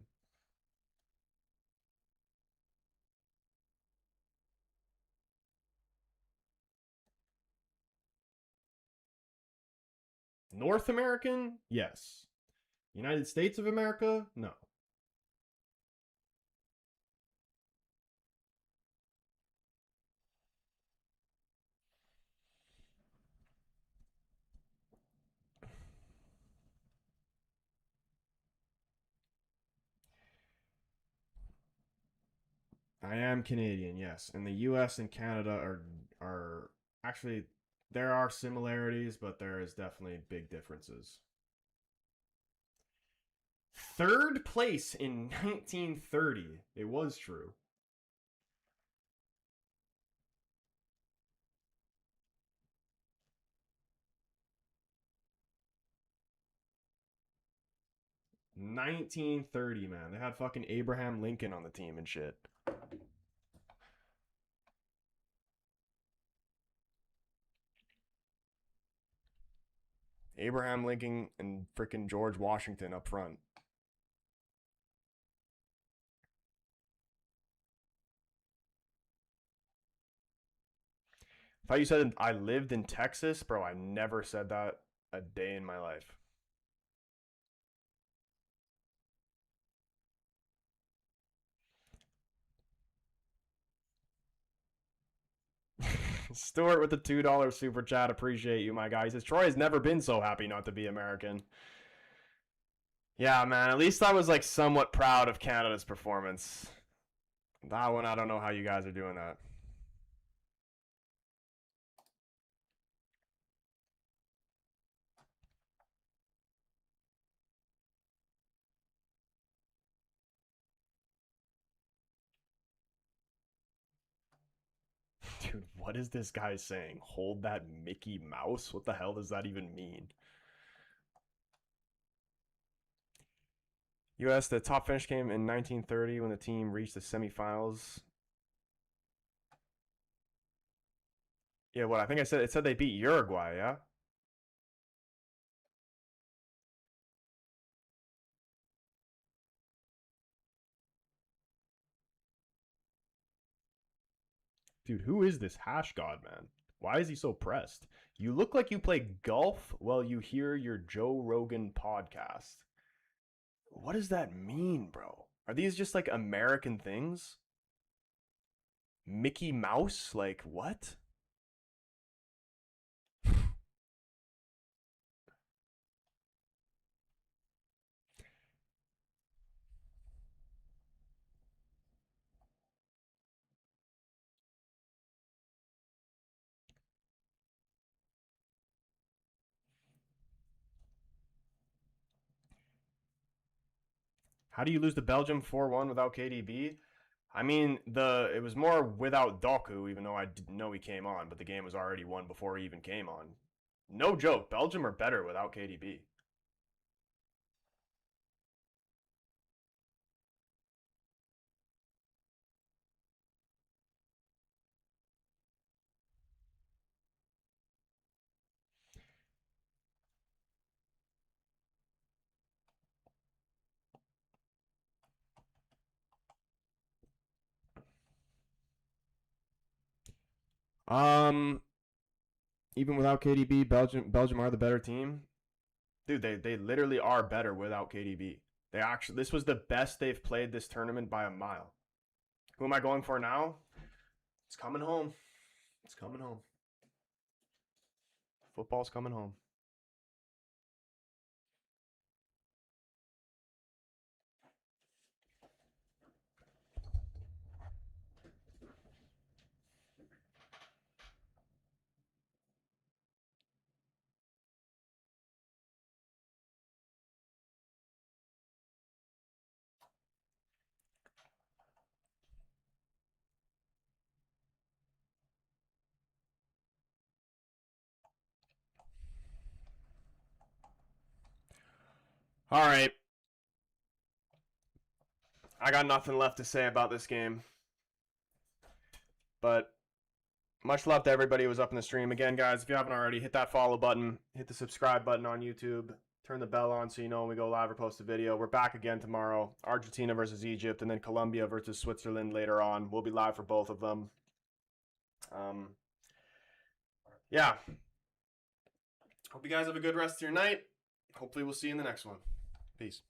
S1: North American? Yes. United States of America? No. I am Canadian, yes. And the US and Canada are actually there are similarities, but there is definitely big differences. Third place in 1930. It was true. – 1930, man. They had fucking Abraham Lincoln on the team and shit. Abraham Lincoln and freaking George Washington up front. I thought you said I lived in Texas, bro. I never said that a day in my life. Stuart with the $2 super chat. Appreciate you, my guy. He says Troy has never been so happy not to be American. Yeah, man. At least I was like somewhat proud of Canada's performance. That one, I don't know how you guys are doing that. Dude, what is this guy saying? Hold that Mickey Mouse? What the hell does that even mean? U.S. The top finish came in 1930 when the team reached the semifinals. Yeah, what I think I said it said they beat Uruguay. Yeah. Dude, who is this hash god man? Why is he so pressed? You look like you play golf while you hear your Joe Rogan podcast. What does that mean, bro? Are these just like American things? Mickey Mouse? Like, what? How do you lose to Belgium 4-1 without KDB? I mean, it was more without Doku, even though I didn't know he came on, but the game was already won before he even came on. No joke, Belgium are better without KDB. Um, even without KDB, Belgium are the better team. Dude, they literally are better without KDB. This was the best they've played this tournament by a mile. Who am I going for now? It's coming home. It's coming home. Football's coming home. All right. I got nothing left to say about this game. But much love to everybody who was up in the stream. Again, guys, if you haven't already, hit that follow button, hit the subscribe button on YouTube, turn the bell on so you know when we go live or post a video. We're back again tomorrow. Argentina versus Egypt, and then Colombia versus Switzerland later on. We'll be live for both of them. Yeah. Hope you guys have a good rest of your night. Hopefully we'll see you in the next one. Peace.